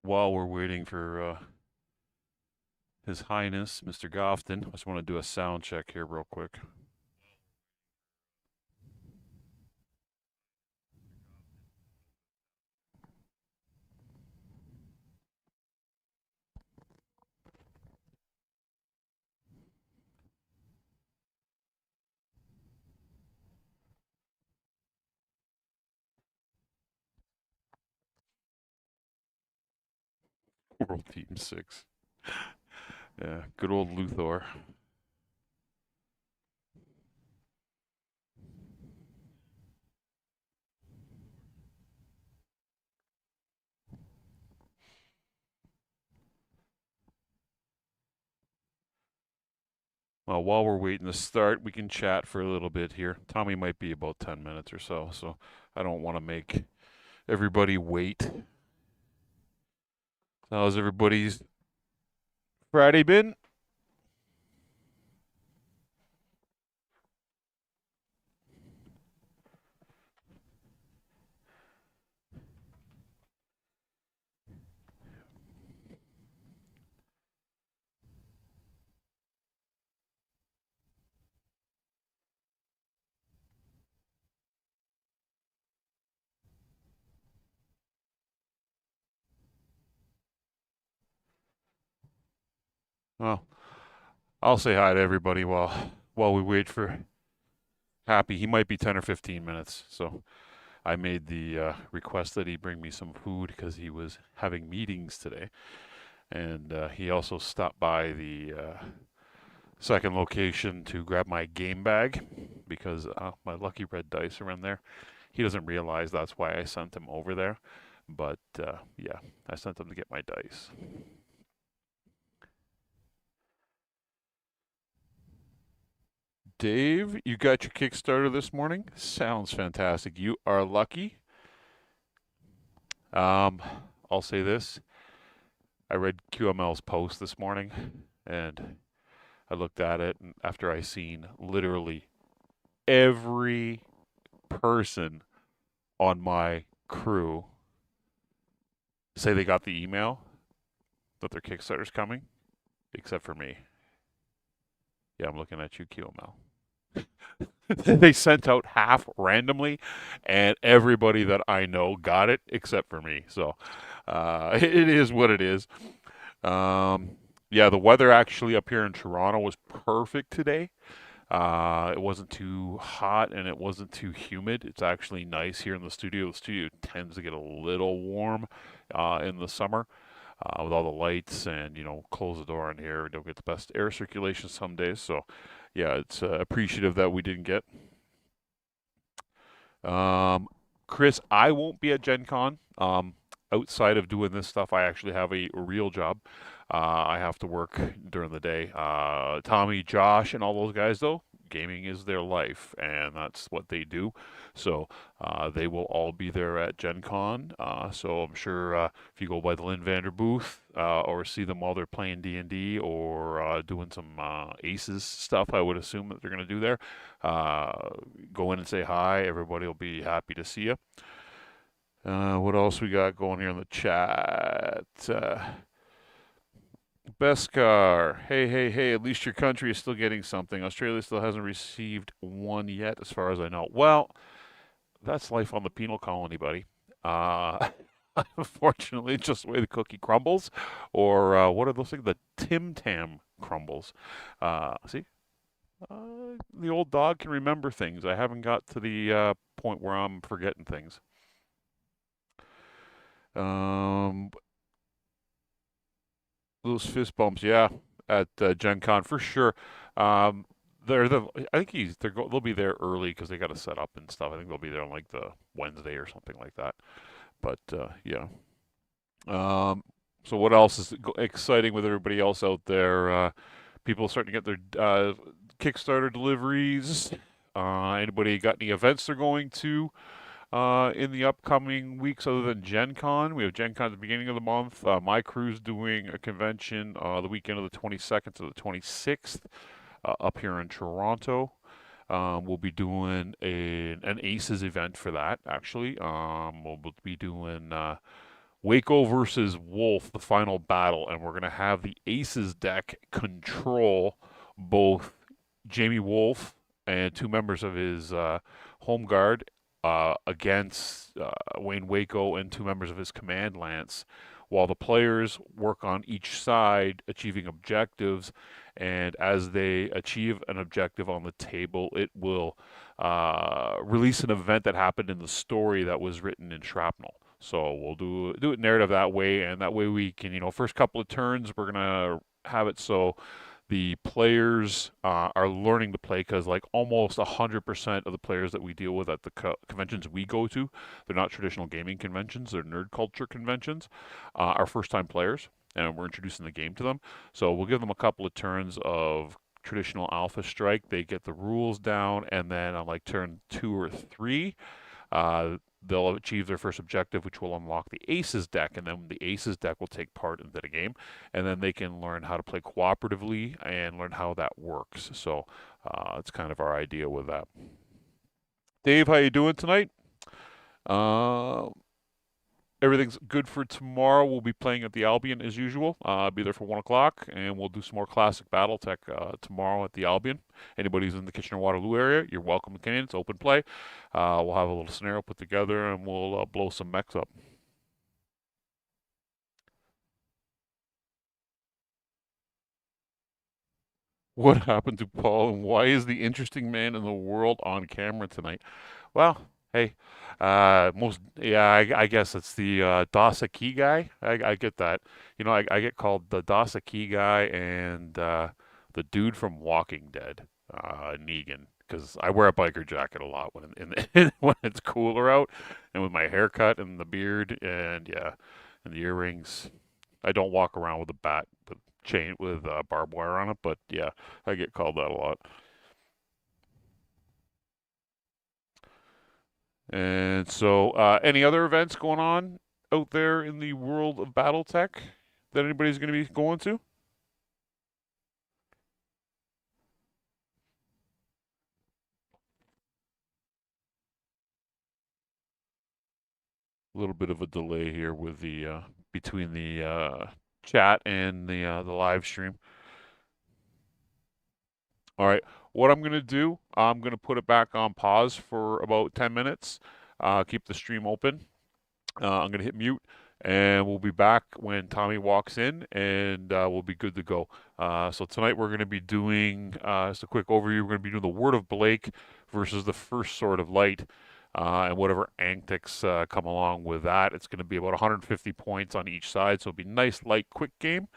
while we're waiting for His Highness, Mr. Gofton, I just want to do a sound check here real quick. World Team 6. Yeah, good old Luthor. Well, while we're waiting to start, we can chat for a little bit here. Tommy might be about 10 minutes or so I don't want to make everybody wait. How's everybody's Friday been? Well, I'll say hi to everybody while we wait for Happy. He might be 10 or 15 minutes. So I made the request that he bring me some food because he was having meetings today. And he also stopped by the second location to grab my game bag because my lucky red dice are in there. He doesn't realize that's why I sent him over there. But yeah, I sent him to get my dice. Dave, you got your Kickstarter this morning? Sounds fantastic. You are lucky. Um, I'll say this. I read QML's post this morning and I looked at it, and after I seen literally every person on my crew say they got the email that their Kickstarter's coming, except for me. Yeah, I'm looking at you, QML. They sent out half randomly, and everybody that I know got it except for me. So it is what it is. Yeah, the weather actually up here in Toronto was perfect today. It wasn't too hot and it wasn't too humid. It's actually nice here in the studio. The studio tends to get a little warm in the summer with all the lights and, close the door in here. We don't get the best air circulation some days. So, yeah, it's appreciative that we didn't get. Um, Chris, I won't be at Gen Con. Outside of doing this stuff, I actually have a real job. I have to work during the day. Tommy, Josh, and all those guys, though, gaming is their life, and that's what they do. So they will all be there at Gen Con. So I'm sure if you go by the Lynn Vander booth or see them while they're playing D&D or doing some ACES stuff, I would assume that they're going to do there. Uh, Go in and say hi. Everybody will be happy to see you. What else we got going here in the chat? Beskar, hey, hey, hey, at least your country is still getting something. Australia still hasn't received one yet, as far as I know. Well, that's life on the penal colony, buddy. Uh, Unfortunately, just the way the cookie crumbles, or what are those things? The Tim Tam crumbles. See, the old dog can remember things. I haven't got to the point where I'm forgetting things. Um, those fist bumps, yeah, at Gen Con for sure. Um, I think they'll be there early because they got to set up and stuff. I think they'll be there on like the Wednesday or something like that. But yeah. Um, so what else is exciting with everybody else out there? People starting to get their Kickstarter deliveries. Anybody got any events they're going to? In the upcoming weeks other than Gen Con. We have Gen Con at the beginning of the month. My crew's doing a convention the weekend of the 22nd to the 26th up here in Toronto. We'll be doing an ACES event for that, actually. We'll be doing Waco versus Wolf, the final battle, and we're going to have the Aces deck control both Jamie Wolf and two members of his home guard against Wayne Waco and two members of his command lance, while the players work on each side achieving objectives. And as they achieve an objective on the table, it will release an event that happened in the story that was written in Shrapnel. So we'll do it narrative that way, and that way we can, first couple of turns, we're gonna have it so the players are learning to play because like almost 100% of the players that we deal with at the conventions we go to, they're not traditional gaming conventions, they're nerd culture conventions, are first-time players, and we're introducing the game to them. So we'll give them a couple of turns of traditional Alpha Strike. They get the rules down, and then on like turn 2 or 3, they'll achieve their first objective, which will unlock the Aces deck, and then the Aces deck will take part in the game, and then they can learn how to play cooperatively and learn how that works. So it's kind of our idea with that. Dave, how you doing tonight? Uh, Everything's good for tomorrow. We'll be playing at the Albion as usual. Be there for 1 o'clock, and we'll do some more classic Battletech tomorrow at the Albion. Anybody who's in the Kitchener-Waterloo area, you're welcome to come in. It's open play. We'll have a little scenario put together, and we'll blow some mechs up. What happened to Paul, and why is the interesting man in the world on camera tonight? Well, hey, I guess it's the Dasa Key guy. I get that. I get called the Dasa Key guy and the dude from Walking Dead, Negan, because I wear a biker jacket a lot when it's cooler out, and with my haircut and the beard and yeah, and the earrings. I don't walk around with a bat, but chain with barbed wire on it. But yeah, I get called that a lot. And so, any other events going on out there in the world of BattleTech that anybody's going to be going to? A little bit of a delay here with the between the chat and the live stream. All right, what I'm going to do, I'm going to put it back on pause for about 10 minutes. Keep the stream open. I'm going to hit mute, and we'll be back when Tommy walks in, and we'll be good to go. So tonight we're going to be doing, just a quick overview, we're going to be doing the Word of Blake versus the First Sword of Light, and whatever antics come along with that. It's going to be about 150 points on each side, so it'll be nice, light, quick game.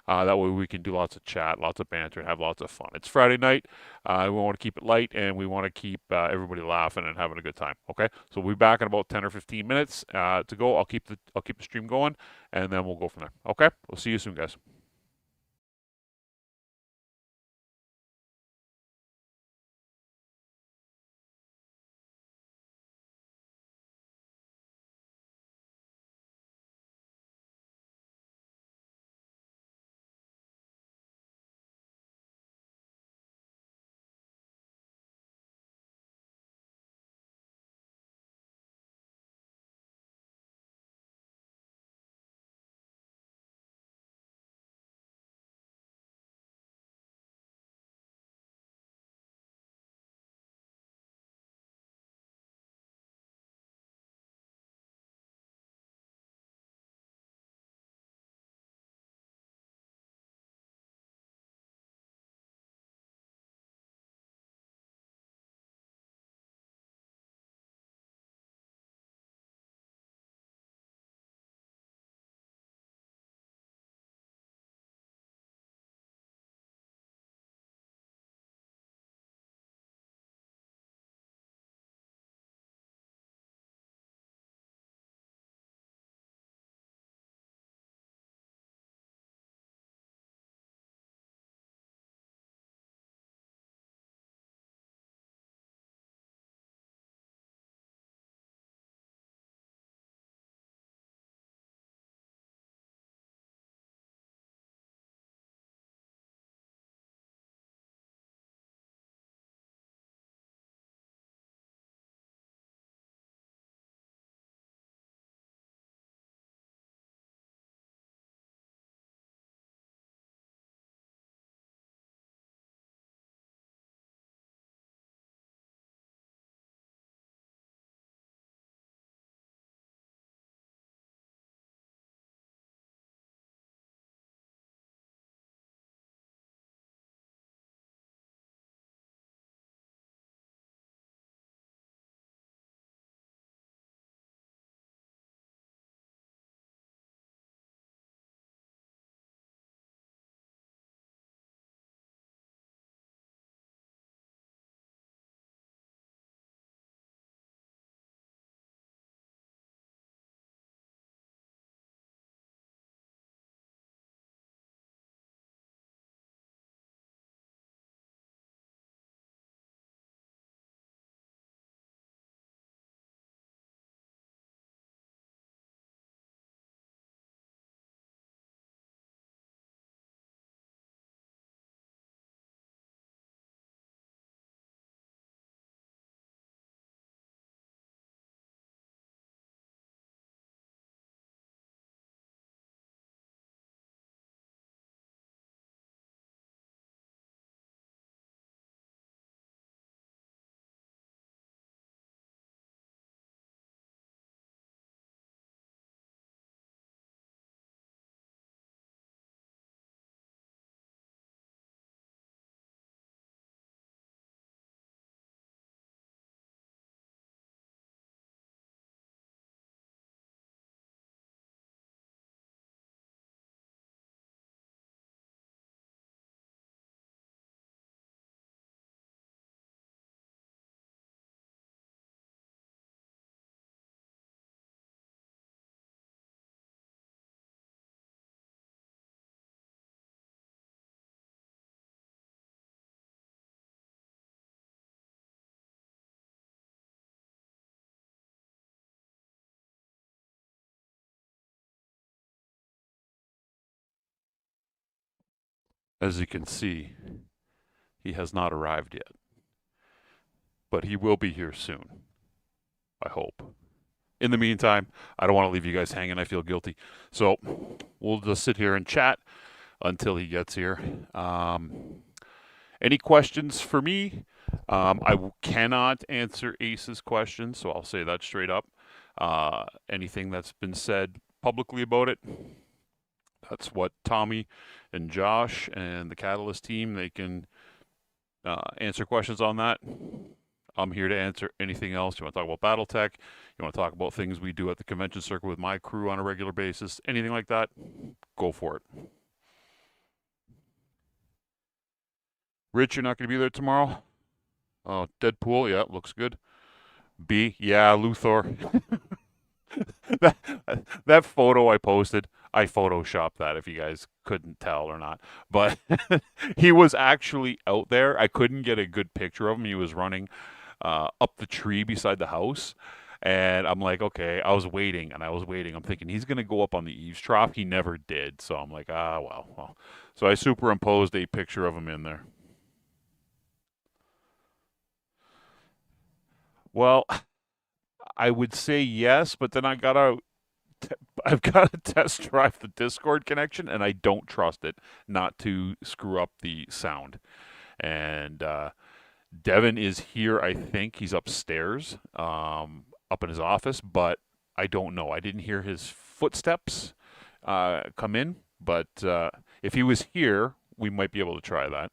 That way we can do lots of chat, lots of banter, and have lots of fun. It's Friday night. We want to keep it light, and we want to keep everybody laughing and having a good time. Okay, so we'll be back in about 10 or 15 minutes to go. I'll keep the stream going, and then we'll go from there. Okay, we'll see you soon, guys. As you can see, he has not arrived yet, but he will be here soon, I hope. In the meantime, I don't want to leave you guys hanging. I feel guilty. So we'll just sit here and chat until he gets here. Any questions for me? I cannot answer ACES questions, so I'll say that straight up. Anything that's been said publicly about it, that's what Tommy and Josh and the Catalyst team, they can answer questions on that. I'm here to answer anything else. You want to talk about Battletech? You want to talk about things we do at the convention circuit with my crew on a regular basis? Anything like that? Go for it. Rich, you're not going to be there tomorrow? Oh, Deadpool, yeah, looks good. B, yeah, Luthor. that, that photo I posted, I photoshopped that if you guys couldn't tell or not. But he was actually out there. I couldn't get a good picture of him. He was running up the tree beside the house. And I'm like, okay, I was waiting and I was waiting. I'm thinking he's going to go up on the eaves trough. He never did. So I'm like, well. So I superimposed a picture of him in there. Well, I would say yes, but then I've got to test drive the Discord connection, and I don't trust it not to screw up the sound. And Devin is here. I think he's upstairs, up in his office, but I don't know. I didn't hear his footsteps come in, but if he was here, we might be able to try that.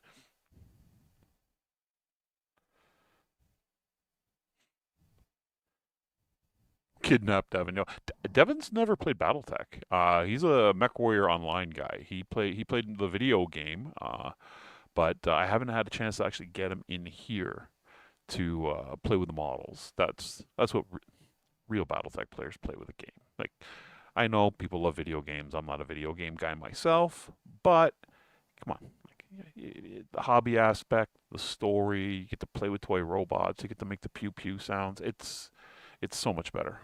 Kidnapped Devin. No, Devin's never played BattleTech. He's a MechWarrior Online guy. He played the video game, but I haven't had a chance to actually get him in here to play with the models. That's what real BattleTech players play with a game. Like, I know people love video games. I'm not a video game guy myself, but come on, like, the hobby aspect, the story. You get to play with toy robots. You get to make the pew pew sounds. It's so much better.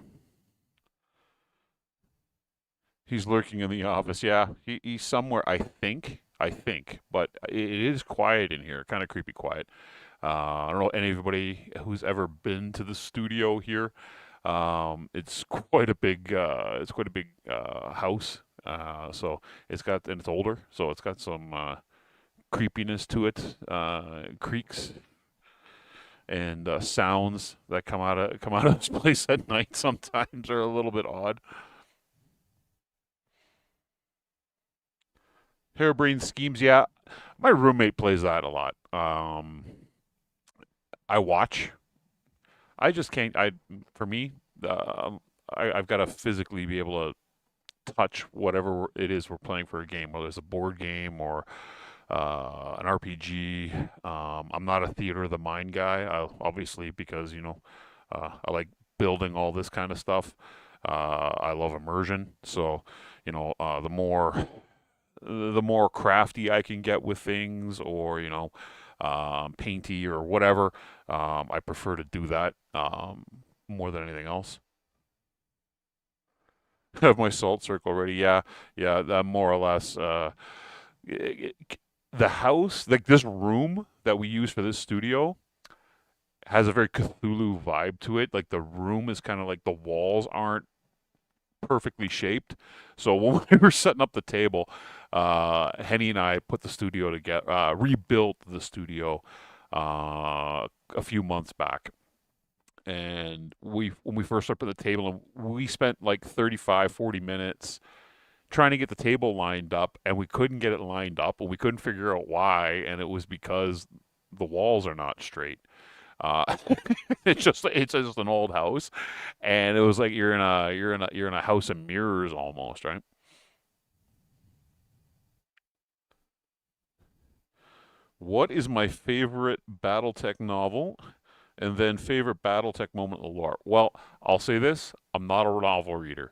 He's lurking in the office. Yeah, he's somewhere. I think, but it is quiet in here. Kind of creepy quiet. I don't know anybody who's ever been to the studio here. It's quite a big. It's quite a big house. So it's older. So it's got some creepiness to it. Creaks and sounds that come out of this place at night sometimes are a little bit odd. Harebrained schemes, yeah. My roommate plays that a lot. I watch. I just can't. For me, I've got to physically be able to touch whatever it is we're playing for a game, whether it's a board game or an RPG. I'm not a theater of the mind guy, obviously, because I like building all this kind of stuff. I love immersion, so the more crafty I can get with things, or painty or whatever, I prefer to do that more than anything else. Have my salt circle ready. Yeah, yeah, that more or less. The house, like this room that we use for this studio, has a very Cthulhu vibe to it. Like the room is kind of like the walls aren't perfectly shaped. So when we were setting up the table, Henny and I put the studio together, rebuilt the studio a few months back. And when we first started at the table, and we spent like 35, 40 minutes trying to get the table lined up, and we couldn't get it lined up, and we couldn't figure out why, and it was because the walls are not straight. Uh, it's just an old house, and it was like you're in a house of mirrors almost, right? What is my favorite BattleTech novel? And then favorite BattleTech moment in the lore. Well, I'll say this: I'm not a novel reader.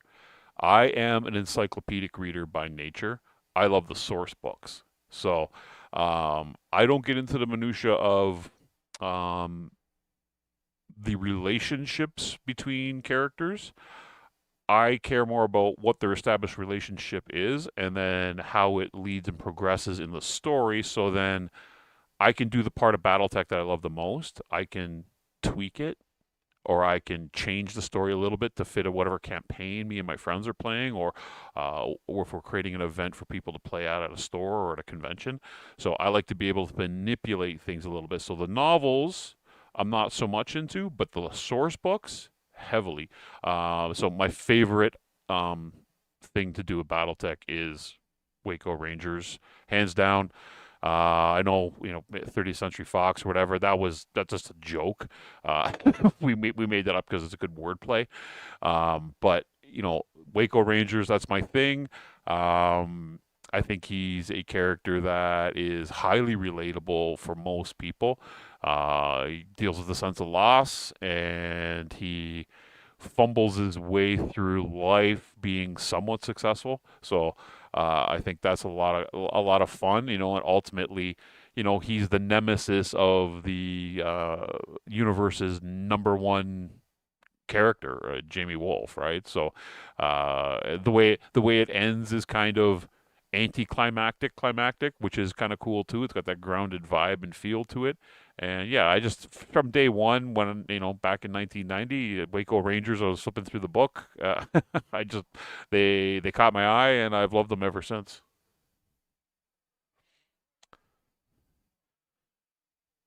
I am an encyclopedic reader by nature. I love the source books, so I don't get into the minutia of um, the relationships between characters. I care more about what their established relationship is and then how it leads and progresses in the story. So then I can do the part of Battletech that I love the most. I can tweak it, or I can change the story a little bit to fit whatever campaign me and my friends are playing, or if we're creating an event for people to play at a store or at a convention. So I like to be able to manipulate things a little bit. So the novels, I'm not so much into, but the source books, heavily. So my favorite um, thing to do with BattleTech is Waco Rangers, hands down. I know, 30th Century Fox or whatever. That's just a joke. We made that up because it's a good wordplay. But Waco Rangers, that's my thing. I think he's a character that is highly relatable for most people. He deals with a sense of loss, and he fumbles his way through life being somewhat successful. So I think that's a lot of fun, and ultimately, he's the nemesis of the universe's number one character, Jamie Wolf, right? So the way it ends is kind of anticlimactic, climactic, which is kind of cool too. It's got that grounded vibe and feel to it. And yeah, I just from day one, when back in 1990, Waco Rangers, I was flipping through the book. I just they caught my eye, and I've loved them ever since.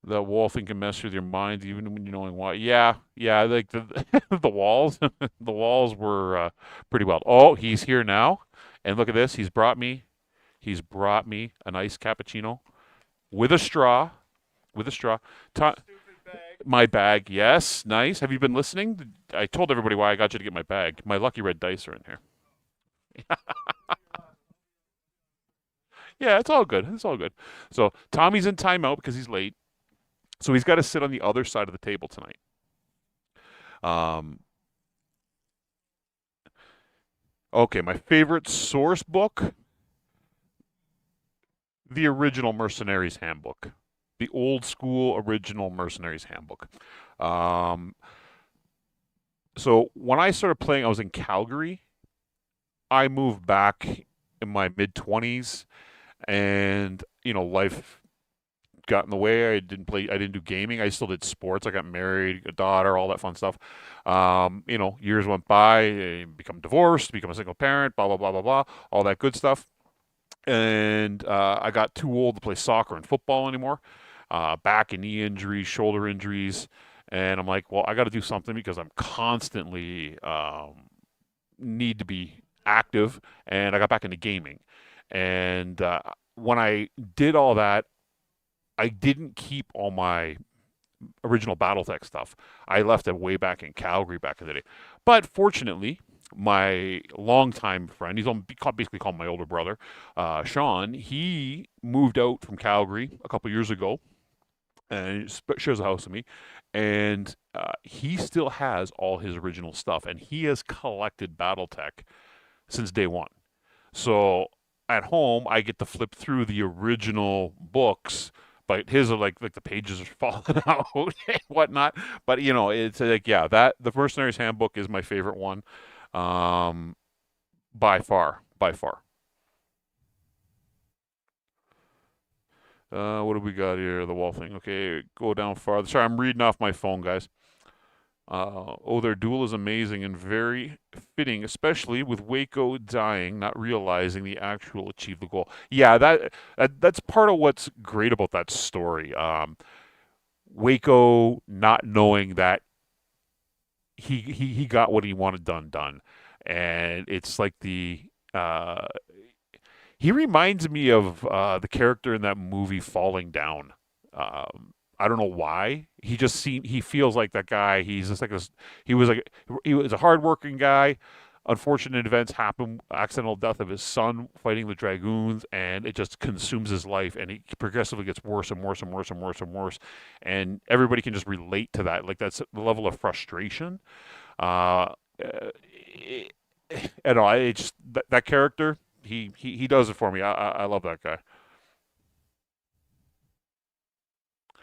The wall thing can mess with your mind even when you knowing why. Yeah, yeah, like the the walls, the walls were pretty wild. Oh, he's here now, and look at this. He's brought me a nice cappuccino with a straw, with a straw. Ta- my bag, yes, nice. Have you been listening? I told everybody why I got you to get my bag. My lucky red dice are in here. Yeah, it's all good. It's all good. So Tommy's in timeout because he's late. So he's got to sit on the other side of the table tonight. Um, okay, my favorite source book, the original Mercenaries Handbook, the old school original Mercenaries Handbook. Um, so when I started playing, I was in Calgary. I moved back in my mid 20s, and life got in the way. I didn't play. I didn't do gaming. I still did sports. I got married, a daughter, all that fun stuff. Years went by. I become divorced, become a single parent, blah blah blah blah blah, all that good stuff. And I got too old to play soccer and football anymore. Back and knee injuries, shoulder injuries, and I'm like, well, I got to do something because I'm constantly need to be active. And I got back into gaming, and when I did all that, I didn't keep all my original BattleTech stuff. I left it way back in Calgary back in the day. But fortunately, my longtime friend, basically called my older brother, Sean, he moved out from Calgary a couple years ago and shares a house with me. And he still has all his original stuff, and he has collected BattleTech since day one. So at home, I get to flip through the original books, but his are like the pages are falling out and whatnot. But it's like, yeah, that the Mercenaries Handbook is my favorite one, um, by far, by far. What do we got here? The wall thing. Okay, go down farther. Sorry, I'm reading off my phone, guys. Their duel is amazing and very fitting, especially with Waco dying, not realizing the actual achieve the goal. Yeah, that's part of what's great about that story. Waco not knowing that he got what he wanted done, and it's like he reminds me of the character in that movie Falling Down. I don't know why. He feels like that guy. He's just like this. He was a hardworking guy. Unfortunate events happen, accidental death of his son fighting the dragoons, and it just consumes his life. And he progressively gets worse and worse and worse and worse and worse. And everybody can just relate to that. Like that's the level of frustration. Uh, I don't know. It's just that character. He does it for me. I love that guy.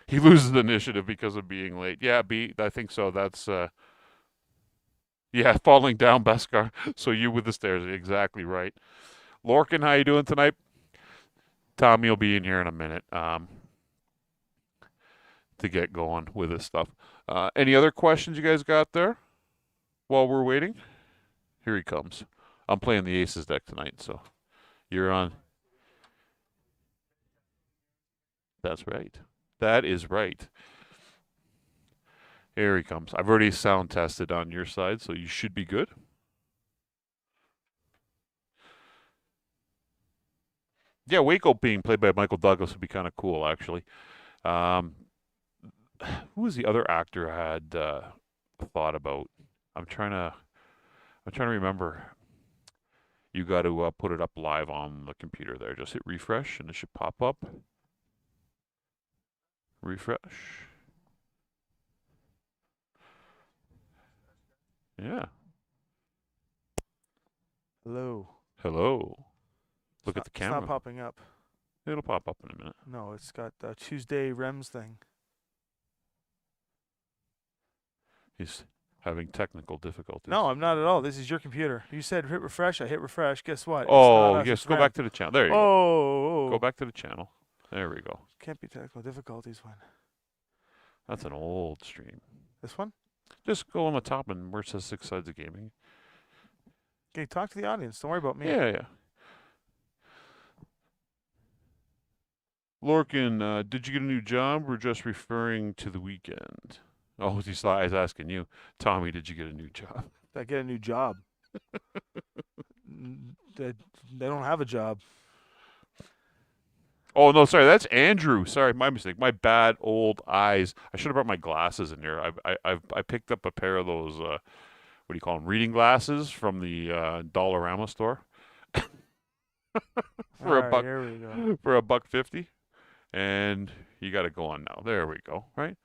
He loses the initiative because of being late. Yeah, B. I think so. That's Yeah, falling down, Beskar. So you with the stairs. Exactly right. Lorcan, how you doing tonight? Tommy will be in here in a minute to get going with this stuff. Any other questions you guys got there while we're waiting? Here he comes. I'm playing the Aces deck tonight, so you're on. That's right. That is right. Here he comes. I've already sound tested on your side, so you should be good. Yeah, Waco being played by Michael Douglas would be kind of cool, actually. Um, who was the other actor I had thought about? I'm trying to remember. You got to put it up live on the computer there. Just hit refresh, and it should pop up. Refresh. Yeah. Hello. Hello. Look at the camera. It's not popping up. It'll pop up in a minute. No, it's got the Tuesday REMS thing. He's having technical difficulties. No, I'm not at all. This is your computer. You said hit refresh. I hit refresh. Guess what? Oh, yes. Go back to the channel. There you go. Oh. Go back to the channel. There we go. Can't be technical difficulties one. That's an old stream. This one? Just go on the top and where it says 6 Sides of Gaming. Okay, talk to the audience. Don't worry about me. Yeah. Lorcan, did you get a new job or just referring to the weekend? Oh, he's asking you. Tommy, did you get a new job? Did I get a new job? They don't have a job. Oh, no, sorry. That's Andrew. Sorry, my mistake. My bad old eyes. I should have brought my glasses in here. I picked up a pair of those, what do you call them, reading glasses from the Dollarama store. For a buck. Here we go. For $1.50. And you got to go on now. There we go, right?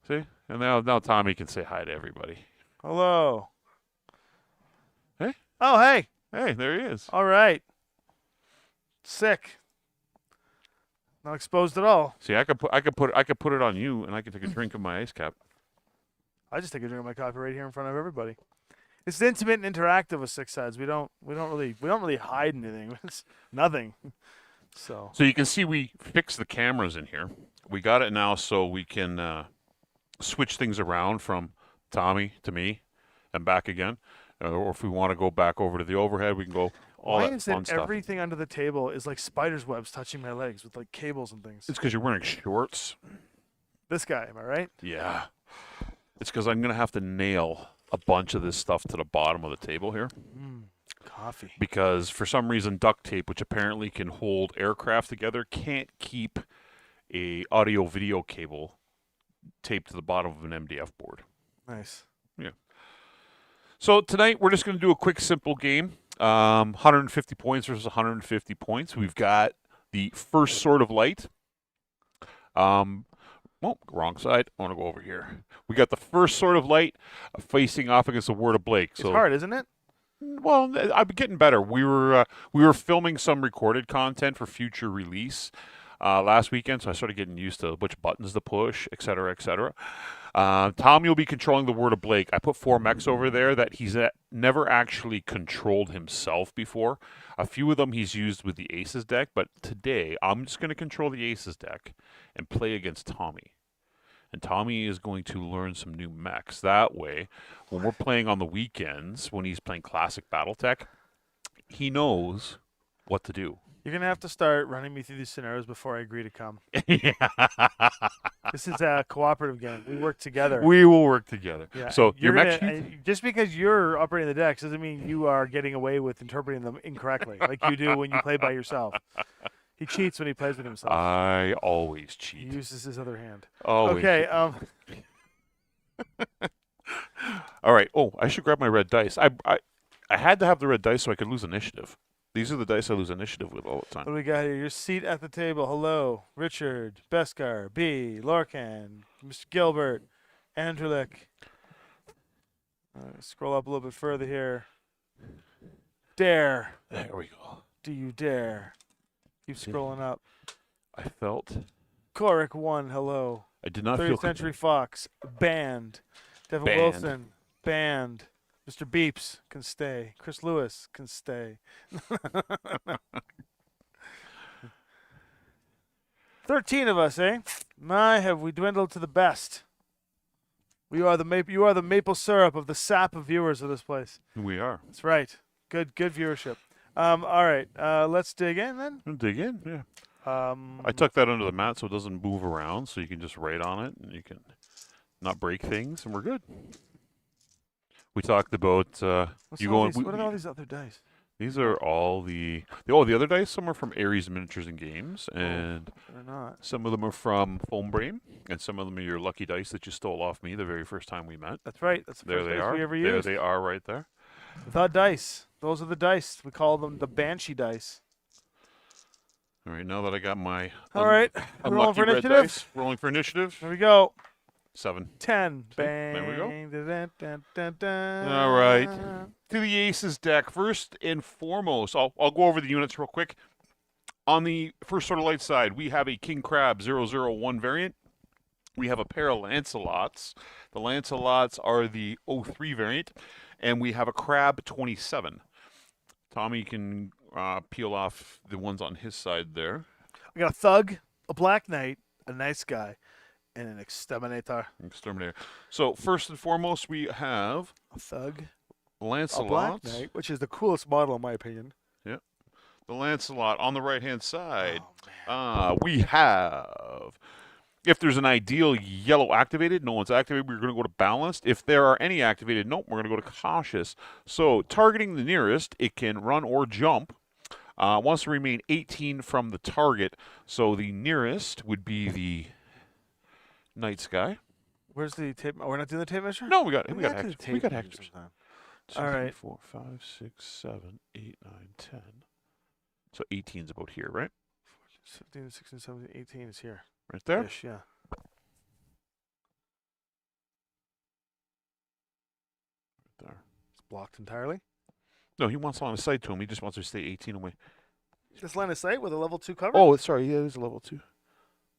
See? And now Tommy can say hi to everybody. Hello. Hey? Oh, hey. Hey, there he is. All right. Sick. Not exposed at all. See, I could put it on you, and I could take a drink of my ice cap. I just take a drink of my coffee right here in front of everybody. It's intimate and interactive with 6 Sides. We don't really hide anything. It's nothing. So you can see we fixed the cameras in here. We got it now so we can switch things around from Tommy to me and back again. Or if we want to go back over to the overhead, we can go all why that is fun it stuff. everything under the table is like spider's webs touching my legs with like cables and things? It's because you're wearing shorts. This guy, am I right? Yeah. It's because I'm going to have to nail a bunch of this stuff to the bottom of the table here. Coffee. Because for some reason duct tape, which apparently can hold aircraft together, can't keep a audio video cable taped to the bottom of an MDF board. Nice. Yeah. So tonight we're just going to do a quick simple game. 150 points versus 150 points. We've got the first Sword of Light. Oh, wrong side. I want to go over here. We got the first Sword of Light facing off against the Word of Blake. It's hard, isn't it? Well, I'm getting better. We were filming some recorded content for future release last weekend, so I started getting used to which buttons to push, et cetera, et cetera. Tommy will be controlling the Word of Blake. I put 4 mechs over there that he's never actually controlled himself before. A few of them he's used with the ACES deck, but today I'm just going to control the ACES deck and play against Tommy. And Tommy is going to learn some new mechs. That way, when we're playing on the weekends, when he's playing classic Battletech, he knows what to do. You're going to have to start running me through these scenarios before I agree to come. Yeah. This is a cooperative game. We work together. We will work together. Yeah. So your mech just because you're operating the decks doesn't mean you are getting away with interpreting them incorrectly, like you do when you play by yourself. He cheats when he plays with himself. I always cheat. He uses his other hand. Always. Okay. All right. Oh, I should grab my red dice. I had to have the red dice so I could lose initiative. These are the dice I lose initiative with all the time. What do we got here? Your seat at the table. Hello, Richard, Beskar, B, Lorcan, Mr. Gilbert, Andrulik. Scroll up a little bit further here. Dare. There we go. Do you dare? Keep scrolling up. I felt. Korik 1, hello. I did not 30th feel. Century Fox, banned. Devin Banned. Wilson, banned. Mr. Beeps can stay. Chris Lewis can stay. 13 of us, eh? My, have we dwindled to the best. You are the maple syrup of the sap of viewers of this place. We are. That's right. Good viewership. All right. Let's dig in then. We'll dig in, yeah. Um, I tucked that under the mat so it doesn't move around, so you can just write on it and you can not break things, and we're good. We talked about what are all these other dice? These are all the other dice. Some are from Ares Miniatures and Games, and They're not. some of them are from Foam Brain, and some of them are your lucky dice that you stole off me the very first time we met. That's right. That's the There first they dice are. we ever There used. they are, right there. Without dice. Those are the dice. We call them the Banshee dice. All right, now that I got my All right. Rolling unlucky for red initiative. dice, rolling for initiative. There we go. 7. 10. See? Bang. There we go. Dun, dun, dun, dun. All right. To the Aces deck. First and foremost, I'll go over the units real quick. On the first sort of light side, we have a King Crab 001 variant. We have a pair of Lancelots. The Lancelots are the 03 variant. And we have a Crab 27. Tommy can peel off the ones on his side there. We got a Thug, a Black Knight, a Nice Guy, and an Exterminator. Exterminator. So first and foremost, we have A Thug, a Lancelot. Black Knight, which is the coolest model in my opinion. The Lancelot on the right-hand side. Oh, man. We have, if there's an ideal yellow activated, no one's activated, we're going to go to balanced. If there are any activated, nope, we're going to go to cautious. So targeting the nearest, it can run or jump. Wants to remain 18 from the target. So the nearest would be the Night Sky. Where's the tape? Oh, we're not doing the tape measure? No, we got have to hectors. do We got tape measure hectors. sometime. 2, All 3, right. 4, 5, 6, 7, 8, 9, 10. So 18's about here, right? 15, 16, 17, 18 is here. Right there. Ish, yeah. There. It's blocked entirely. No, he wants line of sight to him. He just wants to stay 18 away. This line of sight with a level 2 cover? Oh, sorry. Yeah, it is a level 2.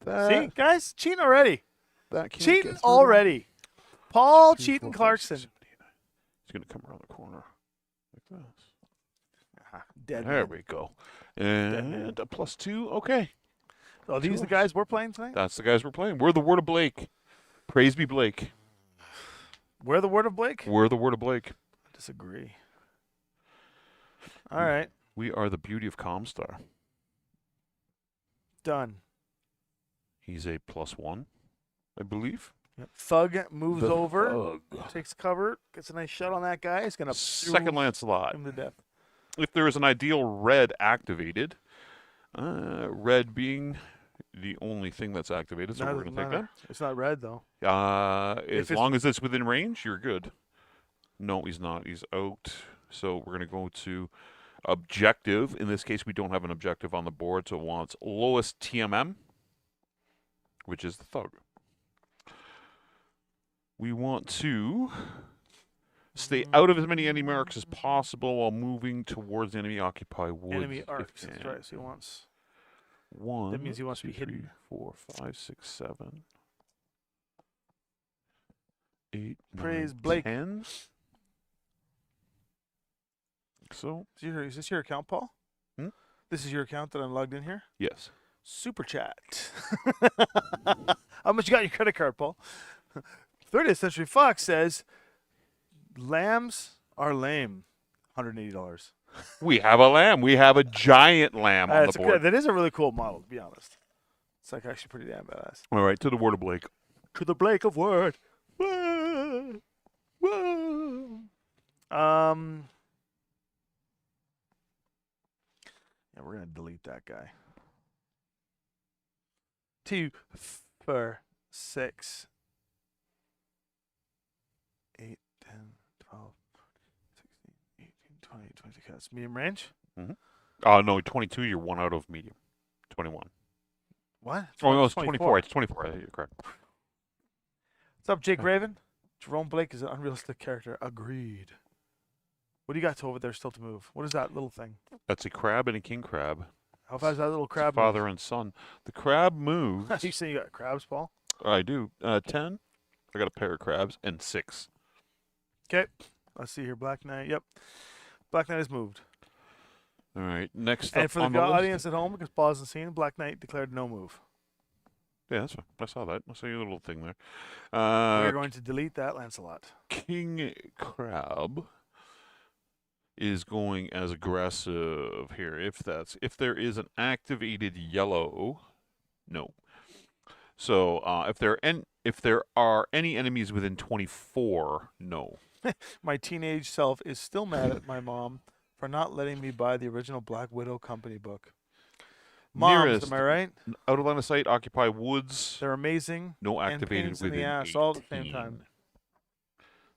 See, guys? Cheating already. That can't Cheating get through. already. Paul 3, Cheating 4, 5, Clarkson. 6, 7, 8, 9. He's going to come around the corner like this. Dead There man. we go. And a +2. Okay. Are these the Choice. guys we're playing tonight? That's the guys we're playing. We're the Word of Blake. Praise be Blake. We're the word of Blake? We're the Word of Blake. Disagree. All right. We are the beauty of Comstar. Done. He's a +1, I believe. Yep. Thug moves The over, Thug. takes cover, gets a nice shot on that guy. He's going to Second Lancelot. him to death. If there is an ideal red activated, red being the only thing that's activated, so we're going to take that. It's not red, though. As it's- long as it's within range, you're good. No, he's not. He's out. So we're going to go to objective. In this case, we don't have an objective on the board, so it wants lowest TMM, which is the Thug. We want to stay out of as many enemy marks as possible while moving towards the enemy occupy woods. Enemy if arcs. That's can. right. So he wants. 1. That means he wants to 2, be hidden. 3, 4, 5, 6, 7, 8, Praise 9, Blake. 10. So, Is this your account, Paul? Hmm? This is your account that I'm logged in here? yes. Super chat. How much you got in your credit card, Paul? 30th Century Fox says, lambs are lame. $180. We have a lamb. We have a giant lamb on the That's board. that is a really cool model, to be honest. It's like actually pretty damn badass. All right, to the Word of Blake. To the Blake of Word. Whoa. Whoa. Yeah, we're gonna delete that guy. 2, 4, 6, 8, 10, 12, 16, 18, 20, 22. That's medium range. No, 22, you're 1 out of medium. 21. What? Oh, no, it's 24. It's 24. You're correct. What's up, Jake Raven? Jerome Blake is an unrealistic character. Agreed. What do you got over there still to move? What is that little thing? That's a crab and a king crab. How fast is that little It's crab? father and son. The crab moves. You saying you got crabs, Paul? I do. 10. I got a pair of crabs and 6. Okay. Let's see here. Black Knight. Yep. Black Knight has moved. All right. Next And up for on the the list. audience at home, because Paul hasn't seen, Black Knight declared no move. Yeah, that's fine. I saw that. I saw your little thing there. We are going to delete that Lancelot. King Crab is going as aggressive here. If there is an activated yellow, no. So if there are any enemies within 24, no. My teenage self is still mad at my mom for not letting me buy the original Black Widow Company book. Moms, Nearest, am I right? out of line of sight, occupy woods. They're amazing. No and activated pains in the within ass 18. all at the same time.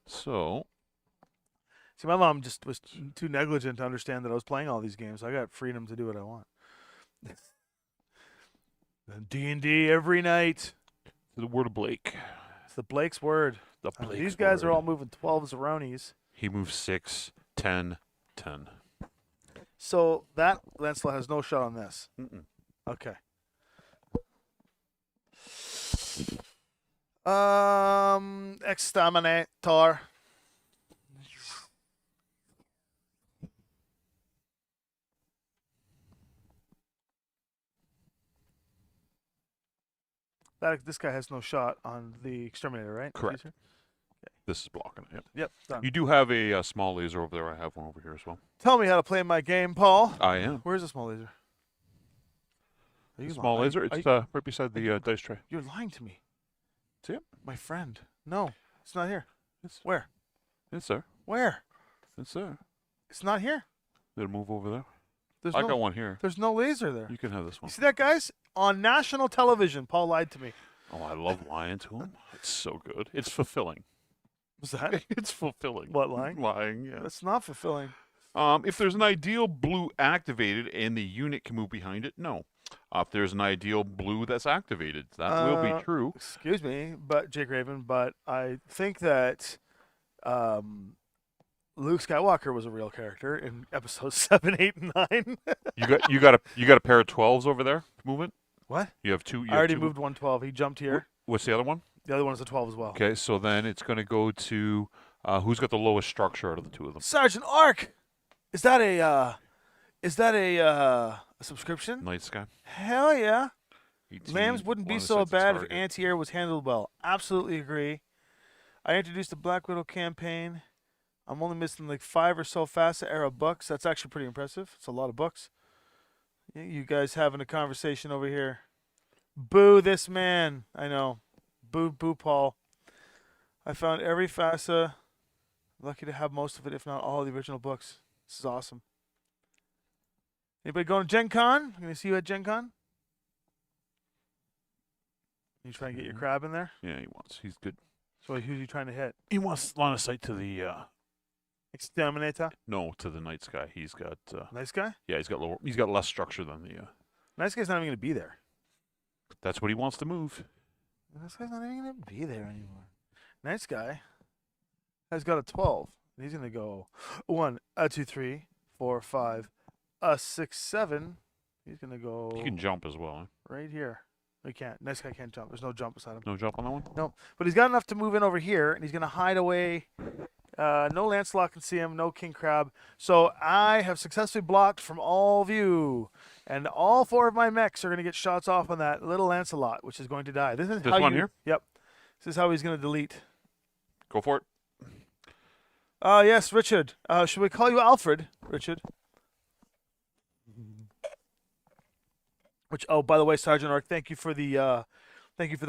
So See, my mom just was too negligent to understand that I was playing all these games. I got freedom to do what I want. D&D every night. the word of Blake. It's the Blake's word. The Blake's These guys word. are all moving 12s aronies. He moves 6, 10, 10. So that Lancelot has no shot on this. Mm-mm. Okay. Exterminator. This guy has no shot on the exterminator, right? Correct. Laser? This is blocking it. Yep. Yep, done. You do have a small laser over there. I have one over here as well. Tell me how to play my game, Paul. I am. Where's the small laser? Are you Small lying? laser. It's right beside the dice tray. You're lying to me. See it? My friend. No, it's not here. It's, Where? it's there. Where? It's there. It's not here. Did it move over there? There's I no, got one here. There's no laser there. You can have this You one. see that, guys? On national television, Paul lied to me. Oh, I love lying to him. It's so good. It's fulfilling. Was that? It's fulfilling. What, lying? Lying, yeah. That's not fulfilling. If there's an ideal blue activated and the unit can move behind it, no. If there's an ideal blue that's activated, that will be true. Excuse me, but Jake Raven, but I think that Luke Skywalker was a real character in episodes 7, 8, and 9. You got a pair of 12s over there movement. What? You have two. I already moved 112. He jumped here. What's the other one? The other one is a 12 as well. Okay, so then it's going to go to who's got the lowest structure out of the two of them. Sergeant Ark. Is that a subscription? Night Sky. Hell yeah. 18, Lambs wouldn't be line of so sight's a bad if target. anti-air was handled well. Absolutely agree. I introduced the Black Widow campaign. I'm only missing like 5 or so FASA era books. That's actually pretty impressive. It's a lot of books. Yeah, you guys having a conversation over here. Boo this man. I know. Boo Paul. I found every FASA. Lucky to have most of it, if not all of the original books. This is awesome. Anybody going to Gen Con? I'm going to see you at Gen Con. You trying to get your crab in there? Yeah, he wants. He's good. So who's you trying to hit? He wants line of sight to the Exterminator? no, to the Night Sky. He's got Nice guy? yeah, he's got lower. He's got less structure than the. Nice guy's not even going to be there. That's what he wants to move. Nice guy's not even going to be there anymore. Nice guy has got a 12. And he's going to go 1, 2, 3, 4, 5, 6, 7. He's going to go He can jump as well. Eh? right here. He can't. Nice guy can't jump. There's no jump beside him. No jump on that one. No, but he's got enough to move in over here, and he's going to hide away. No Lancelot can see him, no King Crab. So I have successfully blocked from all view, and all 4 of my mechs are going to get shots off on that little Lancelot, which is going to die. This is This how one here? Yep. This is how he's going to delete. Go for it. Yes, Richard. Should we call you Alfred, Richard? Which, oh, by the way, Sergeant Ark, thank you for the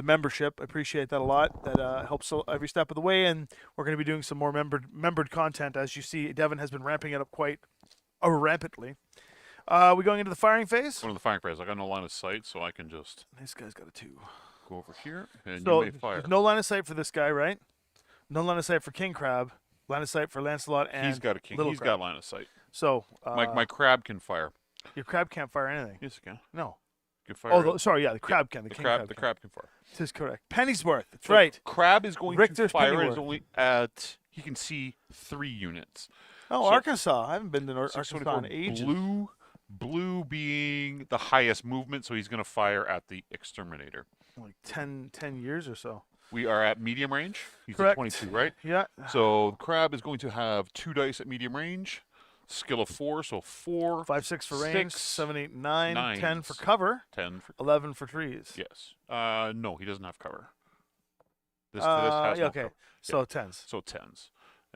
membership. I appreciate that a lot. That helps every step of the way, and we're going to be doing some more membered content. As you see, Devin has been ramping it up quite rampantly. We going into the firing phase? One of the firing phase. I got no line of sight, so I can just This guy's got a 2. go over here and So you may fire. there's no line of sight for this guy, right? No line of sight for King Crab. Line of sight for Lancelot and He's got a king. Little He's Crab. got line of sight. So My crab can fire. your crab can't fire anything. Yes, it can. No. Can fire. Oh, sorry, yeah, the crab can. The King crab. Crab The can. crab can fire. This is correct. Pennyworth. That's So right. Crab is going Richter's to fire. Pennyworth. Is only at he can see 3 units. Oh, So- Arkansas. I haven't been to Arkansas 624 in ages. Blue being the highest movement, so he's going to fire at the exterminator. Like 10 years or so. We are at medium range. He's Correct. at 22, right? Yeah. So Crab is going to have 2 dice at medium range, skill of 4, so 4, 5, 6 for range. 6, 7, 8, 9. 10 for 9s, cover. 10 for 11 for trees. yes. No, he doesn't have cover. This has yeah, no okay. cover. So 10s. So 10s.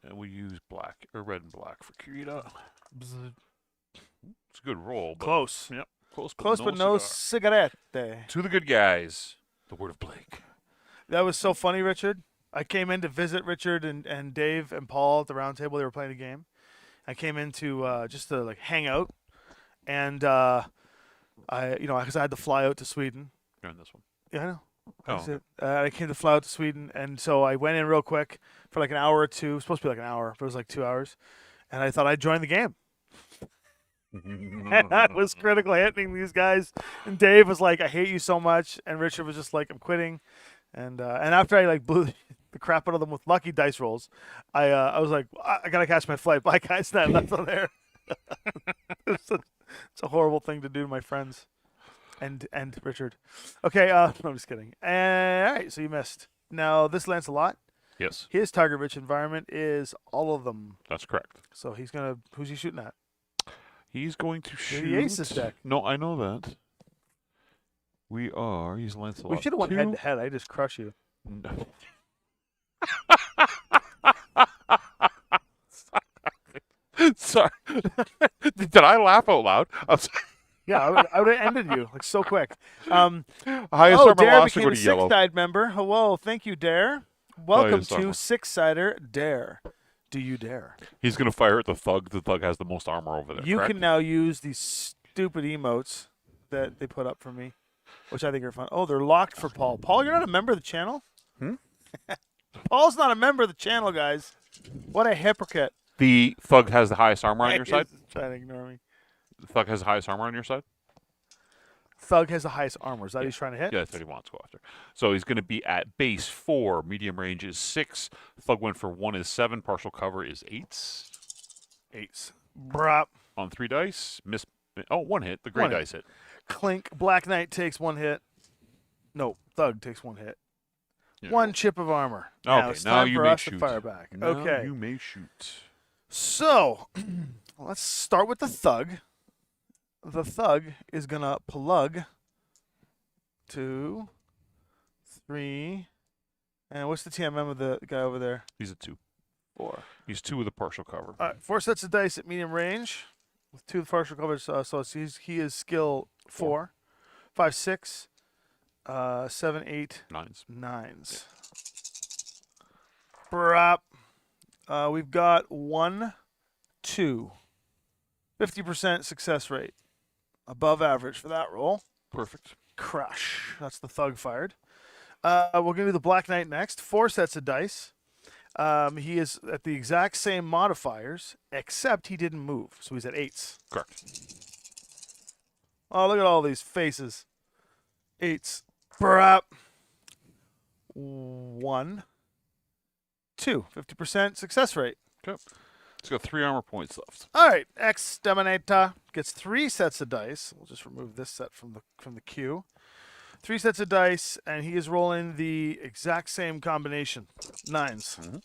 And we use black or red and black for Kirita. It's a good roll, but Close. Yep. Close, Close, but no cigar. cigarette. To the good guys. The word of Blake. That was so funny, Richard. I came in to visit Richard and Dave and Paul at the round table. They were playing a game. I came in to just to like hang out, and because I had to fly out to Sweden. You're on this one. Yeah, I know. Oh, That's it. I came to fly out to Sweden, and so I went in real quick for like an hour or two. It was supposed to be like an hour, but it was like 2 hours, and I thought I'd join the game. And I was critical hitting these guys, and Dave was like, "I hate you so much," and Richard was just like, "I'm quitting," and after I like blew the crap out of them with lucky dice rolls, I was like, "I gotta catch my flight." Bye, guys. And I left them there. It's a horrible thing to do to my friends, and Richard. Okay, no, I'm just kidding. All right, so you missed. Now this Lancelot, Yes, his target-rich environment is all of them. that's correct. So who's he shooting at? He's going to shoot. The ACES deck. No, I know that. He's Lancelot. We should have went 2. head to head. I just crush you. No. Sorry. Did I laugh out loud? I'm sorry. Yeah, I would have ended you like so quick. Highest Oh, armor Dare loss to became go a to yellow. six-side member. Hello, thank you, Dare. Welcome yes, to armor. Six-Sider Dare. Do you dare? He's going to fire at the thug. The thug has the most armor over there. You correct? can now use these stupid emotes that they put up for me, which I think are fun. Oh, they're locked for Paul. Paul, you're not a member of the channel? Paul's not a member of the channel, guys. What a hypocrite. The thug has the highest armor on your side? He's trying to ignore me. The thug has the highest armor on your side? Thug has the highest armor. Is that who he's trying to hit? Yeah, that's what he wants to go after. So he's going to be at base 4. Medium range is 6. Thug went for 1 is 7. Partial cover is 8s. 8s. Brop. On 3 dice. Oh, 1 hit. The gray 1 hit. dice hit. Clink. Black Knight takes 1 hit. No, Thug takes 1 hit. Yeah. 1 chip of armor. Okay, Now it's now time you for may us shoot. to fire back. Now Okay. you may shoot. So, let's start with the Thug. The Thug is going to plug 2, 3, and what's the TMM of the guy over there? He's a 2. 4. He's 2 with a partial cover. All right, 4 sets of dice at medium range with 2 partial covers. He is skill 4, 5, 6, 7, 8, 9s. 9s. Brop. We've got 1, 2. 50% success rate. Above average for that roll. Perfect. Crush. That's the Thug fired. We're going to do the Black Knight next. 4 sets of dice. He is at the exact same modifiers, except he didn't move. So he's at 8s. Correct. Oh, look at all these faces. 8s. Brap. 1, 2. 50% success rate. Okay. He's got 3 armor points left. All right. Exterminator gets 3 sets of dice. We'll just remove this set from the queue. 3 sets of dice, and he is rolling the exact same combination. 9s. Mhm.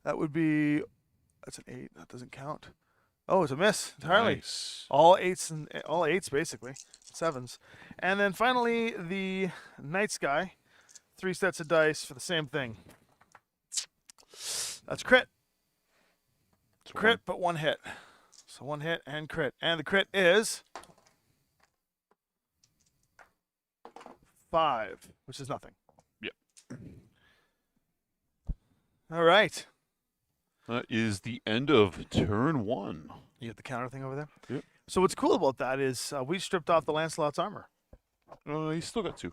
That would be. That's an 8. That doesn't count. Oh, it's a miss entirely. Nice. All 8s basically. 7s. And then finally the Knights guy. 3 sets of dice for the same thing. That's crit. It's Crit, but 1 hit. So 1 hit and crit. And the crit is 5, which is nothing. Yep. All right. That is the end of turn 1. You get the counter thing over there? Yep. So what's cool about that is we stripped off the Lancelot's armor. He's still got 2.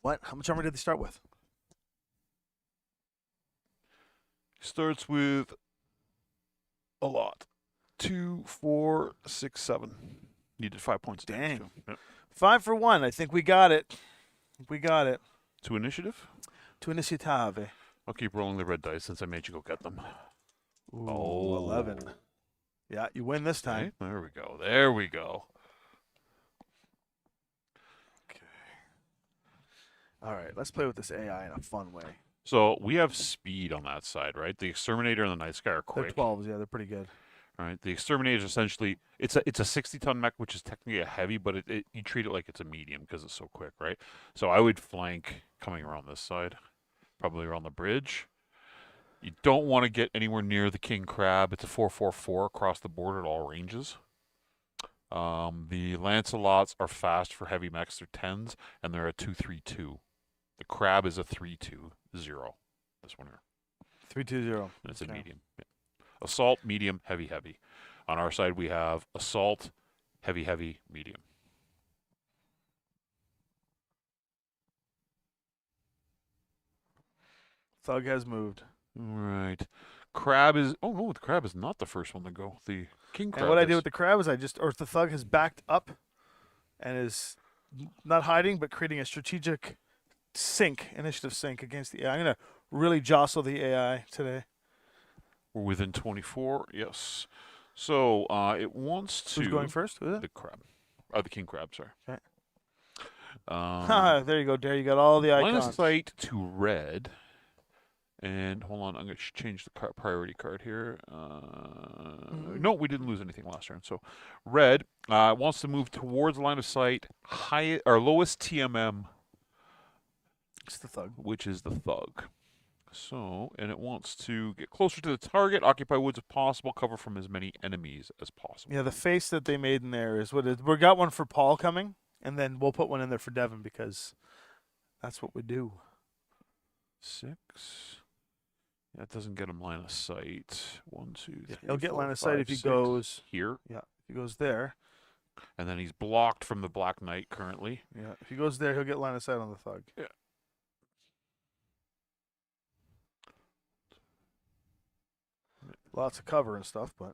What? How much armor did they start with? Starts with a lot. 2, 4, 6, 7. Needed 5 points. of damage, Dang. too. Yep. 5 for 1. I think we got it. We got it. To initiative. To initiative. I'll keep rolling the red dice since I made you go get them. Ooh, Oh. 11. Yeah, you win this time. Okay, there we go. There we go. Okay. All right, let's play with this AI in a fun way. So we have speed on that side, right? The Exterminator and the Night Sky are They're quick. 12s, yeah, they're pretty good. Right. The Exterminator is essentially it's a 60-ton mech, which is technically a heavy, but you treat it like it's a medium because it's so quick, right? So I would flank coming around this side, probably around the bridge. You don't want to get anywhere near the King Crab. It's a 444 across the board at all ranges. The Lancelots are fast for heavy mechs. They're 10s, and they're a 232. The Crab is a 320. This one here. 320. And it's Okay. a medium. Yeah. Assault, medium, heavy, heavy. On our side, we have assault, heavy, heavy, medium. Thug has moved. Right. Crab is. Oh no, the crab is not the first one to go. The king crab. And what I is. did with the crab is or the thug has backed up and is not hiding, but creating a strategic initiative sync against the AI. I'm going to really jostle the AI today. We're within 24. Yes. So it wants to. Who's going first? Who is it? The crab. The king crab. Sorry. Okay. Um, There you go, Dare. You got all the line icons. of sight to red. And hold on, I'm going to change the priority card here. No, we didn't lose anything last turn. So, red wants to move towards line of sight, lowest TMM, It's the thug. which is the thug. So, and it wants to get closer to the target, occupy woods if possible, cover from as many enemies as possible. Yeah, the face that they made in there is what it is. We got one for Paul coming, and then we'll put one in there for Devin because that's what we do. 6. That doesn't get him line of sight. 1, 2, 3. He'll get 4, line of sight 5, if he 6. goes Here. Yeah, if he goes there. And then he's blocked from the Black Knight currently. Yeah, if he goes there, he'll get line of sight on the thug. Yeah. Lots of cover and stuff, but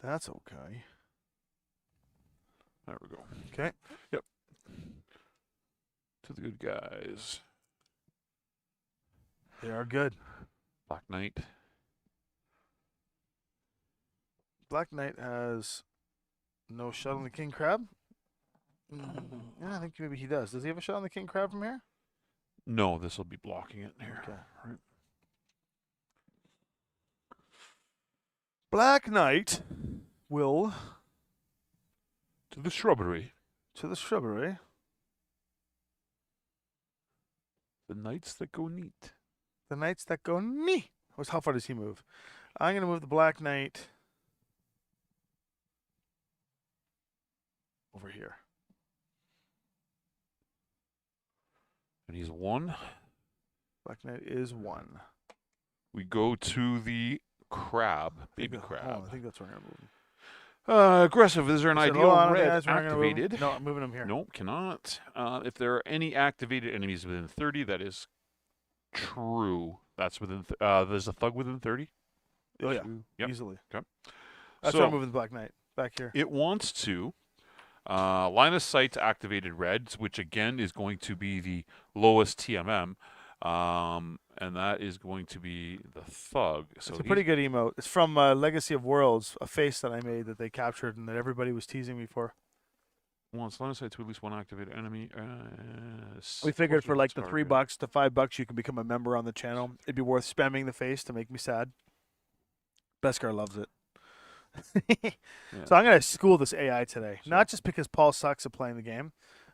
that's okay. There we go. Okay. Yep. To the good guys. They are good. Black Knight. Black Knight has no shot on the King Crab. Yeah, I think maybe he does. Does he have a shot on the King Crab from here? No, this will be blocking it here. Okay. Right. Black Knight will To the shrubbery. to the shrubbery. The knights that go neat. The knights that go nee. How far does he move? I'm going to move the Black Knight over here. And he's 1. Black Knight is 1. We go to the crab. Baby Hold on, crab. I think that's where I'm moving. Aggressive. Is there an I said, ideal hold on, red guys, we're not gonna move him. activated? No, I'm moving him here. Nope, cannot. If there are any activated enemies within 30, that is true. That's within. There's a thug within 30. Oh, yeah. Yep. Easily. Okay. That's So why I'm moving the Black Knight back here. it wants to line of sight to activated reds, which again is going to be the lowest TMM, and that is going to be the thug. So It's a pretty good emote. It's from Legacy of Worlds, a face that I made that they captured and that everybody was teasing me for. wants line of sight to at least one activated enemy. We figured for like the target. $3 to $5, you can become a member on the channel. It'd be worth spamming the face to make me sad. Beskar loves it. So I'm gonna school this AI today, not just because Paul sucks at playing the game,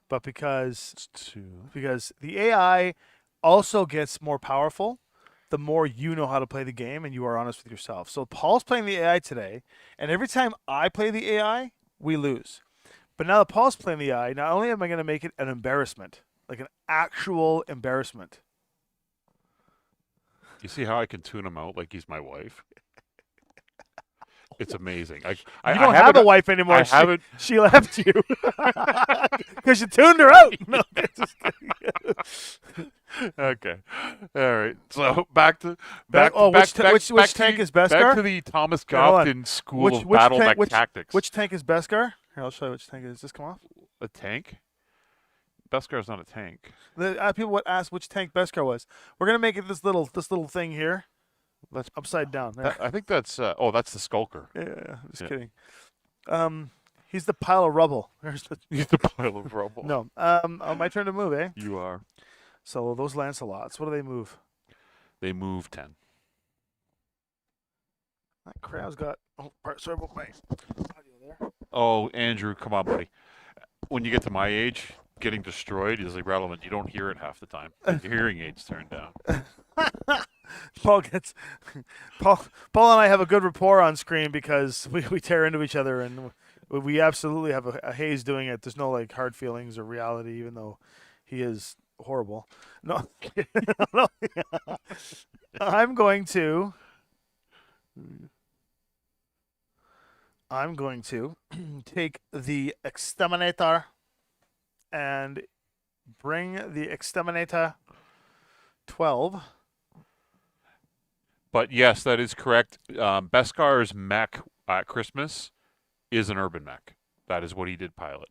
but because It's 2. the AI also gets more powerful the more you know how to play the game and you are honest with yourself. So Paul's playing the AI today, and every time I play the AI, we lose. But now that Paul's playing the AI, not only am I going to make it an embarrassment, like an actual embarrassment. You see how I can tune him out like he's my wife? It's amazing. You don't have a wife anymore. I haven't. She left you because you tuned her out. No, just kidding. Okay. All right. So back to which tank is Beskar? Back to the Thomas Here, hold on. Gofton School of Battle Mech Tactics. Which tank is Beskar? Here, I'll show you which tank it is. Does this come off? A tank? Beskar's not a tank. People would ask which tank Beskar was. We're gonna make it this little thing here. That's Upside down. There. I think that's. That's the Skulker. Yeah, just Yeah. kidding. He's the pile of rubble. He's the pile of rubble. No. My turn to move, eh? You are. So those Lancelots, what do they move? They move 10. That crow's got. Oh, sorry about my audio there. Oh, Andrew, come on, buddy. When you get to my age, getting destroyed is irrelevant. You don't hear it half the time. Your hearing aids turned down. Paul and I have a good rapport on screen because we tear into each other, and we absolutely have a haze doing it. There's no like hard feelings or reality, even though he is horrible. No, no. I'm going to take the exterminator and bring the exterminator 12. But yes, that is correct. Beskar's mech at Christmas is an urban mech. That is what he did pilot.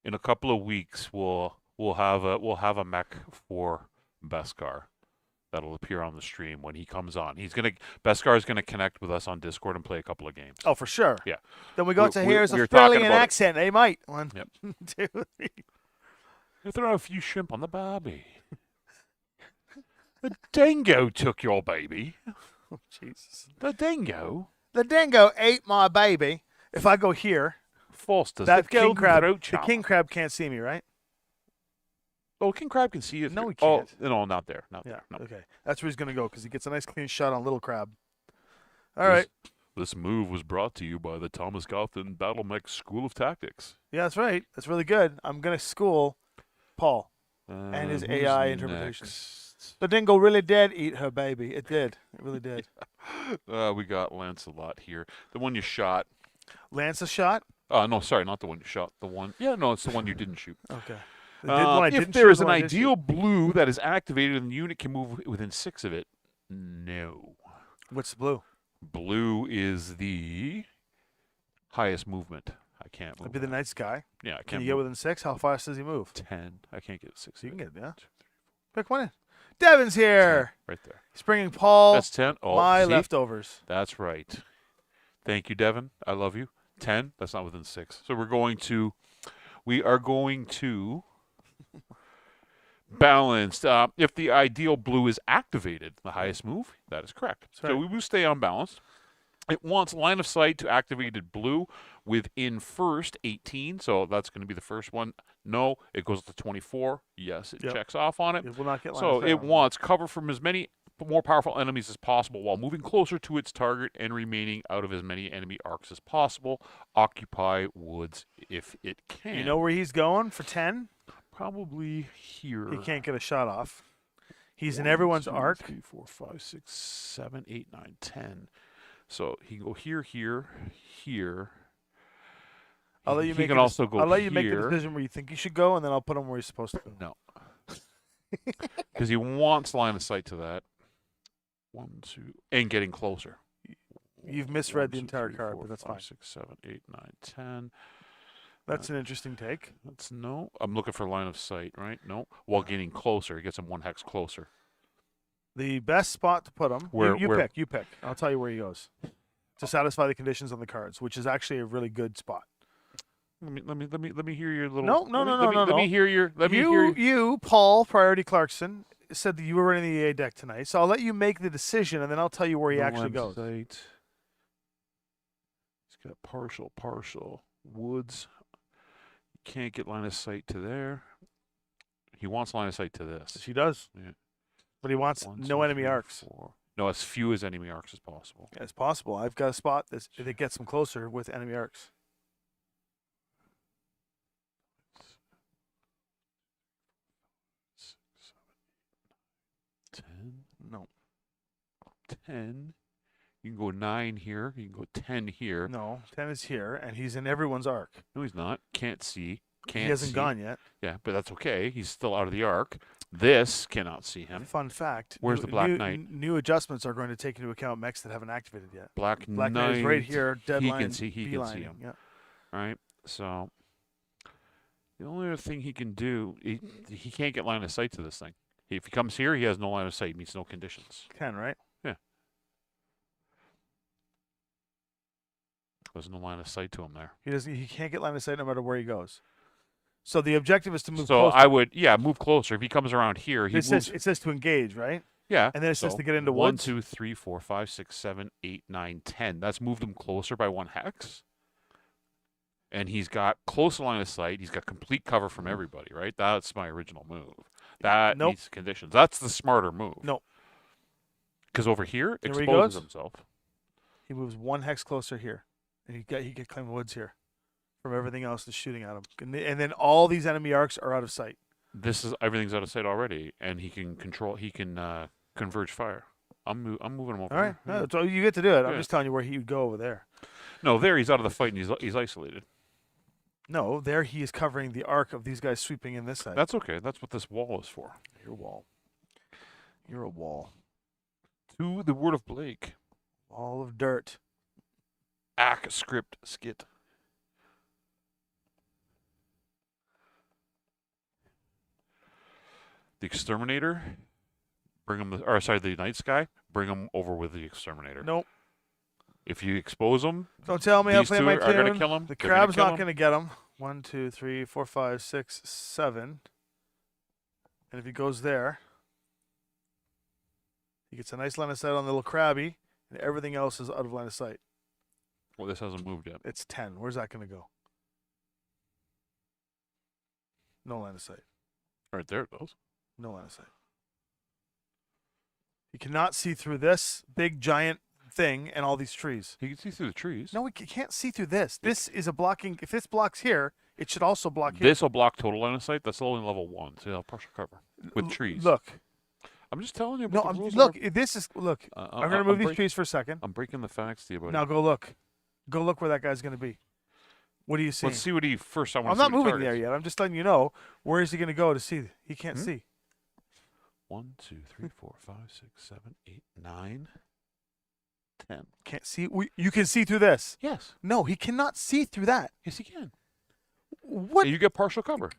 In a couple of weeks, we'll have a mech for Beskar that'll appear on the stream when he comes on. Beskar is gonna connect with us on Discord and play a couple of games. Oh, for sure. Yeah. Then we got to hear his we were talking Australian about it. accent. Hey, mate. 1, Yep. 2, 3. You throw a few shrimp on the barbie. The dingo took your baby. Oh, Jesus. The dingo. The dingo ate my baby. If I go here, Foster's that the king golden crab, throat the chomper. king crab can't see me, right? Oh, king crab can see you. No, he Oh, can't. no, not there. Not Yeah. there. No. Okay. That's where he's going to go because he gets a nice clean shot on little crab. All right. This move was brought to you by the Thomas Goffin Battletech School of Tactics. Yeah, that's right. That's really good. I'm going to school Paul and his Who's AI interpretation. next? The dingo really did eat her baby. It did. It really did. We got Lancelot here. The one you shot. Lance a shot? No, sorry, not the one you shot. The one. Yeah, no, it's the one you didn't shoot. Okay. The one I If didn't there shoot, is the an one I did ideal shoot. blue that is activated and the unit can move within 6 of it, no. What's the blue? Blue is the highest movement. I can't move. That'd be the that. night sky. Yeah, I can't Can you move. get within 6? How fast does he move? 10. I can't get 6. You can get, yeah. Pick one in. Devin's here. 10, right there. He's bringing Paul That's 10. Oh, my see? leftovers. That's right. Thank you, Devin. I love you. 10. That's not within 6. So we are going to balanced. If the ideal blue is activated, the highest move, that is correct. That's right. So we will stay unbalanced. It wants line of sight to activated blue within first 18. So that's going to be the first one. No, it goes to 24. Yes, it Yep. checks off on it. It will not get line So of sight it on him. wants cover from as many more powerful enemies as possible while moving closer to its target and remaining out of as many enemy arcs as possible. Occupy woods if it can. You know where he's going for 10? Probably here. He can't get a shot off. He's in 1, everyone's 2, arc. 3, 4, 5, 6, 7, 8, 9, 10. So he can go here, here, here. I'll let you He make can a also go I'll let you make the here. decision where you think you should go, and then I'll put him where he's supposed to go. No. Because he wants line of sight to that. 1, 2, and getting closer. You've misread 1, the 2, entire 3, card, 4, but that's 5, fine. 6, 7, 8, 9, 10. That's an interesting take. That's no. I'm looking for line of sight, right? No. While getting closer, it gets him 1 hex closer. The best spot to put him. Where- you where- pick. You pick. I'll tell you where he goes to satisfy the conditions on the cards, which is actually a really good spot. Let me hear your little. No, Let me hear your. Let me hear. You, Paul Priority Clarkson, said that you were running the EA deck tonight, so I'll let you make the decision, and then I'll tell you where he actually goes. Sight. He's got partial woods. Can't get line of sight to there. He wants line of sight to this. He does. Yeah. But he wants 1, no 2, enemy 3, arcs. 4. No, as few as enemy arcs as possible. As possible. I've got a spot that gets him closer with enemy arcs. 6, 7, 8, 9, 10. No. 10. You can go 9 here. You can go 10 here. No. 10 is here, and he's in everyone's arc. No, he's not. Can't see. Can't He hasn't see. gone yet. Yeah, but that's okay. He's still out of the arc. This cannot see him. Fun fact. Where's the Black Knight? New adjustments are going to take into account mechs that haven't activated yet. Black Knight is right here, He deadline, can see. He can see beelining, him. Yeah. All right. So the only other thing he can do, he can't get line of sight to this thing. If he comes here, he has no line of sight. Meets no conditions. Can, right? Yeah. There's no line of sight to him there. He can't get line of sight no matter where he goes. So the objective is to move So closer. I would, move closer. If he comes around here, he It moves. says to engage, right? Yeah. And then it says so to get into 1, woods. 2, 3, 4, 5, 6, 7, 8, 9, 10. That's moved him closer by 1 hex. And he's got close line of sight. He's got complete cover from everybody, right? That's my original move. That Nope. meets conditions. That's the smarter move. Nope. Because over here, Here he exposes goes. himself. He moves 1 hex closer here, and he get claim woods here from everything else that's shooting at him. And then all these enemy arcs are out of sight. Everything's out of sight already, and he can converge fire. I'm moving him over. All right, there. so you get to do it. I'm Yeah. just telling you where he would go over there. No, there he's out of the fight and he's isolated. No, there he is covering the arc of these guys sweeping in this side. That's okay. That's what this wall is for. Your wall. You're a wall. To the word of Blake. Wall of dirt. Ack script skit. The exterminator. The night sky. Bring him over with the exterminator. Nope. If you expose him, Don't tell me how to these play two my are going to tune. kill him. The They're gonna crab's kill not him. going to get him. 1, 2, 3, 4, 5, 6, 7. And if he goes there, he gets a nice line of sight on the little crabby, and everything else is out of line of sight. Well, this hasn't moved yet. It's 10. Where's that going to go? No line of sight. Right there it goes. No line of sight. He cannot see through this big giant thing and all these trees. He can see through the trees. No, he can't see through this. This is a blocking. If this blocks here, it should also block here. This will block total line of sight. That's only level 1. So partial cover with trees. Look. I'm just telling you. No, What the rules look. are. This is look. I'm I'm going to move these trees for a second. I'm breaking the facts to you, buddy. Now go look. Go look where that guy's going to be. What do you see? Let's see what he first. I want I'm to see not what he moving there targets. yet. I'm just letting you know where is he going to go to see. He can't see. 1, 2, 3, 4, 5, 6, 7, 8, 9, 10. Can't see. You can see through this. Yes. No, he cannot see through that. Yes, he can. What? And you get partial cover.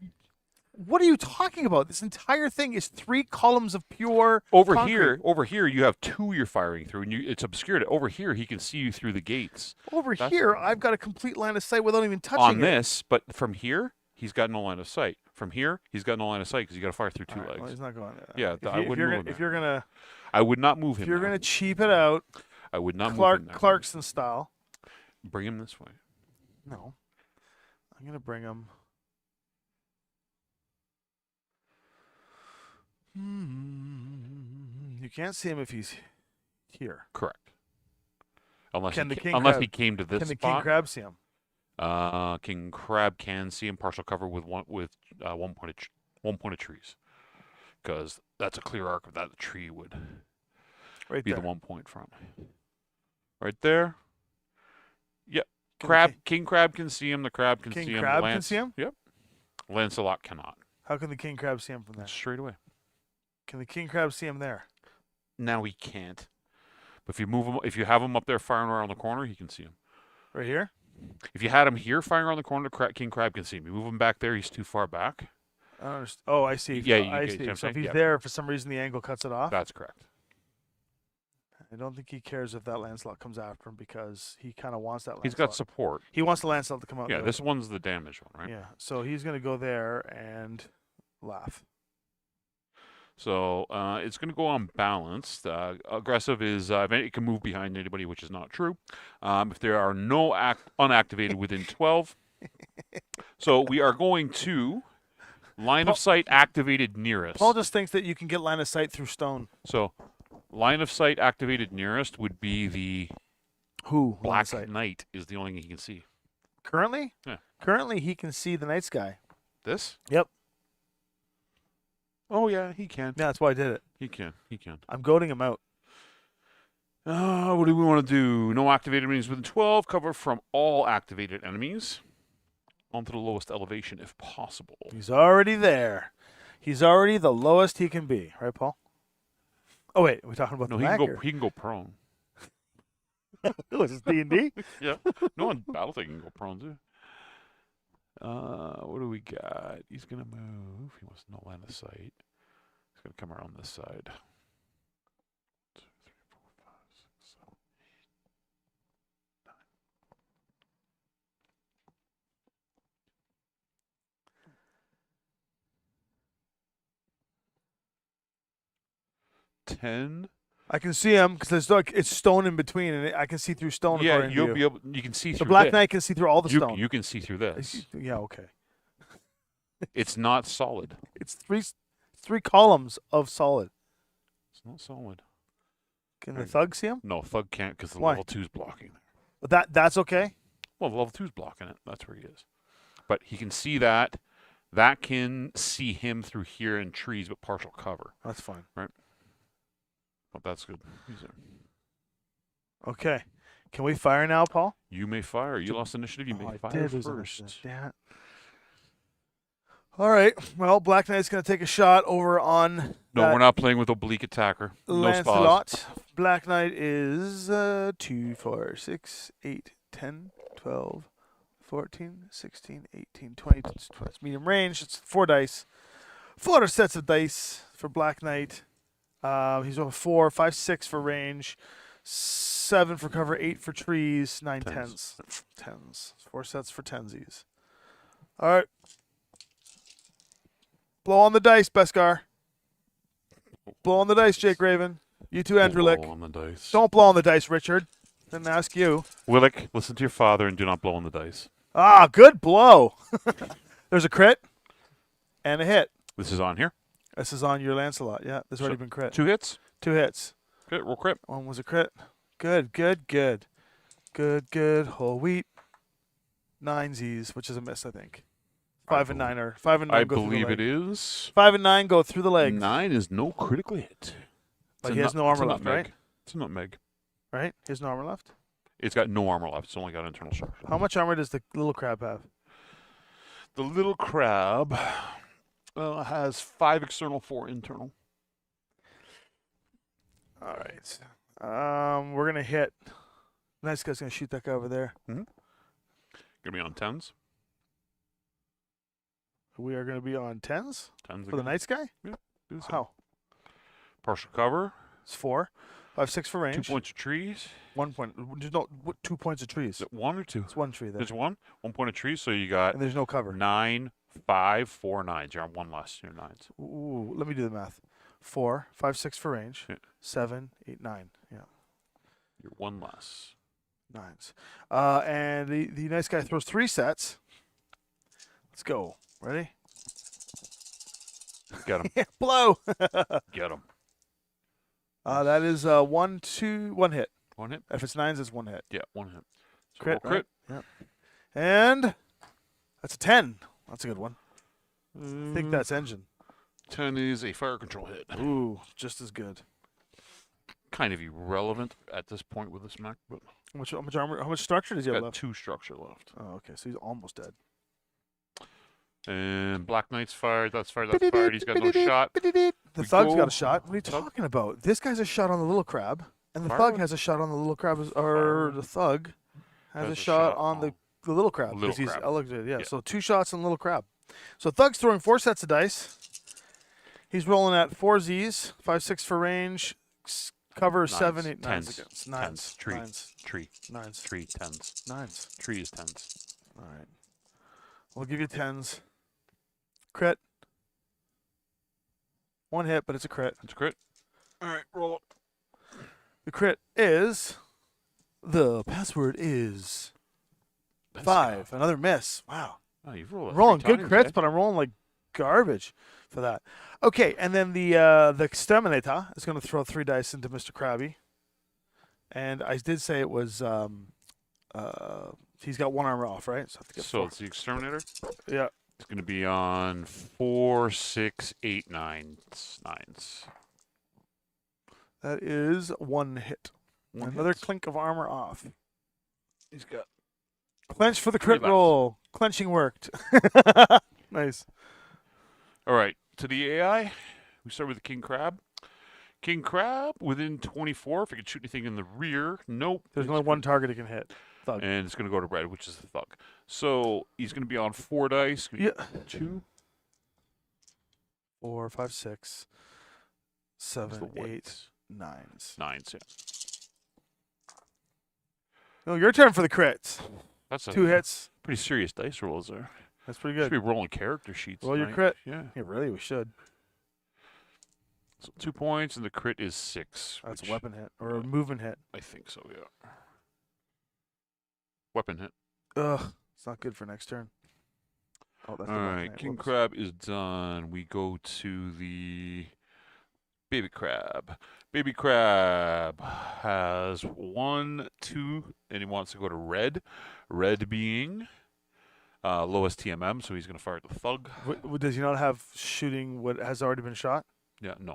What are you talking about? This entire thing is 3 columns of pure Over concrete. here, you have 2 you're firing through, and it's obscured. Over here, he can see you through the gates. That's here, I've got a complete line of sight without even touching on it. this, but from here, he's got no line of sight. From here, he's got no line of sight because you got to fire through 2 legs. Well, he's not going there. Yeah, I wouldn't move him if you're gonna, I would not move him. if you're now. gonna cheap it out, I would not move him. There. Clarkson style. Bring him this way. No, I'm gonna bring him. You can't see him if he's here. Correct. Unless Can he the king unless crab- he came to this Can the spot. king crab see him? King crab can see him partial cover with one point of trees, because that's a clear arc of that tree would Right be there. the 1 point front. Right there. Yep. Can the King crab can see him. The crab can King see him. crab can see him? Yep. Lancelot cannot. How can the king crab see him from there? Straight away. Can the king crab see him there? Now he can't. But if you move him, if you have him up there firing around the corner, he can see him. Right here? If you had him here firing around the corner, King Crab can see him. You move him back there, he's too far back. I don't understand. Oh, I see. Yeah, I get what see. I'm So if saying? he's Yeah. there, for some reason the angle cuts it off. That's correct. I don't think he cares if that Lancelot comes after him because he kind of wants that Lancelot. He's got support. He wants the Lancelot to come out. Yeah, the this one's the damaged one, right? Yeah, so he's going to go there and laugh. So it's going to go unbalanced. Aggressive is it can move behind anybody, which is not true. If there are no unactivated within 12. So we are going to line of sight activated nearest. Paul just thinks that you can get line of sight through stone. So line of sight activated nearest would be the Who? Line of Black sight. Knight is the only thing he can see. Currently? Yeah. Currently, he can see the night sky. This? Yep. Oh, yeah, he can. Yeah, that's why I did it. He can. He can. I'm goading him out. What do we want to do? No activated enemies within 12. Cover from all activated enemies. Onto the lowest elevation if possible. He's already there. He's already the lowest he can be. Right, Paul? Oh, wait. Are we talking about No, the he can Mac go. or- He can go prone. Oh, is this D&D? Yeah. No, on Battletech can go prone too. What do we got? He's gonna move. He wants no line of sight. He's gonna come around this side. 2, 3, 4, 5, 6, 7, 8, 9. 10. I can see him because there's like it's stone in between, and I can see through stone. Yeah, according to you'll you. be able. You can see The through Black this. Knight can see through all the stone. You can see through this. Yeah, okay. It's not solid. It's three columns of solid. It's not solid. Can the thug see him? No, Thug can't because the Why? level 2's blocking there. But that's okay. Well, the level 2's blocking it. That's where he is. But he can see that. That can see him through here in trees, but partial cover. That's fine. Right. But that's good. He's there. Okay. Can we fire now, Paul? You may fire. You lost initiative. You may fire first. Yeah. All right. Well, Black Knight's going to take a shot over on No, we're not playing with oblique attacker. No spas. Lancelot. Black Knight is 2, 4, 6, 8, 10, 12, 14, 16, 18, 20. It's medium range. It's 4 dice. 4 sets of dice for Black Knight. He's over 4, 5, 6 for range, 7 for cover, 8 for trees, 9 tens. Tens. 4 sets for tensies. All right. Blow on the dice, Beskar. Blow on the dice, Jake Raven. You too, Andrulik. Blow on the dice. Don't blow on the dice, Richard. Didn't ask you. Willick, listen to your father and do not blow on the dice. Ah, good blow. There's a crit and a hit. This is on here. This is on your Lancelot. Yeah, there's already been crit. 2 hits. 2 hits. Good. Roll crit. One was a crit. Good. Whole wheat. 9s, which is a miss, I think. 5 and 9 are 5 and 9 I go through the believe leg. it is. 5 and 9 go through the legs. 9 is no critical hit. But he has no armor left, right? It's a nutmeg. Right? He has no armor left. It's got no armor left. It's only got internal structure. How much armor does the little crab have? The little crab has 5 external, 4 internal. All right. We're gonna hit. Nice guy's gonna shoot that guy over there. Gonna be on 10s. We are gonna be on 10s 10s for the again. nice guy. Do the same. How? Partial cover. It's 4, 5, 6 for range. 2 points of trees. 1 point. There's no 2 points of trees. Is it 1 or 2? It's 1 tree there. There's 1. 1 point of trees. So you got And there's no cover. 9, 5, 4 9s. You're on 1 less. You're 9s. Ooh, let me do the math. 4, 5, 6 for range. Yeah. 7, 8, 9. Yeah, You're 1 less. 9s. And the nice guy throws 3 sets. Let's go. Ready? Get him. Yeah, blow. Get him. That is 1 hit. 1 hit. If it's 9s, it's 1 hit. Yeah, 1 hit. So Crit, roll crit. Right? Yeah. And that's a 10. That's a good one. I think that's engine. 10 is a fire control hit. Ooh, just as good. Kind of irrelevant at this point with this mech, but How much armor? How much structure does he have got left? 2 structure left. Oh, okay. So he's almost dead. And Black Knight's fired. That's fired. That's fired. He's got no shot. The We thug's go- got a shot. What are you Thug? talking about? This guy's a shot on the little crab, and the Fire thug one? has a shot on the little crab, or Fire the thug has a shot on the little crab. Little 'cause he's crab. elevated, yeah. Yeah. So 2 shots on little crab. So thug's throwing 4 sets of dice. He's rolling at 4 Z's, 5, 6 for range, cover 7, 8, 9 Tens. against 9s, Tens. Tree. 9s, Tree. 9s, 3 10s. 9s. Tree is 10s. All right. We'll give you 10s. Crit. 1 hit, but it's a crit. That's crit. All right, roll up. The crit is. The password is 5. Another miss. Wow. Oh, you've rolled I'm that rolling 3 good times, crits, eh? but I'm rolling like garbage for that. Okay, and then the exterminator is going to throw 3 dice into Mr. Krabby. And I did say it was he's got 1 armor off, right? So I have to get So 4. it's the exterminator. Yeah. It's going to be on 4, 6, 8, 9s. 9s. That is 1 hit. One Another hit. clink of armor off. He's got Clench for the 3 crit left. roll. Clenching worked. Nice. All right, to the AI, we start with the King Crab. King Crab within 24. If he can shoot anything in the rear, nope. There's It's only gonna- 1 target he can hit. Thug. And it's going to go to red, which is the thug. So he's going to be on 4 dice. Yeah. 2. 4, 5, 6, That's 7, the 8, whites. 9s. 9s, yeah. No, your turn for the crits. That's a 2 hits. pretty serious dice rolls there. That's pretty Should good. be rolling character sheets. Roll your tonight. crit. Yeah. Yeah, really, we should. So 2 points, and the crit is 6. That's a which weapon hit or a movement hit. I think so, yeah. Weapon hit. Ugh, it's not good for next turn. Oh, that's All the right, Black King Knight. Crab is done. We go to the Baby Crab. Baby Crab has 1, 2, and he wants to go to red. Red being lowest TMM, so he's going to fire at the thug. Does he not have shooting what has already been shot? Yeah, no.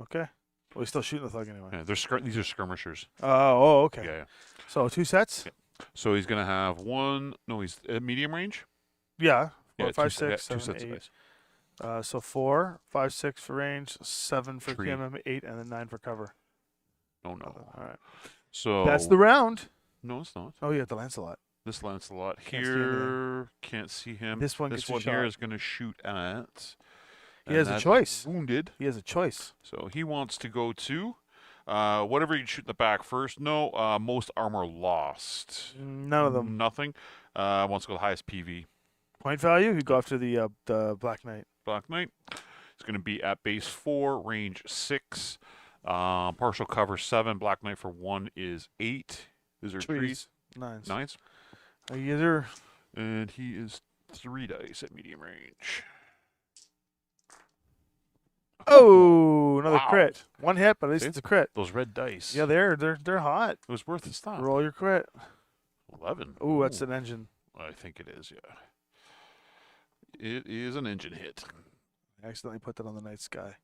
Okay. Well, he's still shooting the thug anyway. Yeah, these are skirmishers. Oh, okay. Yeah, yeah. So 2 sets? Yeah. So he's going to have 1. No, he's at medium range. Yeah. 4, Yeah, 5, 2 6, sets 7, of 8. dice. So 4, 5, 6 for range, 7 for Tree. QMM, 8, and then 9 for cover. Oh, no. All right. So That's the round. No, it's not. Oh, yeah, the Lancelot. This Lancelot Can't see here can't see him. This one This gets a one here shot. is going to shoot at. He has a that's choice. Wounded. He has a choice. So he wants to go to whatever you shoot in the back first. No, most armor lost. None of them. Nothing. Wants to go the highest PV. Point value, you go after the Black Knight. Black Knight. It's going to be at base 4, range 6, partial cover 7. Black Knight for 1 is 8. Is there Trees. 3? 9s. 9s. Either. And he is 3 dice at medium range. Oh, another Wow. crit. 1 hit, but at least See? it's a crit. Those red dice. Yeah, they're hot. It was worth the stop. Roll your crit. 11. Ooh, that's an engine. I think it is, yeah. It is an engine hit. I accidentally put that on the night sky.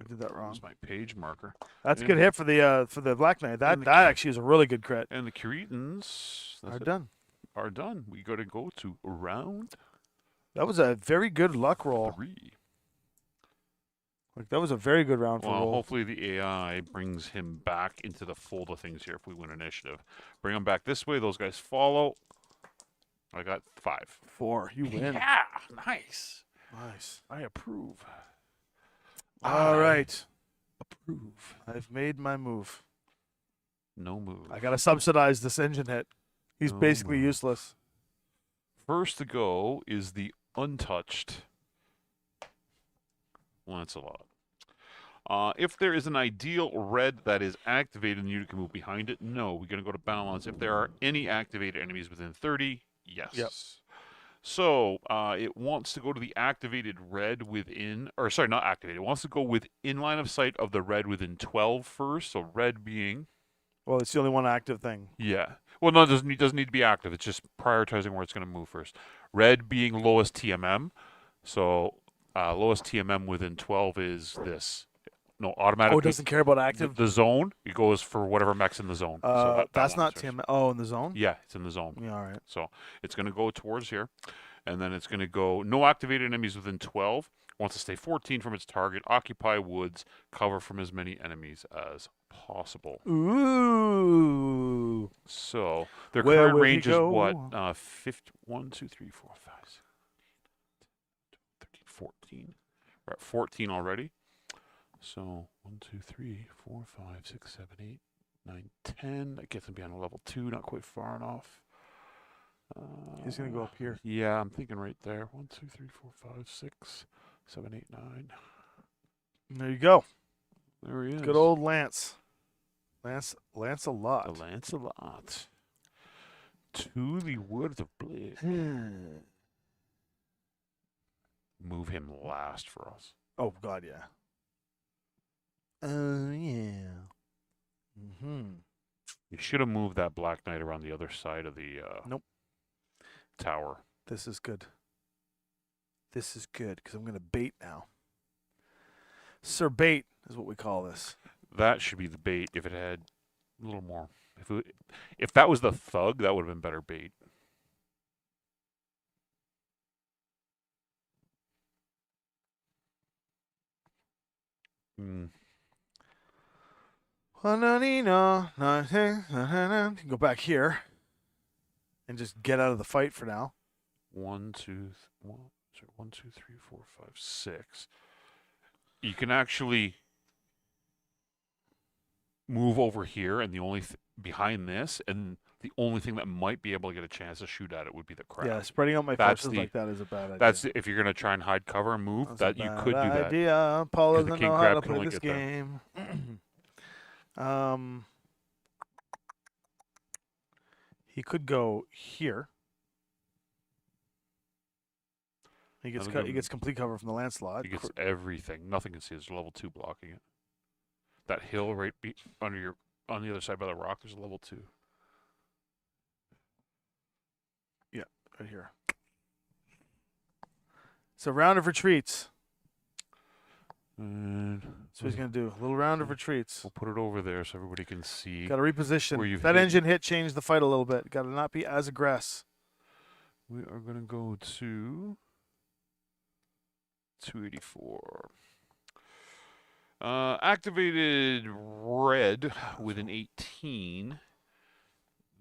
I did that wrong. That's my page marker. That's a good hit for the Black Knight. That actually is a really good crit. And the Curetans Done. are done. We got to go to round That was a very good luck roll. 3. Like, that was a very good round for Well, roll. hopefully the AI brings him back into the fold of things here if we win initiative. Bring him back this way. Those guys follow. I got 5. 4. You win. Yeah, nice. Nice. I approve. All right. Approve. I've made my move. No move. I gotta subsidize this engine hit. He's No basically move. useless. First to go is the untouched Lancelot. If there is an ideal red that is activated, the unit can move behind it. No, we're going to go to balance. If there are any activated enemies within 30, yes. Yep. So it wants to go to the activated red within, or sorry, not activated. It wants to go within line of sight of the red within 12 first. So red being, Well, it's the only one active thing. yeah. Well, no, it doesn't need to be active. It's just prioritizing where it's going to move first. Red being lowest TMM. So lowest TMM within 12 is this. No, automatic. Oh, it doesn't care about active? The zone, it goes for whatever mech's in the zone. So that's not answers. TM. Oh, in the zone? Yeah, it's in the zone. Yeah, all right. So it's going to go towards here. And then it's going to go no activated enemies within 12. Wants to stay 14 from its target. Occupy woods. Cover from as many enemies as possible. Ooh. So their Where current will he range is go? what? 1, 2, 3, 4, 5, 6, 13, 14. We're at 14 already. So 1, 2, 3, 4, 5, 6, 7, 8, 9, 10. That gets him beyond level 2. Not quite far enough. He's going to go up here. Yeah, I'm thinking right there. 1, 2, 3, 4, 5, 6, 7, 8, 9. There you go. There he is. Good old Lance. Lancelot. The Lancelot. To the woods of blood. Move him last for us. Oh, God, yeah. Oh, yeah. Mm-hmm. You should have moved that Black Knight around the other side of the Nope. tower. This is good. This is good, because I'm going to bait now. Sir Bait is what we call this. That should be the bait if it had a little more. If that was the thug, that would have been better bait. Hmm. Go back here and just get out of the fight for now. 1, 2, 3, 4, 5, 6. You can actually move over here, and the only behind this, and The only thing that might be able to get a chance to shoot at it would be the crab. Yeah, spreading out my That's forces the- like that is a bad idea. That's if you're gonna try and hide cover and move. That's That a you bad could do that. idea. Paul 'Cause the doesn't king know how crab to can play only this get there. game. He could go here. He gets Another he good- gets complete cover from the landslot. He gets everything. Nothing can see. There's a level 2 blocking it. That hill right under your on the other side by the rock. There's a level 2. Right here. It's a round of retreats. And That's what he's gonna do. A little round of retreats. we'll put it over there so everybody can see. Got to reposition. where you've That hit. engine hit changed the fight a little bit. Got to not be as aggressive. We are gonna go to 284. Activated red with an 18.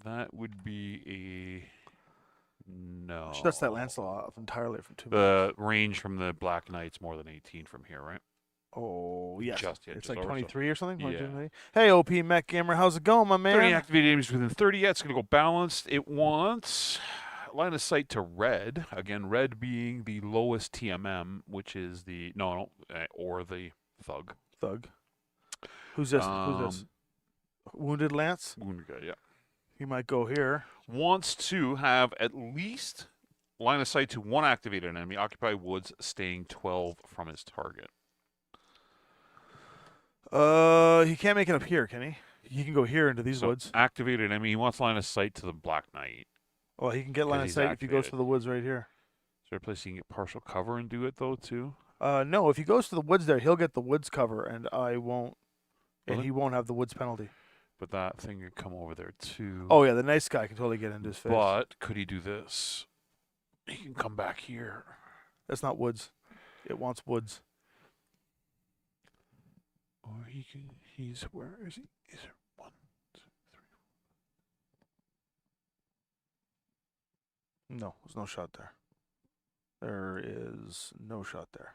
That would be a no. Shuts that landslot off entirely from 2 The range from the Black Knight's more than 18 from here, right? Oh, yes. Just It's just like over, so 23 or something? Yeah. 23? Hey, OP Mech Gamer, how's it going, my 30 man? activated enemies within 30. Yeah, it's going to go balanced. It wants line of sight to red. Again, red being the lowest TMM, which is the or the thug. Thug. Who's this? Who's this? Wounded Lance? Wounded guy, yeah. He might go here. Wants to have at least line of sight to one activated enemy. Occupy woods, staying 12 from his target. He can't make it up here, can he? He can go here into these So woods. activated enemy. He wants line of sight to the Black Knight. Well, he can get line of he's sight if he goes activated. for the woods right here. Is there a place he can get partial cover and do it though too? No, if he goes to the woods there, he'll get the woods cover, and I won't. And Really? he won't have the woods penalty. But that thing could come over there too. Oh, yeah, the nice guy can totally get into his face. But could he do this? He can come back here. That's not woods. It wants woods. Or he can. He's where is he? Is there 1, 2, 3? No, there's no shot there. There is no shot there.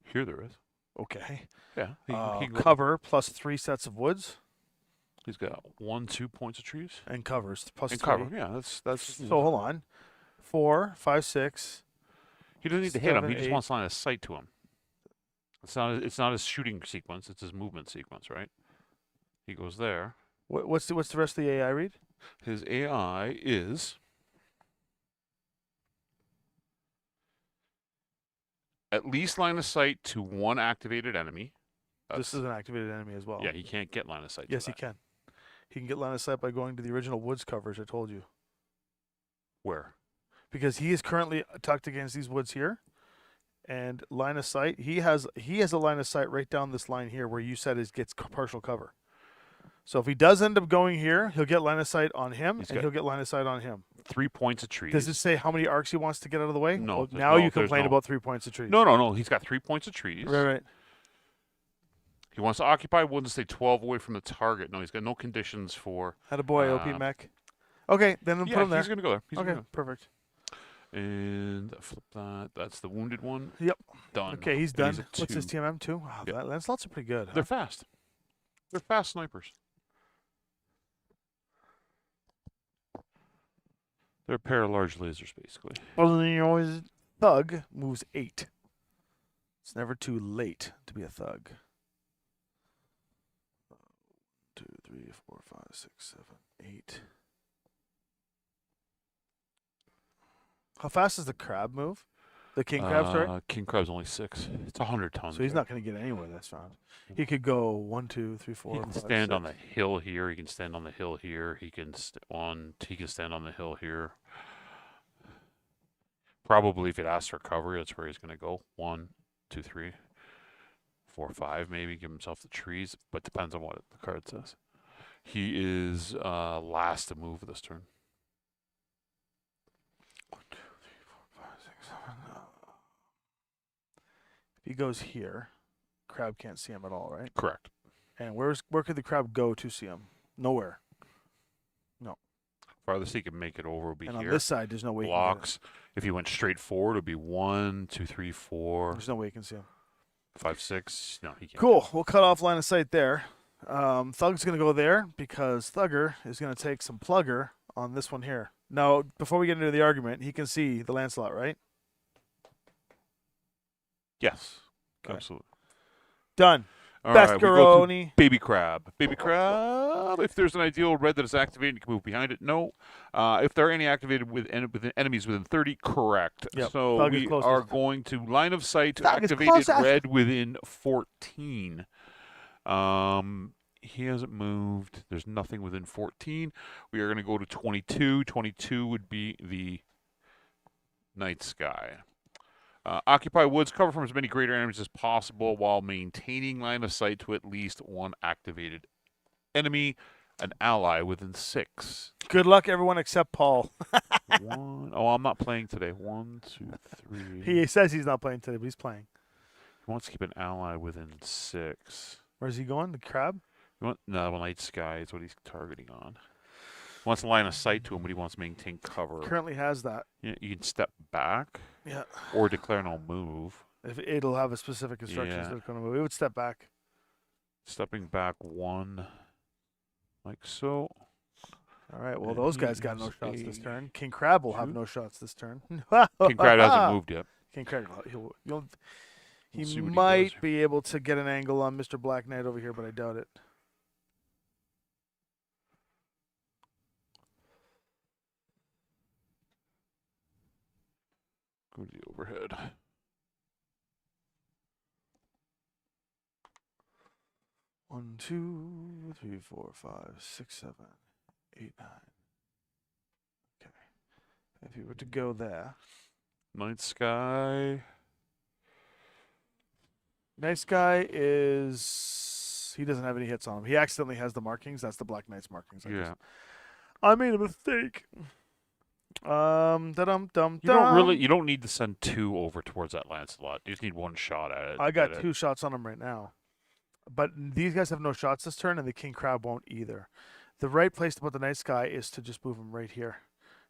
Here there is. Okay. Yeah. He can go- Cover plus 3 sets of woods he's got 1, 2 points of trees. and covers plus And 3. cover. Yeah, that's. So hold on. 4, 5, 6. He doesn't need to hit him. 7, He just 8. wants line of sight to him. It's not his shooting sequence. It's his movement sequence, right? He goes there. What's the rest of the AI read? His AI is at least line of sight to one activated enemy. This is an activated enemy as well. Yeah, he can't get line of sight. Yes, to he that. can. He can get line of sight by going to the original woods covers I told you. Where? Because he is currently tucked against these woods here. And line of sight, he has a line of sight right down this line here where you said it gets partial cover. So if he does end up going here, he'll get line of sight on him, He's and got- he'll get line of sight on him. 3 points of trees. Does it say how many arcs he wants to get out of the way? No, Well, there's now no- you there's complain no. about 3 points of trees. No. He's got 3 points of trees. Right. He wants to occupy wood and stay 12 away from the target. No, he's got no conditions for. Had a boy, OP Uh, mech. Okay, then we'll Yeah, put him there. he's gonna go there. He's Okay, gonna go. perfect. And flip that. That's the wounded one. Yep. Done. Okay, he's And done. a What's his 2. TMM? 2? Wow, Yep. that slots are pretty good. Huh? They're fast. They're fast snipers. They're a pair of large lasers, basically. Well, then you always thug moves 8. It's never too late to be a thug. 2, 3, 4, 5, 6, 7, 8. How fast does the crab move? The king crab, sorry. King crab's only 6. It's 100 tons. So he's not going to get anywhere this round. He could go 1, 2, 3, 4. He can 5, stand on 6. the hill here. He can stand on the hill here. He can He can stand on the hill here. Probably, if it asks for cover, that's where he's going to go. 1, 2, 3, 4, 5. Maybe give himself the trees, but depends on what the card says. He is last to move this turn. 1, 2, 3, 4, 5, 6, 7. If he goes here, crab can't see him at all, right? Correct. And where could the crab go to see him? Nowhere. Farthest he can make it over will be And here. on this side, there's no way. He can get Blocks. If he went straight forward, it would be 1, 2, 3, him. 4, There's no way you can see him. 5, 6. No, he can't. Cool. We'll cut off line of sight there. Thug's going to go there because Thugger is going to take some plugger on this one here. Now, before we get into the argument, he can see the Lancelot, right? Yes, Okay. absolutely. Done. All right, we go to Bescaroni. Baby Crab. Baby Crab, if there's an ideal red that is activated, you can move behind it. No. If there are any activated with enemies within 30, correct. Yep. So Thug is we closest. are going to line of sight to Thug is activated closest. red within 14. He hasn't moved. There's nothing within 14. We are going to go to 22. 22 would be the Night Sky. Occupy woods, cover from as many greater enemies as possible while maintaining line of sight to at least one activated enemy, an ally within 6. Good luck, everyone except Paul. Oh, I'm not playing today. 1, 2, 3. He says he's not playing today, but he's playing. He wants to keep an ally within 6. Where's he going? The crab? No, Night Sky is what he's targeting on. He wants to line of sight to him, but he wants to maintain cover. Currently has that. You can step back. Yeah. Or declare no move. If it'll have a specific instructions that are going to move. It would step back. Stepping back 1, like so. All right. Well, And those he guys got no is shots this a turn. King Crab will have 2. no shots this turn. King Crab hasn't moved yet. King Crab, he see what he might does. be able to get an angle on Mr. Black Knight over here, but I doubt it. Go to the overhead. One, 2, 3, 4, 5, 6, 7, 8, 9. Okay. If you were to go there. Night Sky. Nice guy is. He doesn't have any hits on him. He accidentally has the markings. That's the Black Knight's markings. Yeah. I made a mistake. Da-dum, dum, You don't need to send 2 over towards that Lancelot. You just need 1 shot at it. I got 2 shots on him right now. But these guys have no shots this turn, and the King Crab won't either. The right place to put the Nice Guy is to just move him right here.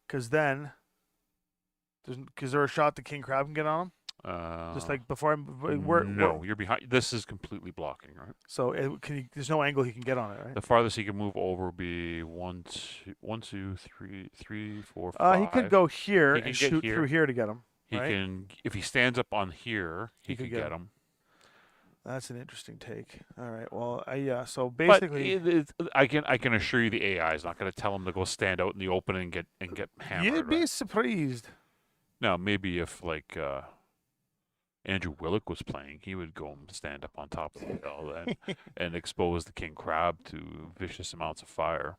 Because then. Is there a shot the King Crab can get on him? Just like before no, you're behind. This is completely blocking, right? So there's no angle he can get on it, right? The farthest he can move over would be 1, 2, 3, 4, 5. He could go here He can and get shoot here. through here to get him. He right? can, if he stands up on here, he could could get get him. That's an interesting take. All right. Well, yeah. So But basically, I can assure you the AI is not going to tell him to go stand out in the open and get hammered. you'd be right? surprised. Now maybe if like Andrew Willick was playing, he would go and stand up on top of the hill and expose the King Crab to vicious amounts of fire.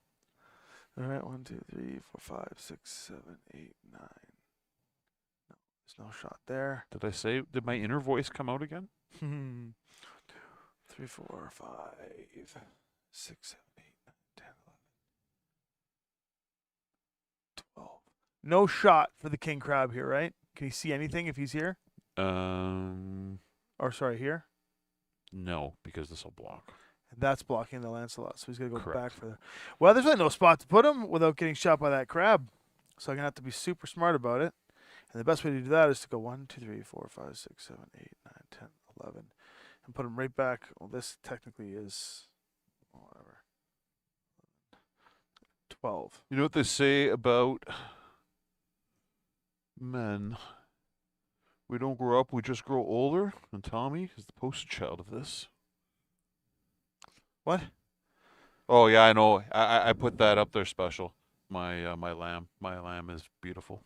All right. 1, 2, 3, 4, 5, 6, 7, 8, 9. No, there's no shot there. Did my inner voice come out again? 3, 4, 5, 6, 7, 8, 9, 10, 11, 12. No shot for the King Crab here, right? Can you see anything if he's here? Or sorry, here? No, because this will block. And that's blocking the Lancelot, so he's gonna go back Correct. further. Well, there's really no spot to put him without getting shot by that crab. So I'm gonna have to be super smart about it. And the best way to do that is to go 1, 2, 3, 4, 5, 6, 7, 8, 9, 10, 11. And put him right back. Well, this technically is whatever. 12. You know what they say about men? We don't grow up, we just grow older. And Tommy is the poster child of this. What? Oh yeah, I know. I put that up there special. My lamb is beautiful.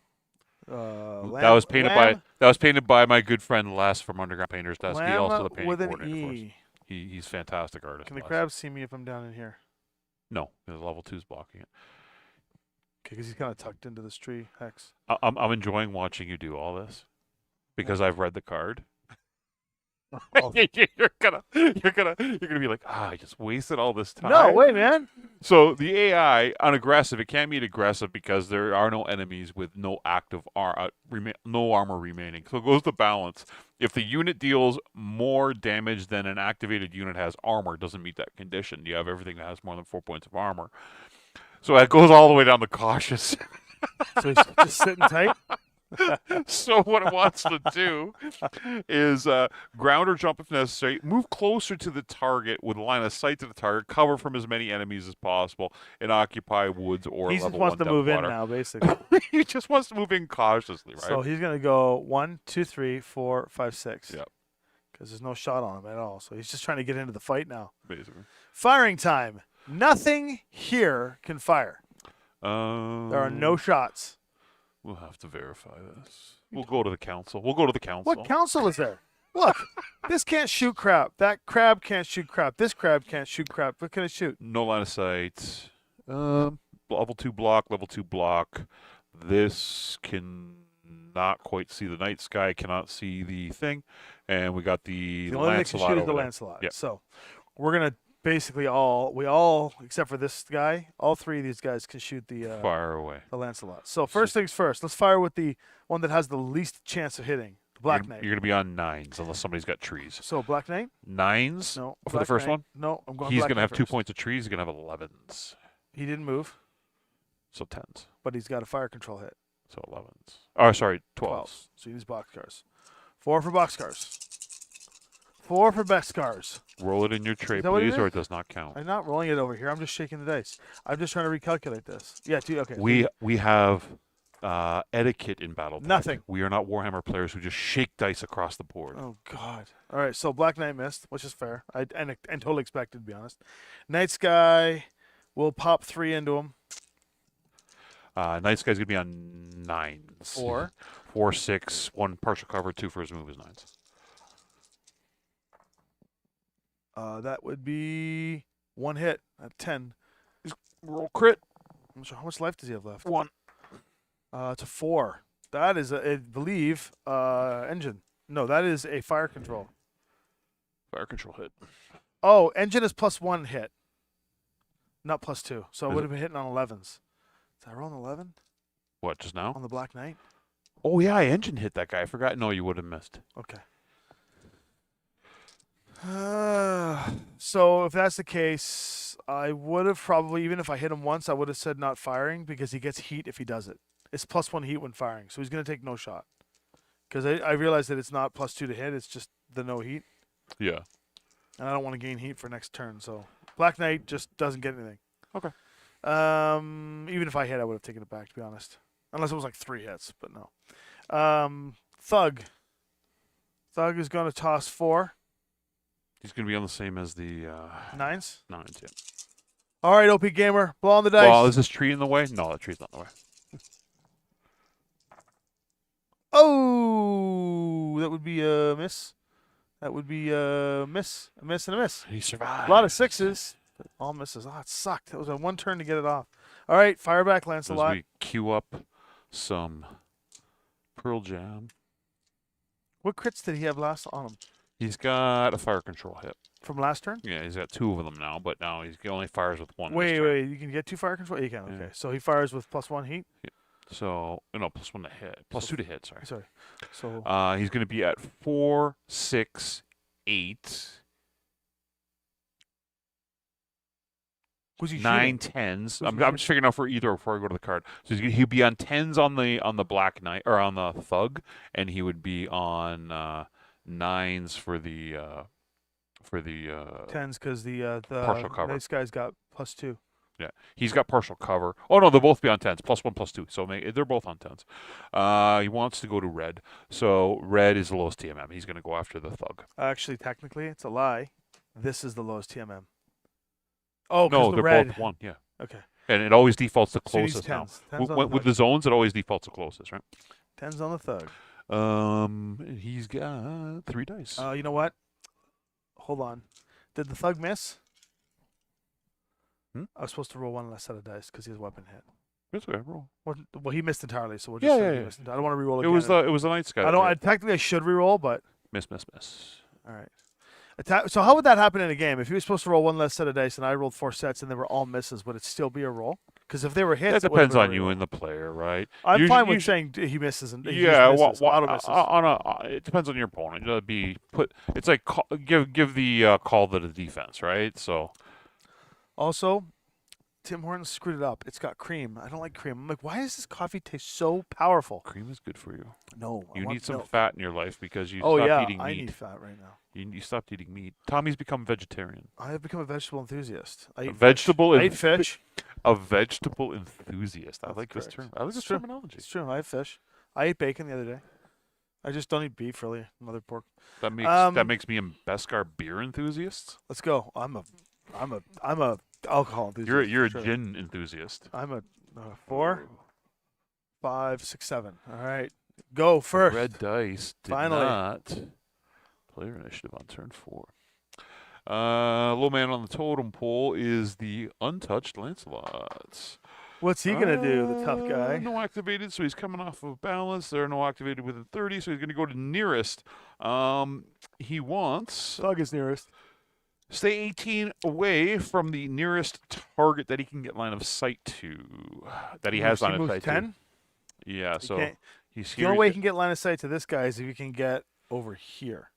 That was painted by my good friend Les from Underground Painters Desk. He also the painting with an coordinator for us. E. He's a fantastic artist. Can the Les. crab see me if I'm down in here? No, the level 2's blocking it. Okay, because he's kind of tucked into this tree. Hex. I'm enjoying watching you do all this because I've read the card. Oh. you're gonna be like, I just wasted all this time. No, wait, man. So the AI on aggressive, it can't meet aggressive because there are no enemies with no no armor remaining. So it goes to balance. If the unit deals more damage than an activated unit has armor, it doesn't meet that condition. You have everything that has more than 4 points of armor. So it goes all the way down to cautious. So he's just sitting tight. So what it wants to do is ground or jump if necessary, move closer to the target with line of sight to the target, cover from as many enemies as possible, and occupy woods or He just level wants 1 to depth move in water. now, basically. He just wants to move in cautiously, right? So he's gonna go 1, 2, 3, 4, 5, 6. Yep. Because there's no shot on him at all. So he's just trying to get into the fight now. Basically. Firing time. Nothing here can fire. There are no shots. We'll have to verify this. We'll go to the council. We'll go to the council. What council is there? Look, this can't shoot crap. That crab can't shoot crap. This crab can't shoot crap. What can it shoot? No line of sight. Level 2 block, level 2 block. This can not quite see the night sky, cannot see the thing. And we got the only thing that can Lancelot shoot is the over there. Lancelot. Yep. So we're going to basically all, except for this guy, all three of these guys can shoot the Fire away. Lancelot. So first things first, let's fire with the one that has the least chance of hitting, the Black Knight. You're going to be on 9s unless somebody's got trees. So Black Knight? 9s No. for Black the first Knight. one? No, I'm going He's Black going to Knight have 2 first. points of trees. He's going to have 11s. He didn't move, So 10s. but he's got a fire control hit. So 11s. Oh, sorry, 12s. So he needs boxcars. 4 for boxcars. 4 for boxcars. Roll it in your tray, Is that what it please, or is? it does not count. I'm not rolling it over here. I'm just shaking the dice. I'm just trying to recalculate this. Yeah, okay. We have etiquette in Battletech. Nothing. We are not Warhammer players who just shake dice across the board. Oh God! All right, so Black Knight missed, which is fair. And totally expected, to be honest. Night Sky will pop 3 into him. Night Sky's gonna be on 9s. 4. 4, 6, 1 partial cover, 2 for his move is 9s. That would be 1 hit at 10. Roll crit. I'm not sure how much life does he have left. 1. It's a 4. That is, I believe, engine. No, that is a fire control. Fire control hit. Oh, engine is +1 hit, not +2. So it Is would it? have been hitting on 11s. Did I roll an 11 What, just now? on the Black Knight? Oh yeah, I engine hit that guy. I forgot. No, you would have missed. Okay. So if that's the case, I would have probably, even if I hit him once, I would have said not firing because he gets heat if he does it. It's +1 heat when firing, so he's going to take no shot. Because I realize that it's not +2 to hit, it's just the no heat. Yeah. And I don't want to gain heat for next turn, so Black Knight just doesn't get anything. Okay. Even if I hit, I would have taken it back, to be honest. Unless it was like 3 hits, but no. Thug. Thug is going to toss 4. He's gonna be on the same as the 9s. 9s. Yeah. All right, OP Gamer, blow on the dice. Well, is this tree in the way? No, the tree's not in the way. Oh, that would be a miss. That would be a miss, and a miss. He survived. A lot of 6s. All misses. Oh, it sucked. That was a 1 turn to get it off. All right, fire back, As Lancelot. we queue up some Pearl Jam. What crits did he have last on him? He's got a fire control hit. From last turn? Yeah, he's got 2 of them now, but now he only fires with 1. this Wait, turn. you can get 2 fire control? You can, okay. Yeah. So he fires with +1 heat? So, no, +1 to hit. +2 to hit, sorry. Sorry. So He's going to be at 4, 6, 8, who's he 9, shooting? 10s. Who's I'm he just figuring out for either before I go to the card. So he'll be on 10s on the Black Knight, or on the Thug, and he would be on 9s for the 10s because the partial cover. nice guy's got +2. Yeah, he's got partial cover. Oh no, they'll both be on 10s. +1, +2. So they're both on 10s. He wants to go to red. So red is the lowest TMM. He's going to go after the Thug. Actually, technically, it's a lie. This is the lowest TMM. Oh, No, the they're red. both 1. Yeah, Okay. and it always defaults to So he needs closest now. 10s. 10s on the With thug. the zones, it always defaults to closest, right? 10s on the thug. He's got 3 dice. You know what? Hold on. Did the thug miss? Hmm? I was supposed to roll 1 less set of dice because he has weapon hit. It's okay, roll. Well, he missed entirely, so we'll just Yeah, say yeah, he yeah. missed entirely. I don't want to re-roll It again. was the Night Sky. I don't. Technically, I should re-roll, but Miss. all right. So how would that happen in a game? If he was supposed to roll 1 less set of dice and I rolled 4 sets and they were all misses, would it still be a roll? Because if they were hits, That it would've depends been a on you re-roll. and the player, right? I'm Usually- fine with usually- saying he misses and he Yeah, just misses, auto misses. it depends on your opponent. It'll be put. It's like give the call to the defense, right? So Also, Tim Hortons screwed it up. It's got cream. I don't like cream. I'm like, why does this coffee taste so powerful? Cream is good for you. No, I You want need some milk. fat in your life because you Oh stopped yeah, eating I meat. need fat right now. You stopped eating meat. Tommy's become vegetarian. I have become a vegetable enthusiast. I A eat vegetable fish. I eat fish. A vegetable enthusiast. I That's like this correct. term. I like It's this true. terminology. It's true. I eat fish. I ate bacon the other day. I just don't eat beef really. Mother pork. That makes me a Beskar beer enthusiast. Let's go. I'm a alcohol enthusiast. You're a for sure. gin enthusiast. I'm a 4, 5, 6, 7. All right, go first. Red dice did Finally. not. Player initiative on turn 4. Low man on the totem pole is the untouched Lancelot. What's he gonna do? The tough guy. No activated, so he's coming off of balance. There are no activated within 30, so he's going to go to nearest. He wants Thug is nearest. stay 18 away from the nearest target that he can get line of sight to. That he has He line of moves sight 10. to. Yeah, He so can't- he's The here. only way he can get line of sight to this guy is if he can get over here.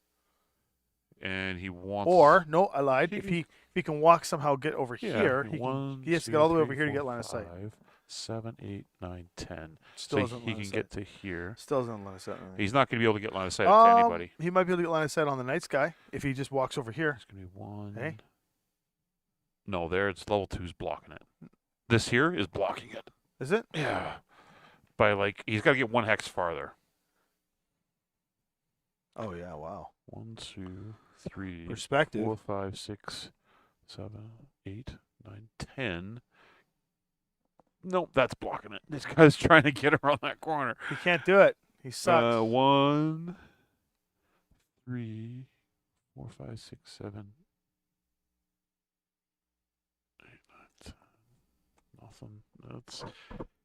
And he wants. Or no, I lied. He If can- he can walk somehow, get over Yeah, here. He has to get all the way over here to get line of sight. 5, 7, 8, 9, 10. Still So doesn't he line can of get sight. to here. Still doesn't line of sight. He's not going to be able to get line of sight to anybody. He might be able to get line of sight on the night sky if he just walks over here. It's going to be 1. Hey? No, there it's level 2's blocking it. This here is blocking it. Is it? Yeah. By he's got to get 1 hex farther. Oh yeah! Wow. 1, 2, 3, Perspective. 4, 5, 6, 7, 8, 9, 10. Nope, that's blocking it. This guy's trying to get around that corner. He can't do it. He sucks. 1, 3, 4, 5, 6, 7, 8, 9, 10. Nothing.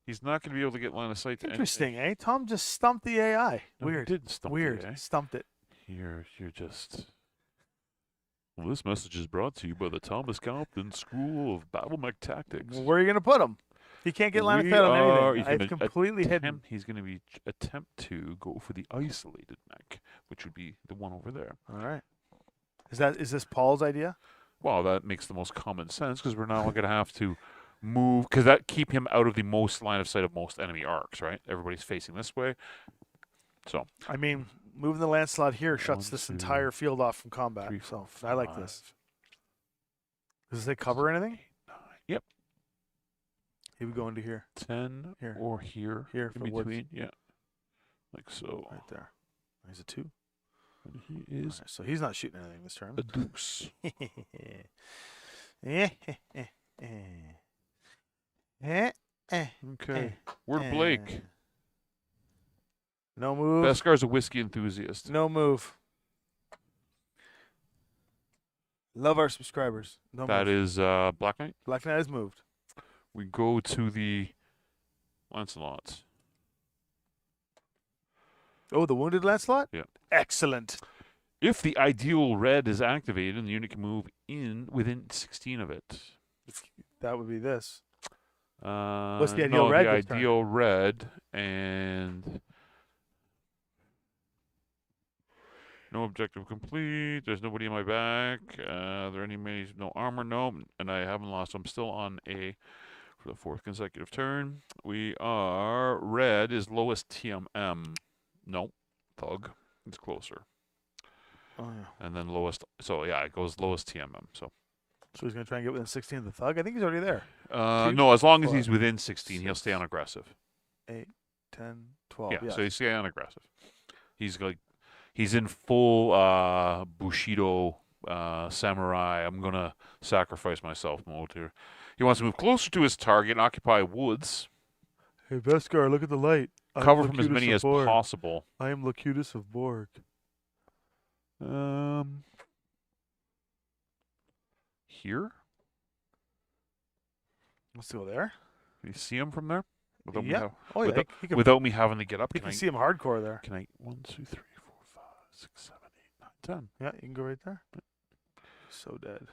He's not going to be able to get line of sight to Interesting, eh? Tom just stumped the AI. No, Weird. He didn't stump Weird. the AI. Stumped it. You're just. Well, this message is brought to you by the Thomas Compton School of Battletech Tactics. Well, where are you gonna put him? He can't get line of sight on anything. I've completely hidden. He's going to attempt to go for the isolated mech, which would be the one over there. All right. Is this Paul's idea? Well, that makes the most common sense because we're now going to have to move because that keep him out of the most line of sight of most enemy arcs, right? Everybody's facing this way. So I mean, moving the Lancelot here shuts 1, this 2, entire field off from combat. 3, So 4, I like 5, this. Does they cover anything? 9. Yep. He would go into here. 10 Here. or here. Here in for woods. between. Yeah. Like so. Right there. He's a 2. And he is So he's not shooting anything this turn. a deuce. Okay. We're Blake. No move. Beskar's a whiskey enthusiast. No move. Love our subscribers. No That move. is Black Knight. Black Knight has moved. We go to the Lancelots. Oh, the wounded Lancelot? Yeah. Excellent. If the ideal red is activated, the unit can move in within 16 of it. That would be this. What's the ideal red The this turn? ideal red and no objective complete. There's nobody in my back. Are there any enemies? No armor. No, and I haven't lost. I'm still on A for the 4th consecutive turn. We are red is lowest TMM. No, thug. It's closer. Oh, yeah. And then lowest. So yeah, it goes lowest TMM. So. So he's going to try and get within 16 of the thug? I think he's already there. 2, No, as long as 4, he's within 16, he'll 6, stay on aggressive. 8, 10, 12. Yeah, Yeah. so he's stay on aggressive. He's in full Bushido samurai. I'm gonna sacrifice myself mode here. He wants to move closer to his target and occupy woods. Hey, Beskar, look at the light. Cover from as many as possible. I am Locutus of Borg. Here? Let's go there. Can you see him from there? Without me, Yeah. Oh, yeah. without, he can, without me having to get up. you can see him hardcore there. Can I? 1, 2, 3, 4, 5, 6, 7, 8, 9, 10. Yeah, you can go right there. So dead.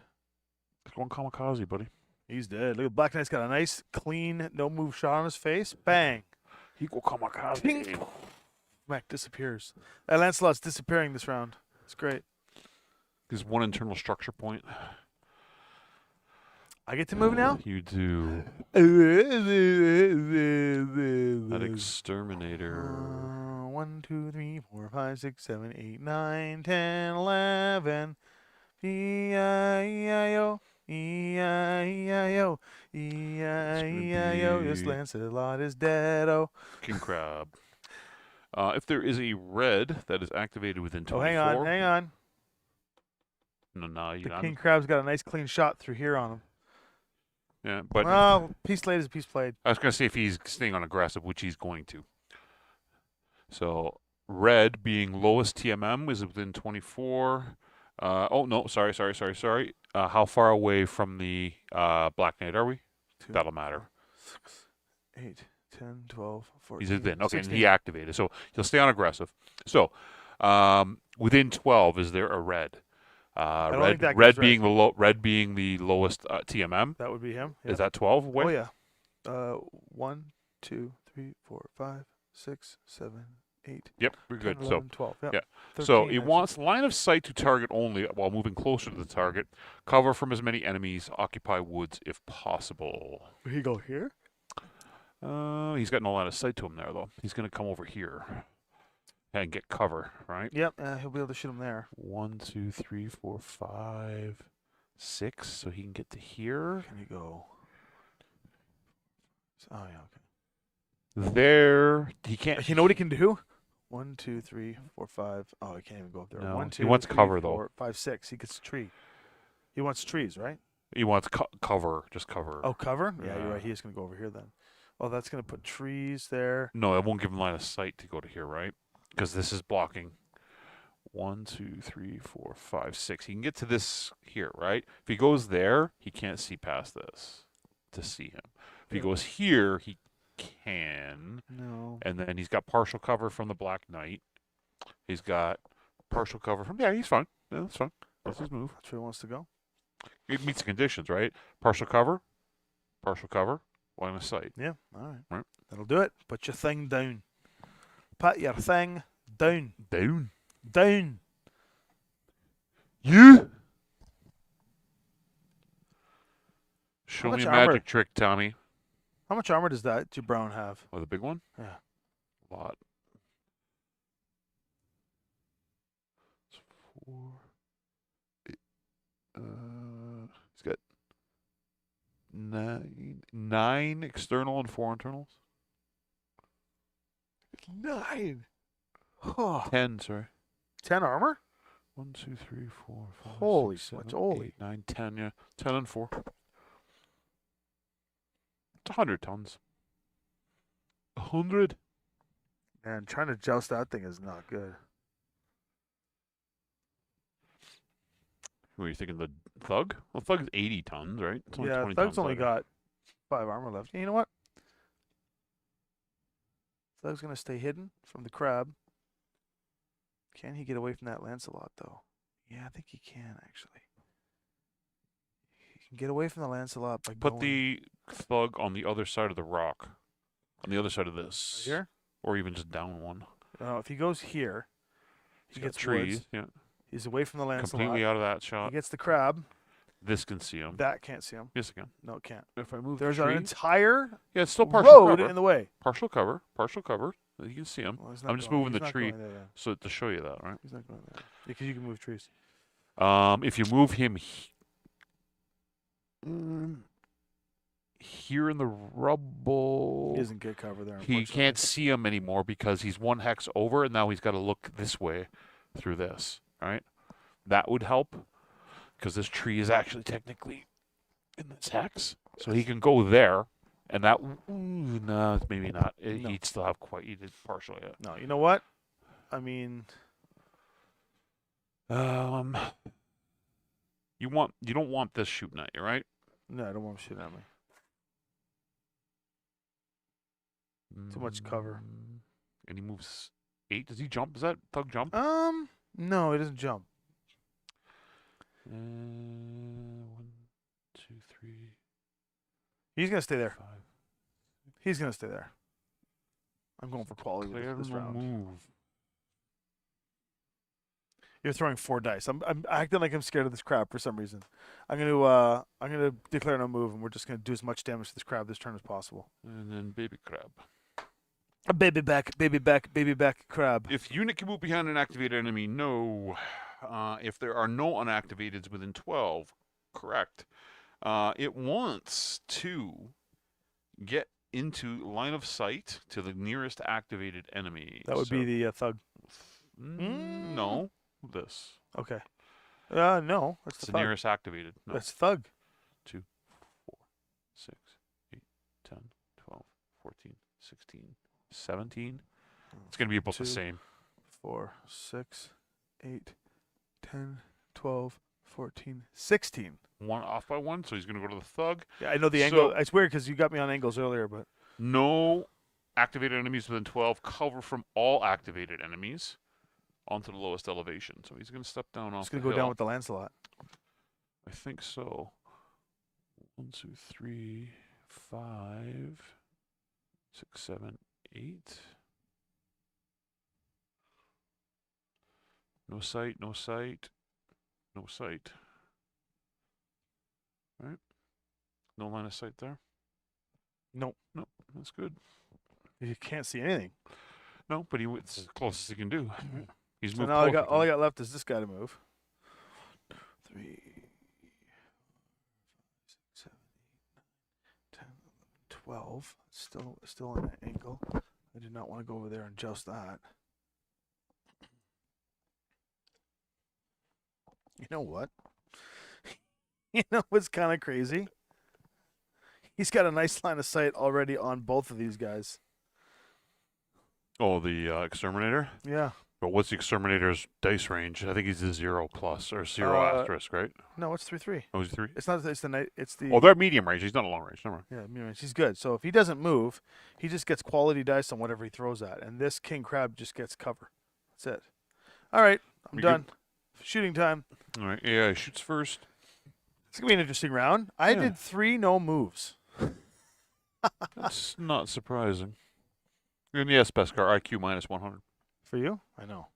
Let's go on kamikaze, buddy. He's dead. Look at Black Knight's got a nice, clean, no move shot on his face. Bang. He go kamikaze. Ping. Mac disappears. That Lancelot's disappearing this round. It's great. There's one internal structure point. I get to move now? You do. That That exterminator. 1, 2, 3, 4, 5, 6, 7, 8, 9, 10, 11. E-I-E-I-O. E-I-E-I-O. E-I-E-I-O. Yes, Lancelot is dead. Oh. King Crab. If there is a red that is activated within Oh, 24. hang on. No, you The got King Crab's got a nice clean shot through here on him. Yeah, but Well, piece played is piece played. I was going to say if he's staying on aggressive, which he's going to. So red being lowest TMM is within 24. Oh no, sorry. How far away from the Black Knight are we? 2, That'll matter. 6, 8, 10, 12, 14. He's within. Okay, 16. and he activated, so he'll stay on aggressive. So within 12, is there a red? don't Red, think that red goes being red being the lowest TMM. That would be him. Is that 12 away? Oh yeah. 1, 2, 3, 4, 5, 6, 7, 8. Yep, we're 10, good. 11, 12. Yep. Yeah. 13, So it actually. wants line of sight to target only while moving closer to the target. Cover from as many enemies. Occupy woods if possible. Will he go here? He's got no line of sight to him there though. He's going to come over here and get cover, right? Yep. He'll be able to shoot him there. 1, 2, 3, 4, 5, 6. So he can get to here. Can he go? Oh yeah. Okay. There, he can't. You know what he can do? 1, 2, 3, 4, 5. Oh, he can't even go up there. No, 1, 2, he wants 3, cover, though. 4, 5, 6. He gets a tree. He wants trees, right? He wants cover, just cover. Oh, cover? Yeah, you're Yeah. right. He is going to go over here then. Oh, that's going to put trees there. No, it won't give him line of sight to go to here, right? Because this is blocking. 1, 2, 3, 4, 5, 6. He can get to this here, right? If he goes there, he can't see past this to see him. If he Yeah. goes here, he can. No. And then he's got partial cover from the Black Knight. He's got partial cover from. Yeah, he's fine. Yeah, that's fine. That's his move. That's where he wants to go. It meets the conditions, right? Partial cover, line of sight. Yeah. All right. Right. That'll do it. Put your thing down. Put your thing down. Down. Down. You. Show How me a much armor? magic trick, Tommy. How much armor does that Brown have? Oh, the big one? Yeah. A lot. It's 4. He's got 9 external and 4 internals. 9. Oh. 10, sorry. 10 armor? 1, 2, 3, 4, 5, Holy 6, smokes, 7, holy. 8, 9, 10, yeah. 10 and 4. It's 100 tons. 100? Man, trying to joust that thing is not good. What are you thinking, the Thug? Well, Thug's 80 tons, right? It's only Yeah, 20 Thug's tons only lighter. got 5 armor left. You know what? Thug's going to stay hidden from the crab. Can he get away from that Lancelot, though? Yeah, I think he can, actually. He can get away from the Lancelot by Put going the Thug on the other side of the rock. On the other side of this. right here. Or even just down one. If he goes here, he He's got gets trees. woods. Yeah. He's away from the Lancelot. Completely out of that He shot. gets the crab. This can see him. That can't see him. Yes, it can. No, it can't. If I move There's the an tree, entire yeah, it's still partial road cover. in the way. Partial cover. You can see him. Well, he's not I'm just going- moving he's the not tree going there, yeah. so to show you that, right? He's not going there. Because you can move trees. If you move him here in the rubble, He doesn't get cover there. he can't see him anymore because he's 1 hex over, and now he's got to look this way through this, right? That would help because this tree is actually technically in this hex, so he can go there, and that no, maybe not. No. He'd still have quite. He did partial yet. No, you know what? I mean, you don't want this shooting at you, right? no, I don't want him shooting at me. Too much cover. And he moves 8. Does he jump? Does that Thug jump? No, he doesn't jump. 1, 2, 3, He's gonna stay there. 5. He's gonna stay there. I'm going for quality Clear this and round. move. You're throwing 4 dice. I'm acting like I'm scared of this crab for some reason. I'm gonna declare no move, and we're just gonna do as much damage to this crab this turn as possible. And then baby crab. A baby back crab. If unit can move behind an activated enemy, no. If there are no unactivateds within 12, correct. It wants to get into line of sight to the nearest activated enemy. That would be the thug. No, this. Okay. No, that's It's the the thug. nearest activated. No. That's thug. 2, 4, 6, 8, 10, 12, 14, 16, 17. It's going to be about the 2, same. 4, 6, 8, 10, 12, 14, 16. One off by 1, so he's going to go to the thug. Yeah, I know the angle. It's weird because you got me on angles earlier, but No activated enemies within 12. Cover from all activated enemies onto the lowest elevation. So he's going to step down off it's gonna the go down hill. with the Lancelot. I think so. 1, 2, 3, 5, 6, 7, 8. No sight, no sight, no sight. Right? No line of sight there? Nope. Nope, that's good. You can't see anything. No, but it's as close as he can do. Right? He's So moved now all I closer. got left is this guy to move. 3, 5, 6, 7, 8, 9, 10, 12. Still in an angle. I do not want to go over there and joust that. You know what? You know what's kind of crazy? He's got a nice line of sight already on both of these guys. Oh, the exterminator? Yeah. But what's the exterminator's dice range? I think he's a 0 plus or 0 asterisk, right? No, it's 3/3. Oh, he's 3? It's not. It's the night. It's the. Oh, they're medium range. He's not a long range. Never mind. Yeah, mid-range. He's good. So if he doesn't move, he just gets quality dice on whatever he throws at, and this king crab just gets cover. That's it. All right, I'm We done. Shooting time. All right, AI shoots first. It's gonna be an interesting round. I Yeah. did 3 no moves. That's not surprising. And yes, Beskar, IQ minus 100. For you? I know.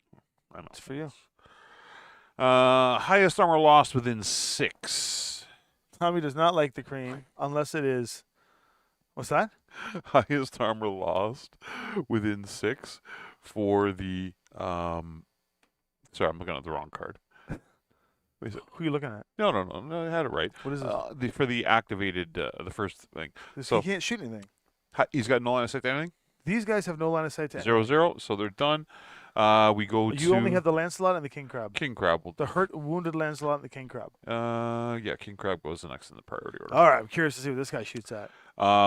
I know. It's for you. Highest armor lost within 6. Tommy does not like the cream unless it is. What's that? Highest armor lost within 6 for the. Sorry, I'm looking at the wrong card. Wait, Who are you looking at? No, I had it right. What is it? For the activated, the first thing. He can't shoot anything. He's got no line of sight to anything? These guys have no line of sight to 0-0, so they're done. We go to. You only have the Lancelot and the king crab. King Crab. The wounded Lancelot and the king crab. Yeah, King Crab goes the next in the priority order. All right, I'm curious to see what this guy shoots at.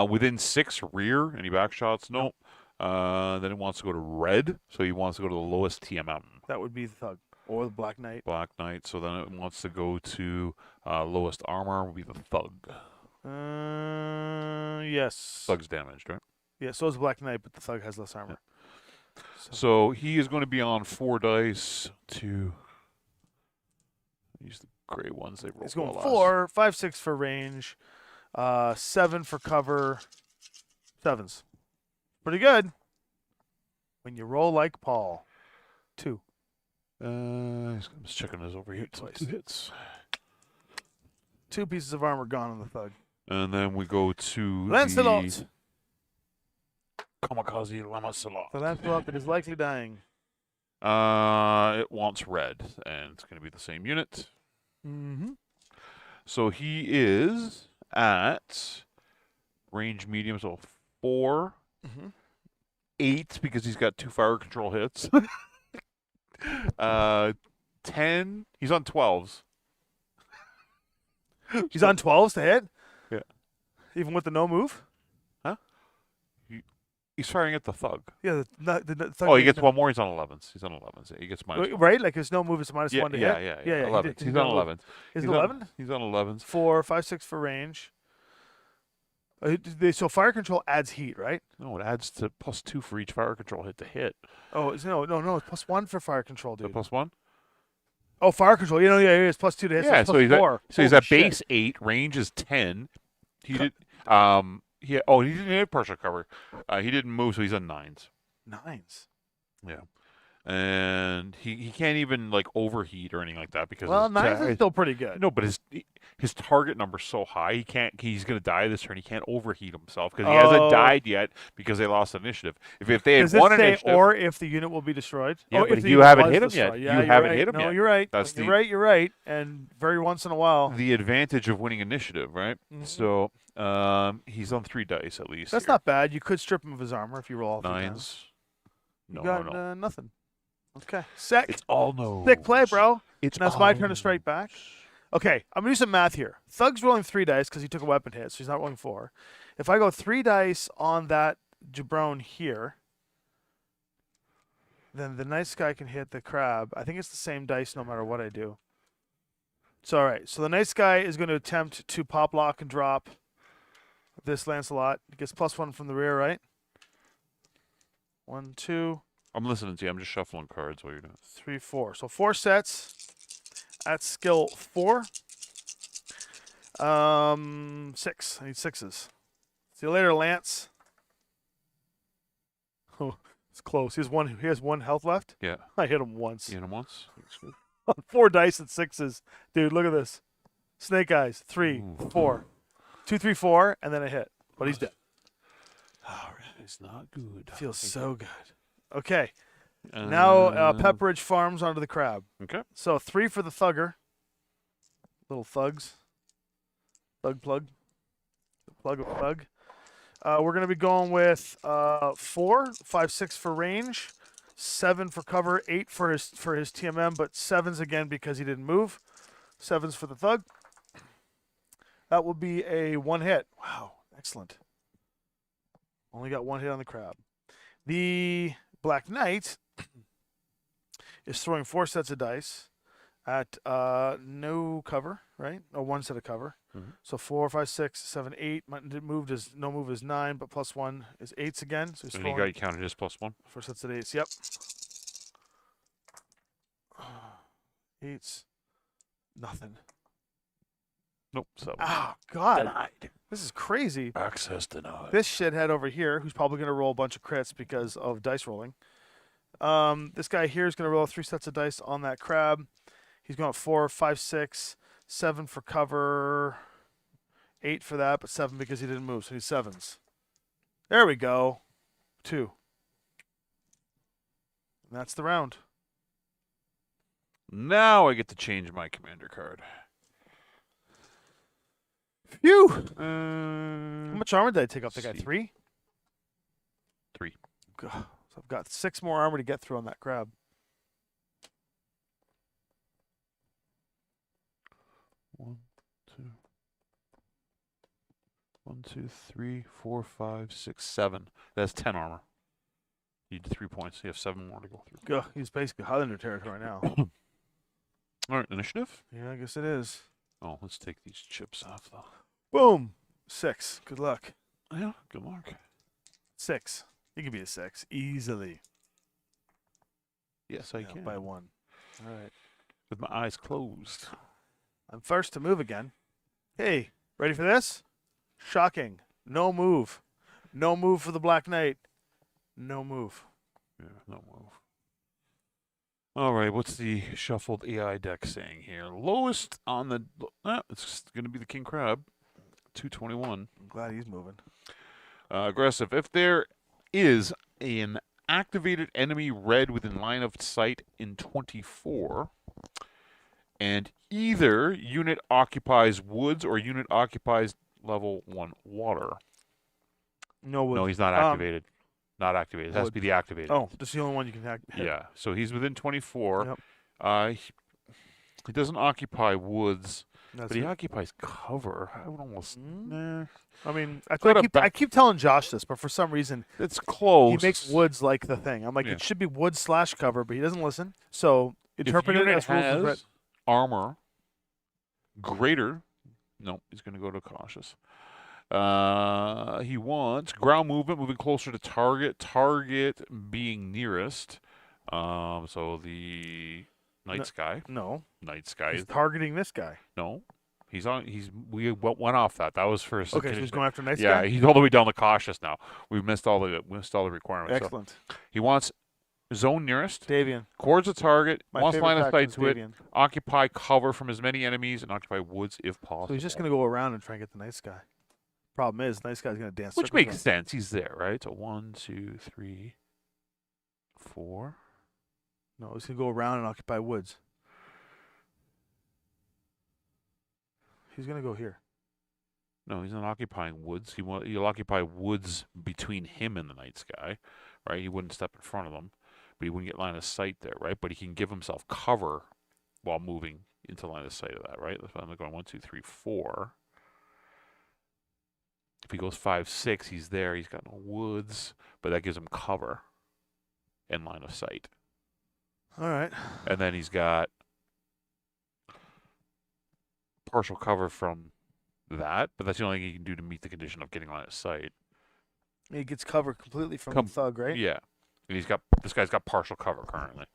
Within 6, rear. Any back shots? Nope. Then it wants to go to red, so he wants to go to the lowest TMM. That would be the thug or the Black Knight. Black Knight. So then it wants to go to lowest armor, will be the thug. Yes. Thug's damaged, right? Yeah, so is the Black Knight, but the thug has less armor. So he is going to be on 4 dice to use the gray ones. They roll. He's going well 4, 5, 6 for range, 7 for cover, 7s. Pretty good. When you roll like Paul. 2. I'm just checking his overheat. Twice. 2 hits. 2 pieces of armor gone on the thug. And then we go to Lancelot. the Kamikaze Lancelot. The Lancelot that is likely dying. It wants red, and it's going to be the same unit. Mm-hmm. So he is at range medium, so 4, Mm-hmm. 8 because he's got 2 fire control hits. 10. He's on 12s. He's on 12s to hit? Yeah. Even with the no move? He's firing at the thug. Yeah, the thug. Oh, he gets one more. He's on 11s. He's on 11s. He gets minus 1. Right? Like his no move is minus 1 to hit? Yeah. Yeah, 11s. He's on 11s. Is it 11? He's on 11s. 4, 5, 6 for range. So fire control adds heat, right? No, it adds to +2 for each fire control hit to hit. Oh, no. It's +1 for fire control, The dude. +1? Oh, fire control. It's +2 to hit. Yeah, so so it's he's +4. at Holy shit. base 8, range is 10. He did he didn't hit partial cover. He didn't move, so he's on 9s. 9s. Yeah. and he can't even like overheat or anything like that because Well, 9s is still pretty good. no, but his target number's so high he can't. He's gonna die this turn. He can't overheat himself because he hasn't died yet because they lost initiative. If they had Does it won say initiative, or if the unit will be destroyed? yeah, Oh, but if the you unit haven't was hit him destroyed. yet. Yeah, You you're haven't right. hit him No, yet. you're right. That's You're right. And very once in a while. the advantage of winning initiative, right? Mhm. So he's on 3 dice at least. That's here. not bad. You could strip him of his armor if you roll all 3 times. 9s. You No, got no. nothing. Okay. Sick. It's all no. Sick play, bro. It's Now it's my turn to strike back. Okay, I'm going to do some math here. Thug's rolling 3 dice because he took a weapon hit, so he's not rolling 4. If I go 3 dice on that jabron here, then the nice guy can hit the crab. I think it's the same dice no matter what I do. So, all right. So the nice guy is going to attempt to pop, lock, and drop this Lancelot. He gets +1 from the rear, right? 1, 2, I'm listening to you. I'm just shuffling cards while you're doing it. 3, 4. So 4 sets at skill 4. 6. I need 6s. See you later, Lance. Oh, it's close. He has one health left. Yeah. I hit him once. You hit him once. That's good. 4 dice and 6s. Dude, look at this. Snake eyes. 3, Ooh. 4. 2, 3, 4, and then a hit. But he's dead. All right. It's not good. Feels so good. Okay. Now Pepperidge Farms onto the crab. Okay. So 3 for the thugger. Little thugs. Thug plug. The plug of thug. We're going to be going with 4, 5, 6 for range, 7 for cover, 8 for his TMM, but 7s again because he didn't move. 7s for the thug. That will be a 1 hit. Wow, excellent. Only got 1 hit on the crab. The Black Knight is throwing 4 sets of dice at no cover, right? Or 1 set of cover. Mhm. So 4, 5, 6, 7, 8. No move is 9, but +1 is 8s again. So he's And you throwing got counted as +1. 4 sets of 8s. Yep. 8s. Nothing. Nope. 7. Oh, God. Denied. This is crazy. Access denied. This shithead over here, who's probably going to roll a bunch of crits because of dice rolling. This guy here is going to roll 3 sets of dice on that crab. He's going 4, 5, 6, 7 for cover, 8 for that, but 7 because he didn't move, so he's 7s. There we go. 2. And that's the round. Now I get to change my commander card. Phew! How much armor did I take off the guy? see. 3? 3. God. So I've got 6 more armor to get through on that crab. 1, 2. 1, 2, 3, 4, 5, 6, 7. That's 10 armor. You need 3 points. You have 7 more to go through. Ugh, he's basically Highlander territory now. All right, initiative. Yeah, I guess it is. Oh, let's take these chips off though. Boom! 6. Good luck. Yeah, good luck. 6. You can be a 6 easily. Yes, I Yeah, can. by 1. All right. With my eyes closed. I'm first to move again. Hey, ready for this? Shocking. No move. No move for the Black Knight. No move. Yeah, no move. All right, what's the shuffled AI deck saying here? Lowest on the... it's going to be the King Crab. 221. I'm glad he's moving. Aggressive. If there is an activated enemy red within line of sight in 24, and either unit occupies woods or unit occupies level 1 water. No wood. No, he's not activated. Not activated. It has to be the activated. Oh, that's the only one you can hit. Yeah, so he's within 24. Yep. He doesn't occupy woods, That's but he it. occupies cover. I would almost... Nah. I mean, Got a I keep telling Josh this, but for some reason, It's close. he makes woods like the thing. I'm like, Yeah. it should be wood / cover, but he doesn't listen. So interpret it as rules as written. armor greater. No, he's going to go to cautious. He wants ground movement, moving closer to target. Target being nearest. So the night sky. No, Night sky he's is targeting this guy. no. He's on. We went off that. That was for. Okay, so he's going after nice Yeah, guy. he's all the way down to cautious now. We missed all the requirements. So Excellent. he wants Zone nearest. Davian. Cords a target. My Wants favorite line of tactic sight is to it. Davian. Occupy cover from as many enemies and occupy woods if possible. So he's just gonna go around and try and get the nice guy. Problem is, nice guy's gonna dance. Which circles makes around. sense. He's there, right? So 1, 2, 3, 4. No, he's gonna go around and occupy woods. He's gonna go here. No, he's not occupying woods. He'll occupy woods between him and the night sky, right? He wouldn't step in front of them, but he wouldn't get line of sight there, right? But he can give himself cover while moving into line of sight of that, right? That's why I'm going 1, 2, 3, 4. If he goes 5, 6, he's there. He's got no woods, but that gives him cover and line of sight. All right. And then he's got partial cover from that, but that's the only thing he can do to meet the condition of getting line of sight. He gets covered completely from the thug, right? Yeah. And this guy's got partial cover currently.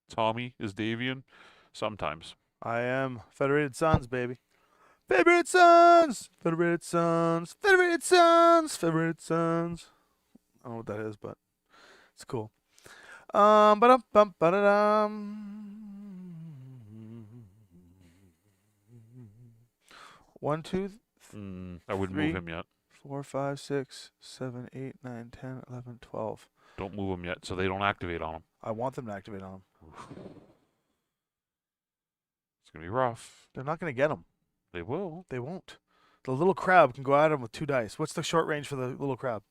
Tommy is Davian. Sometimes. I am Federated Sons, baby. Federated Sons! Federated Sons! Federated Sons! Federated Sons! I don't know what that is, but it's cool. Ba-dum, ba-da-dum. 1, 2, I wouldn't 3, move him yet. 4, 5, 6, 7, 8, 9, 10, 11, 12. Don't move him yet, so they don't activate on him. I want them to activate on him. It's going to be rough. They're not going to get him. They will. They won't. The little crab can go at him with 2 dice. What's the short range for the little crab?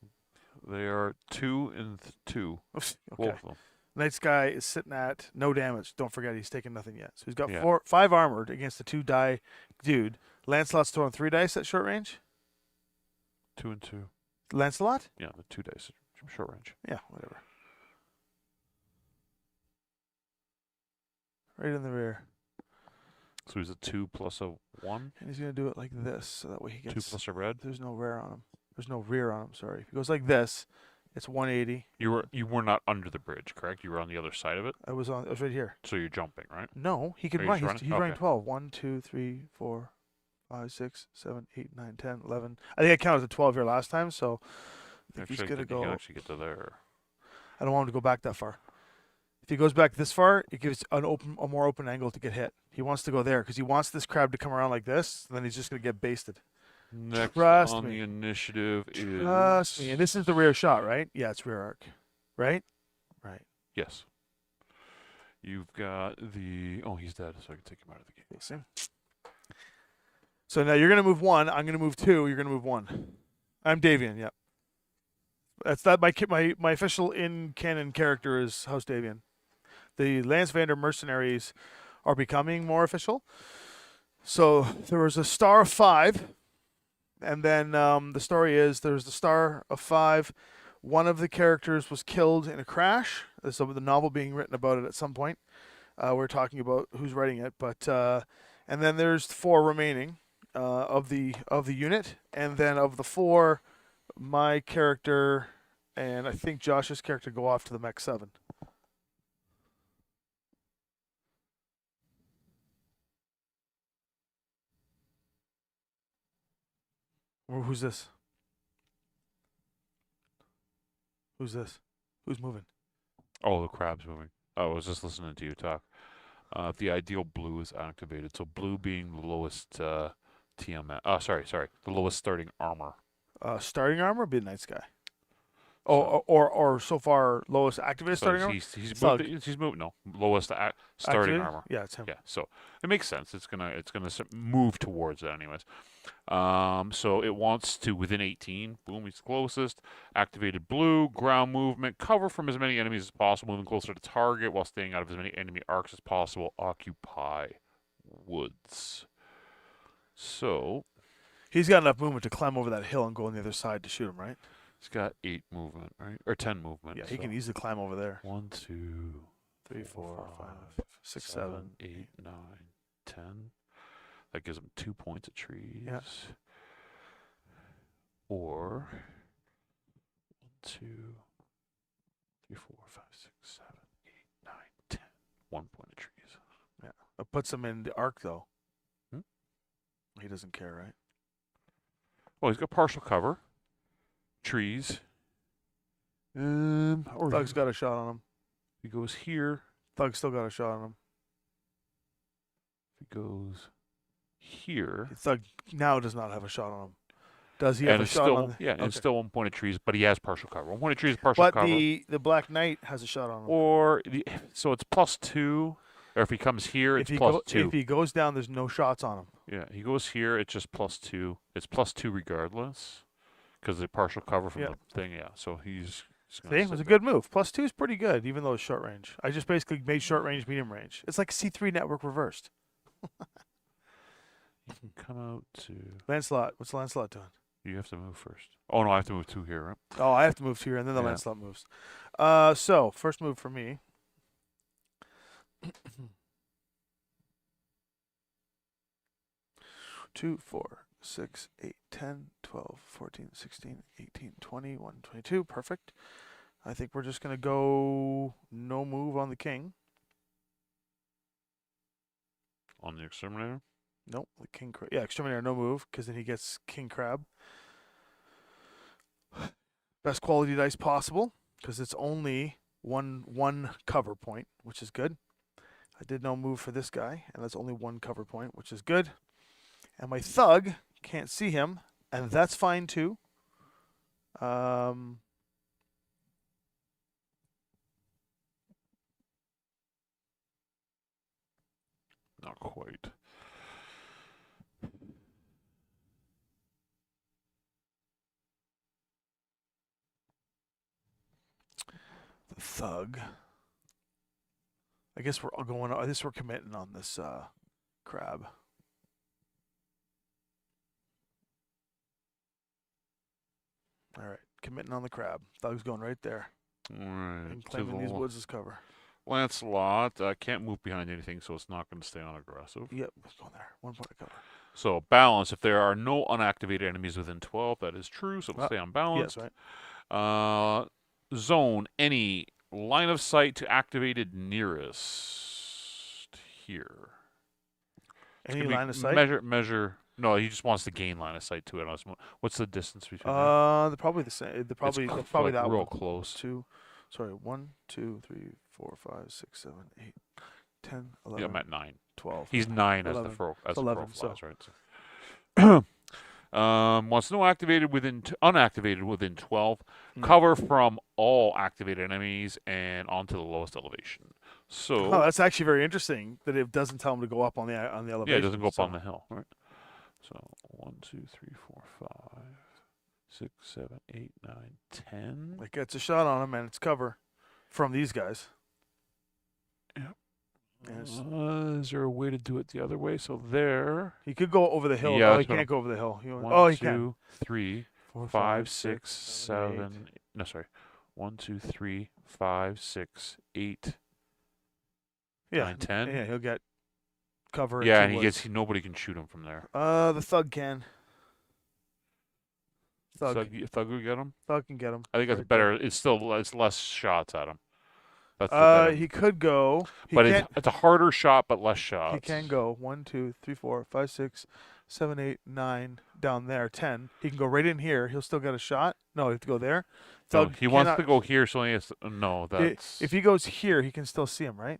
They are 2 and 2. Okay. Both of them. Night Sky is sitting at no damage. Don't forget, he's taken nothing yet. So he's got Yeah. 5 armored against the 2 die dude. Lancelot's throwing 3 dice at short range. 2 and 2. Lancelot? Yeah, the 2 dice short range. Yeah, whatever. Right in the rear. So he's a 2 plus a 1. And he's going to do it like this, so that way he 2 gets... plus a red. There's no rear on him. There's no rear on him, sorry. If he goes like this, it's 180. You were not under the bridge, correct? You were on the other side of it. I was right here. So you're jumping, right? No, he can Are you run. just He's running? running Okay. 12. 1, 2, 3, 4, 5, 6, 7, 8, 9, 10, 11. I think I counted to 12 here last time, so I think he's going to You can go... actually get to there. I don't want him to go back that far. If he goes back this far, it gives a more open angle to get hit. He wants to go there because he wants this crab to come around like this, and then he's just going to get basted. Next Trust on me. the initiative is... Trust me. And this is the rear shot, right? Yeah, it's rear arc. Right? Right. Yes. You've got the... Oh, he's dead, so I can take him out of the game. Face him. So now you're going to move 1. I'm going to move 2. You're going to move 1. I'm Davian, yep. That's that. My official in-canon character is House Davian. The Lance Vander mercenaries are becoming more official. So there was a star of 5, and then the story is there's the star of 5. One of the characters was killed in a crash. There's the novel being written about it at some point. We're talking about who's writing it, but and then there's 4 remaining of the unit, and then of the 4, my character and I think Josh's character go off to the Mech 7. Who's this? Who's this? Who's moving? Oh, the crab's moving. Oh, I was just listening to you talk. The ideal blue is activated. So blue being the lowest TMS. Oh, sorry. The lowest starting armor. Starting armor would be a Night Sky. So- Or so far lowest activated So starting armor? he's Thug. moved. He's moved. No, lowest starting Activated? armor. Yeah, it's him. Yeah, so it makes sense. It's gonna move towards it anyways. So it wants to within 18. Boom, he's closest. Activated blue, ground movement, cover from as many enemies as possible, moving closer to target while staying out of as many enemy arcs as possible. Occupy woods. So He's got enough movement to climb over that hill and go on the other side to shoot him, right? he's got 8 movement, right, or 10 movement. Yeah, he so can easily climb over there. 1, 2, 3, 4, 5, 6, 7, 8, 9, 10. That gives him 2 points of trees. Yeah. Or 1, 2, 3, 4, 5, 6, 7, 8, 9, 10. 1 point of trees. It puts him in the arc though. Hmm? He doesn't care, right? Well, he's got partial cover. Trees. Or Thug's got a shot on him. he goes here. Thug's still got a shot on him. If he goes here. Thug now does not have a shot on him. Does he have And a it's shot still, on? yeah, and it's Okay. still 1 point of trees, but he has partial cover. 1 point of trees, partial But cover. the Black Knight has a shot on him. Or, so it's +2. Or if he comes here, it's +2. If he goes down, there's no shots on him. Yeah, he goes here, it's just +2. It's +2 regardless. Because the partial cover from Yeah. the thing, yeah. So he's See, it was a good move. +2 is pretty good, even though it's short range. I just basically made short range, medium range. It's like C3 network reversed. You can come out to. Lancelot, what's Lancelot doing? You have to move first. Oh no, I have to move 2 here, right? Oh, I have to move here, and then the Yeah. Lancelot moves. So first move for me. 2, 4, 6, 8, 10, 12, 14, 16, 18, 20, 1, 22. Perfect. I think we're just going to go no move on the king. On the exterminator. Nope, the king crab. Yeah, exterminator, no move, because then he gets king crab. Best quality dice possible, because it's only one cover point, which is good. I did no move for this guy, and that's only 1 cover point, which is good. And my thug can't see him, and that's fine too. Not quite. The thug. I guess we're all going. I guess we're committing on this crab. All right, committing on the crab. Thug's going right there Alright. and claiming these woods as cover. Lancelot can't move behind anything, so it's not going to stay on aggressive. Yep, it's going there. 1 point of cover. So balance. If there are no unactivated enemies within 12, that is true. So it'll stay on balance. Yes, right. Zone any line of sight to activated nearest here. Any line of sight? Measure. No, he just wants to gain line of sight to it. What's the distance between? They're probably the same. They're probably like that real one. close. 2, sorry, 1, 2, 3, 4, 5, 6, 7, 8, 10, 11. Yeah, I'm at 9. 12. He's 9 11. as the pro. As It's the 11, pro flies, right? So. Wants no unactivated within 12. Cover from all activated enemies and onto the lowest elevation. So. Oh, that's actually very interesting that it doesn't tell him to go up on the elevation. Yeah, it doesn't go up on the hill, right? So 1, 2, 3, 4, 5, 6, 7, 8, 9, 10. It gets a shot on him, and it's cover from these guys. Yep. Yes. Is there a way to do it the other way? So there. He could go over the hill. Yeah, Oh, he that's what can't go over the hill. One, he can. 2, 3, 4, 5, 6, 7. No, sorry. 1, 2, 3, 5, 6, 8. Yeah, 9, 10. Yeah, he'll get cover. Yeah, and he gets. Nobody can shoot him from there. The thug can. Thug Thug will get him. can get him. I think that's right better. It's less shots at him. That's the better. He could go. But it's a harder shot, but less shots. He can go 1, 2, 3, 4, 5, 6, 7, 8, 9 down there. 10. He can go right in here. He'll still get a shot. No, he have to go there. No, he wants to go here, so he has to. No, that's. If he goes here, he can still see him, right?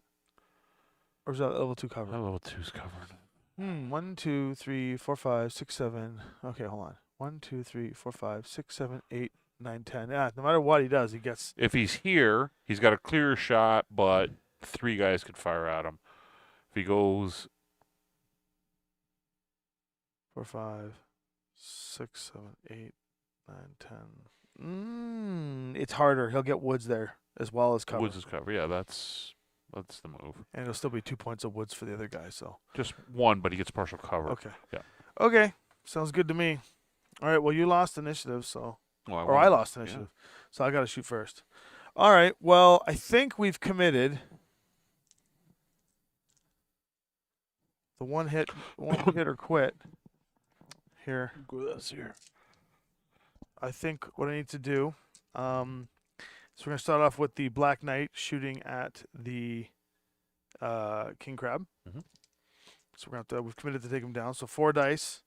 Or is that level 2 covered? Level 2's covered. 1, 2, 3, 4, 5, 6, 7. Okay, hold on. 1, 2, 3, 4, 5, 6, 7, 8, 9, 10. Yeah, no matter what he does, he gets. If he's here, he's got a clear shot, but 3 guys could fire at him. If he goes 4, 5, 6, 7, 8, 9, 10. It's harder. He'll get woods there as well as cover. woods is covered, yeah, that's the move. And it'll still be 2 points of woods for the other guy. So. Just 1, but he gets partial cover. Okay. Yeah. Okay. Sounds good to me. All right. Well, you lost initiative, so. Well, I lost initiative, so I got to shoot first. All right. Well, I think we've committed. The one hit or quit. Here. Here. I think what I need to do. So we're gonna start off with the Black Knight shooting at the King Crab. Mhm. So we've committed to take him down. So 4 dice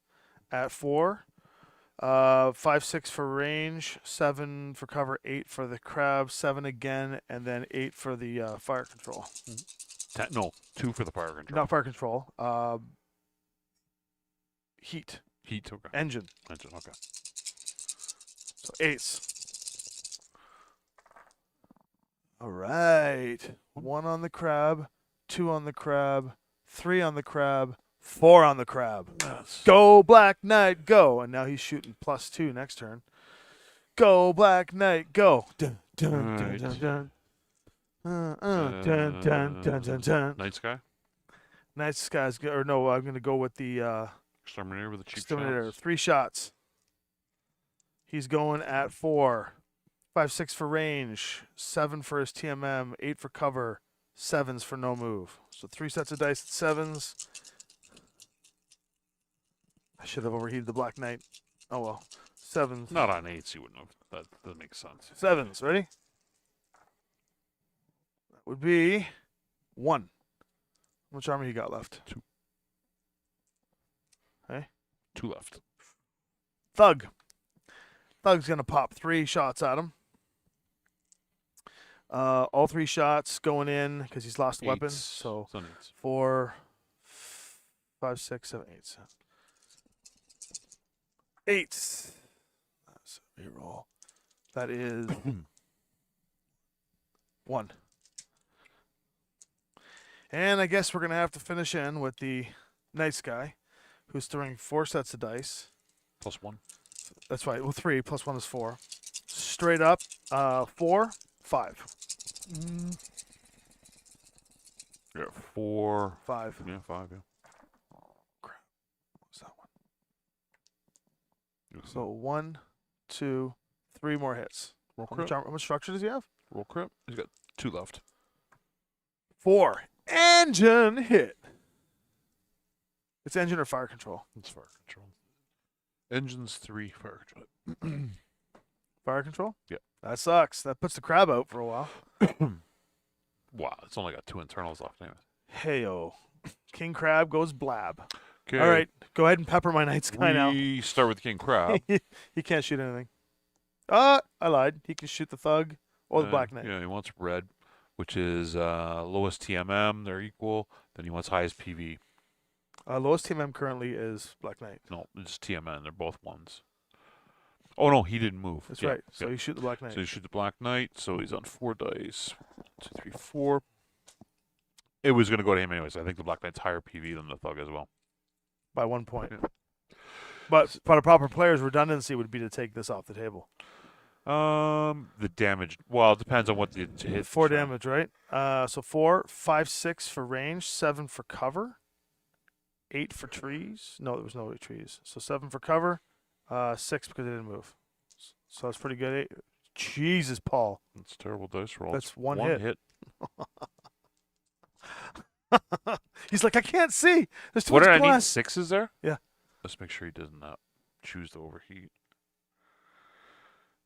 at 4. 5/6 for range, 7 for cover, 8 for the crab, 7 again, and then 8 for the fire control. No, 2 for the fire control. Not fire control. Heat. Heat, okay. Engine. Engine, okay. So 8s. All right. 1 on the crab, 2 on the crab, 3 on the crab, 4 on the crab. Yes. Go, Black Knight, go. And now he's shooting +2 next turn. Go, Black Knight, go. Dun, dun, dun, dun, dun. Dun, dun, dun, dun, dun. Night Sky? Night Sky's good. Or no, I'm going to go with the Exterminator with the cheap Exterminator. shots. 3 shots. He's going at 4. 5/6 for range, 7 for his TMM, 8 for cover, 7s for no move. So 3 sets of dice at 7s. I should have overheated the Black Knight. Oh well. 7s. Not on 8s, you wouldn't have. That makes sense. 7s. Ready? That would be 1. How much armor you got left? 2. Hey? 2 left. Thug. Thug's going to pop 3 shots at him. All 3 shots going in because he's lost a weapon. Eights. So It's on 8s. 4, 5, 6, 7, 8. 8. That's a reroll. That is 1. And I guess we're going to have to finish in with the Night Sky, who's throwing 4 sets of dice. +1. That's right. Well, 3 plus 1 is 4. Straight up, 4, 5. Yeah, 4. 5. Yeah, 5, yeah. Crap. What was that one? It was So 1, 2, 3 more hits. roll How much, crit. how much structure does he have? Roll crit. He's got 2 left. 4. Engine hit. It's engine or fire control? It's fire control. Engines 3, fire control. Fire control? Yeah. That sucks. That puts the crab out for a while. Wow, it's only got 2 internals left anyway. Hey-o. King Crab goes blab. Okay. All right. Go ahead and pepper my Night Sky now. We start with King Crab. He can't shoot anything. I lied. He can shoot the Thug or the Black Knight. Yeah, he wants red, which is lowest TMM. They're equal. Then he wants highest PV. Lowest TMM currently is Black Knight. No, it's TMN. They're both 1s. Oh, no, he didn't move. That's Yeah, right. So yeah. you shoot the Black Knight. So you shoot the Black Knight. So he's on 4 dice. 1, 2, 3, 4. It was going to go to him anyways. I think the Black Knight's higher PV than the Thug as well. By 1 point. Yeah. But a proper player's redundancy would be to take this off the table. The damage. Well, it depends on what the hit. 4 damage, right? So 4, 5, 6 for range, 7 for cover, 8 for trees. No, there was no trees. So 7 for cover, 6 because it didn't move. So that's pretty good. Jesus, Paul. That's a terrible dice roll. That's It's one one hit. hit. He's like, I can't see. There's too What much did I need? glass. 6s there? Yeah. Let's make sure he does not choose to overheat.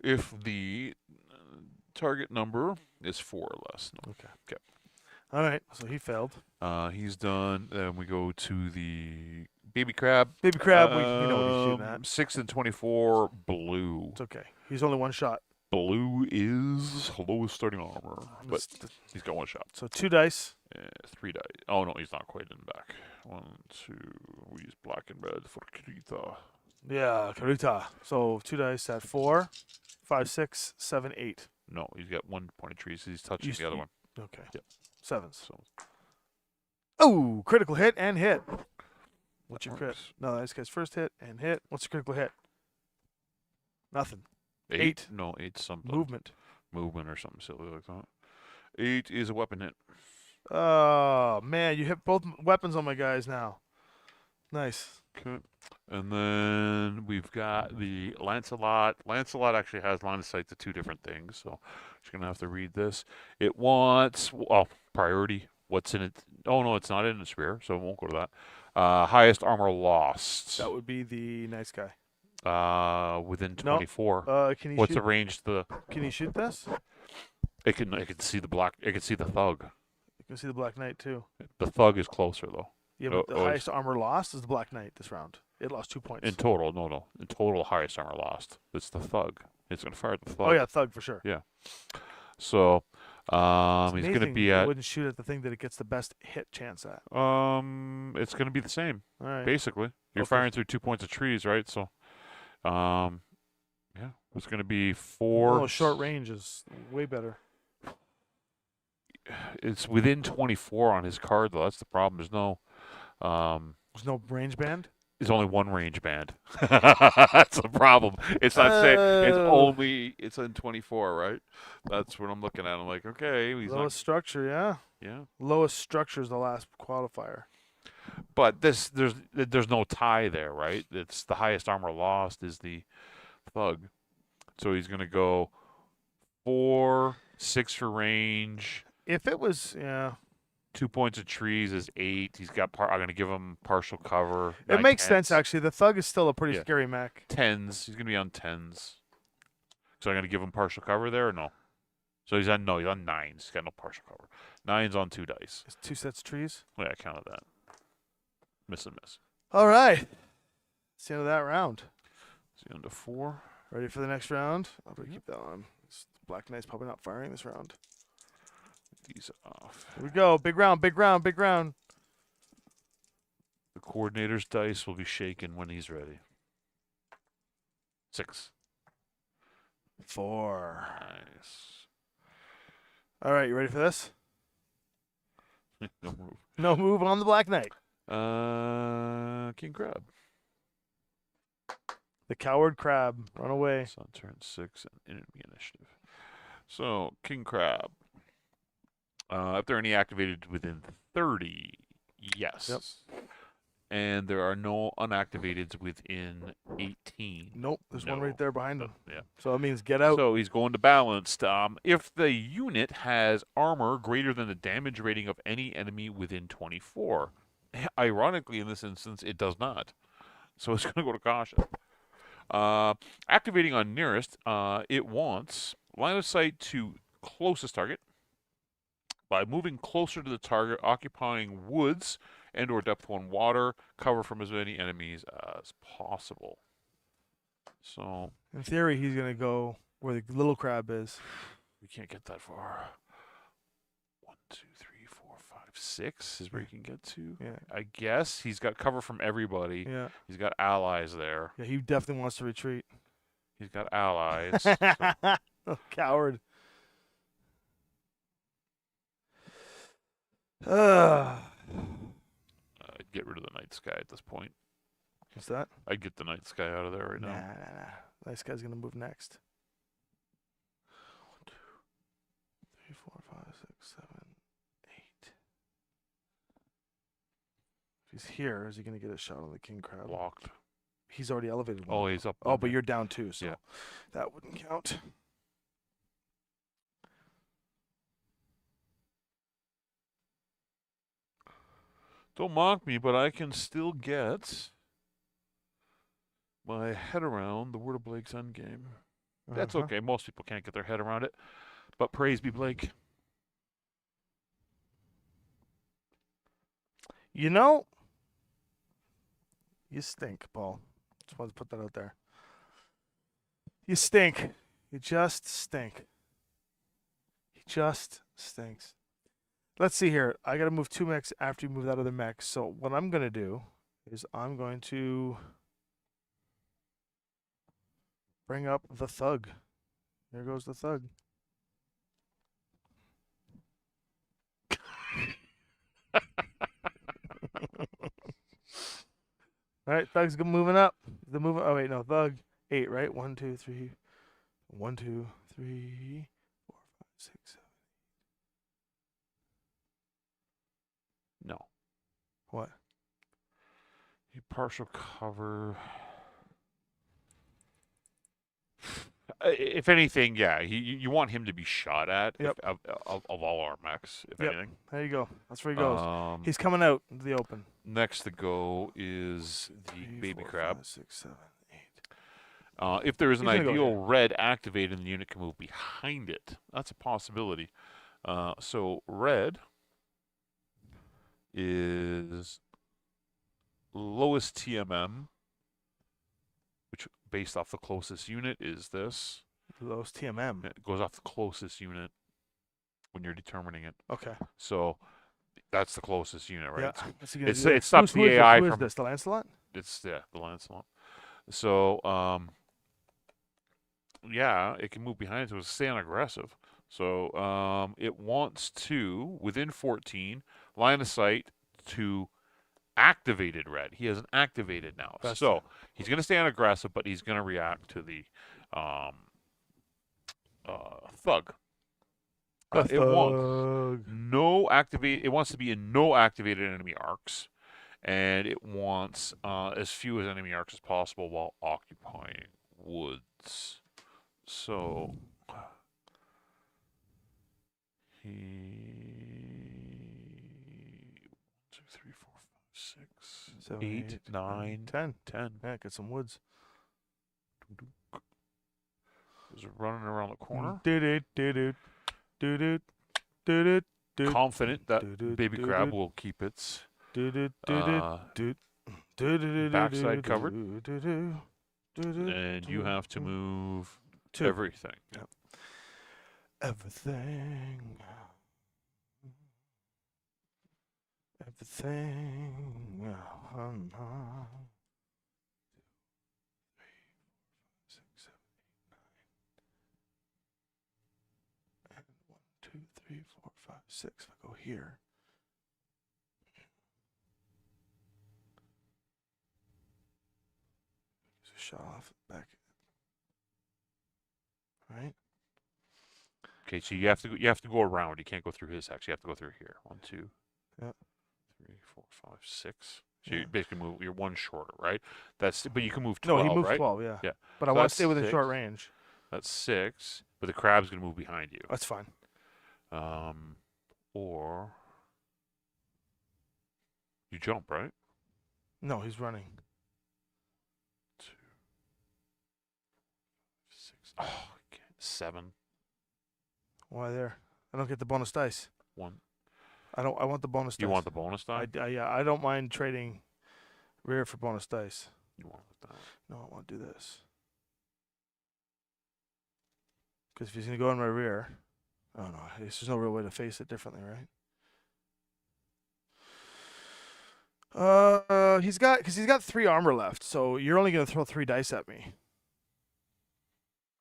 If the target number is 4 or less. No. Okay. All right. So he failed. He's done. Then we go to the baby crab. Baby crab, we know what he's shooting at. 6 and 24, blue. It's okay. He's only 1 shot. Blue is lowest starting armor, but It's- he's got 1 shot. So 2 dice. 3 dice. Oh no, he's not quite in back. 1, 2. We use black and red for Kirita. Yeah, Karita. So 2 dice at 4, 5, 6, 7, 8. No, he's got 1 point of trees. He's touching You- the other one. Okay. Yep. 7s. So Oh, critical hit and hit. What's your crit? works. No, this guy's first hit and hit. What's your critical hit? Nothing. 8? No, 8 something. Movement. Movement or something silly like that. 8 is a weapon hit. Oh, man. You hit both weapons on my guys now. Nice. Okay. And then we've got the Lancelot. Lancelot actually has line of sight to 2 different things, so just going to have to read this. It wants, priority. What's in it? Oh, no, it's not in the sphere, so it won't go to that. Highest armor lost. That would be the nice guy. Within No. 24. Can he What's shoot? the range to the? Can he shoot this? It can see the black. It can see the Thug. You can see the Black Knight too. The Thug is closer though. Yeah, but the Oh, highest armor lost is the Black Knight this round. It lost 2 points. In total, no. In total, highest armor lost. It's the thug. It's going to fire at the thug. Oh yeah, thug for sure. Yeah. So, It's he's going to amazing be it at. wouldn't shoot at the thing that it gets the best hit chance at. It's going to be the same, All right. basically. You're Okay. firing through 2 points of trees, right? So, yeah, it's going to be 4. Oh, short range is way better. It's within 24 on his card, though. That's the problem. There's no. There's no range band. There's only one range band. That's the problem. It's not saying it's in 24, right? That's what I'm looking at. I'm like, okay, he's Lowest structure, yeah. yeah. Lowest structure is the last qualifier. But there's no tie there, right? It's the highest armor lost is the thug. So he's gonna go 4, 6 for range. If it was, yeah, 2 points of trees is 8. He's got I'm gonna give him partial cover. it 9 makes tens. sense actually. The thug is still a pretty Yeah. scary mech. 10s. He's gonna be on 10s. So I'm gonna give him partial cover there or no? So he's on 9s. He's got no partial cover. 9s on 2 dice. It's 2 sets of trees. Yeah, I counted that. Miss and miss. All right. It's the end of that round. So you're on to 4. Ready for the next round? I'll probably keep that on. Black Knight's probably not firing this round. These off. Here we go. Big round, big round, big round. The coordinator's dice will be shaken when he's ready. 6. 4. Nice. All right, you ready for this? No move. No move on the Black Knight. King Crab. The coward crab. Run away. It's on turn 6 and enemy initiative. So, King Crab. If there are any activated within 30, yes. Yep. And there are no unactivateds within 18. Nope, there's one No. right there behind him. Yeah. So that means get out. So he's going to balanced. If the unit has armor greater than the damage rating of any enemy within 24, ironically in this instance, it does not. So it's going to go to caution. Activating on nearest, it wants line of sight to closest target by moving closer to the target, occupying woods and or depth 1 water, cover from as many enemies as possible. So In theory, he's going to go where the little crab is. we can't get that far. 1, 2, 3, 4, 5, 6 is where you can get to. Yeah. I guess he's got cover from everybody. Yeah. He's got allies there. Yeah, he definitely wants to retreat. He's got allies. Oh, coward. I'd get rid of the night sky at this point. What's that? I'd get the night sky out of there right Nah, now. nah. This guy's going to move next. 1, 2, 3, 4, 5, 6, 7, 8. If he's here, is he going to get a shot on the king crab? Blocked. He's already elevated one. Oh, he's up. Oh, but you're down 2, so Yeah. that wouldn't count. Don't mock me, but I can still get my head around the Word of Blake's endgame. That's Uh-huh. okay. Most people can't get their head around it. But praise be Blake. You know, you stink, Paul. Just wanted to put that out there. You stink. You just stink. He just stinks. Let's see here. I got to move 2 mechs after you move that other mech. So what I'm going to do is I'm going to bring up the thug. There goes the thug. All right, thug's moving up. The move. Oh wait, no, thug 8, right? 1, 2, 3. 1, 2, 3, 4, 5, 6, 7. No. What? You partial cover. If anything, yeah, you want him to be shot at. Yep. Of all our mechs, if Yep. anything. There you go. That's where he goes. He's He's coming out into the open. next to go is the 3, baby 4, crab. 5, 6, 7, 8. If there is an He's gonna go ideal here. red activated, the unit can move behind it. That's a possibility. So red is lowest TMM based off the closest unit is this. Lowest TMM. It goes off the closest unit when you're determining it. Okay. So that's the closest unit, right? Yeah. What's he It's gonna do? it stops Who the is this? AI Who is from this? The Lancelot? it's the Lancelot. So yeah, it can move behind it to stay on aggressive. So it wants to within 14 line of sight to activated red. He has an activated now. Best. So he's going to stay on aggressive, but he's going to react to the thug. It wants no activate. It wants to be in no activated enemy arcs, and it wants as few as enemy arcs as possible while occupying woods. So he 1, 2, 3, 4, 5, 6, 7, 8, 9, 10. 10. Yeah, get some woods. Is running around the corner. Confident that baby crab will keep its backside covered. And you have to move everything. Yep. Everything. Everything. 2, 3, 4, 5, 6. If I go here. Just shut off back. Right? Okay, so you have to go around. You can't go through his hex. You have to go through here. 1, 2, Yeah. 3, 4, 5, 6. So Yeah. you basically move. You're one shorter, right? But you can move No, 12. he moves right? 12, yeah. Yeah. But I So want that's to stay within 6. short range. That's 6. But the crab's gonna move behind you. That's fine. Or you jump, right? No, he's running. 2, 6. Oh, okay. 7. Why there? I don't get the bonus dice. 1. I want the bonus dice. You want the bonus die? Yeah, I don't mind trading rear for bonus dice. You want that? No, I want to do this. Because if he's going to go in my rear, oh no, there's no real way to face it differently, right? He's got 3 armor left, so you're only going to throw 3 dice at me,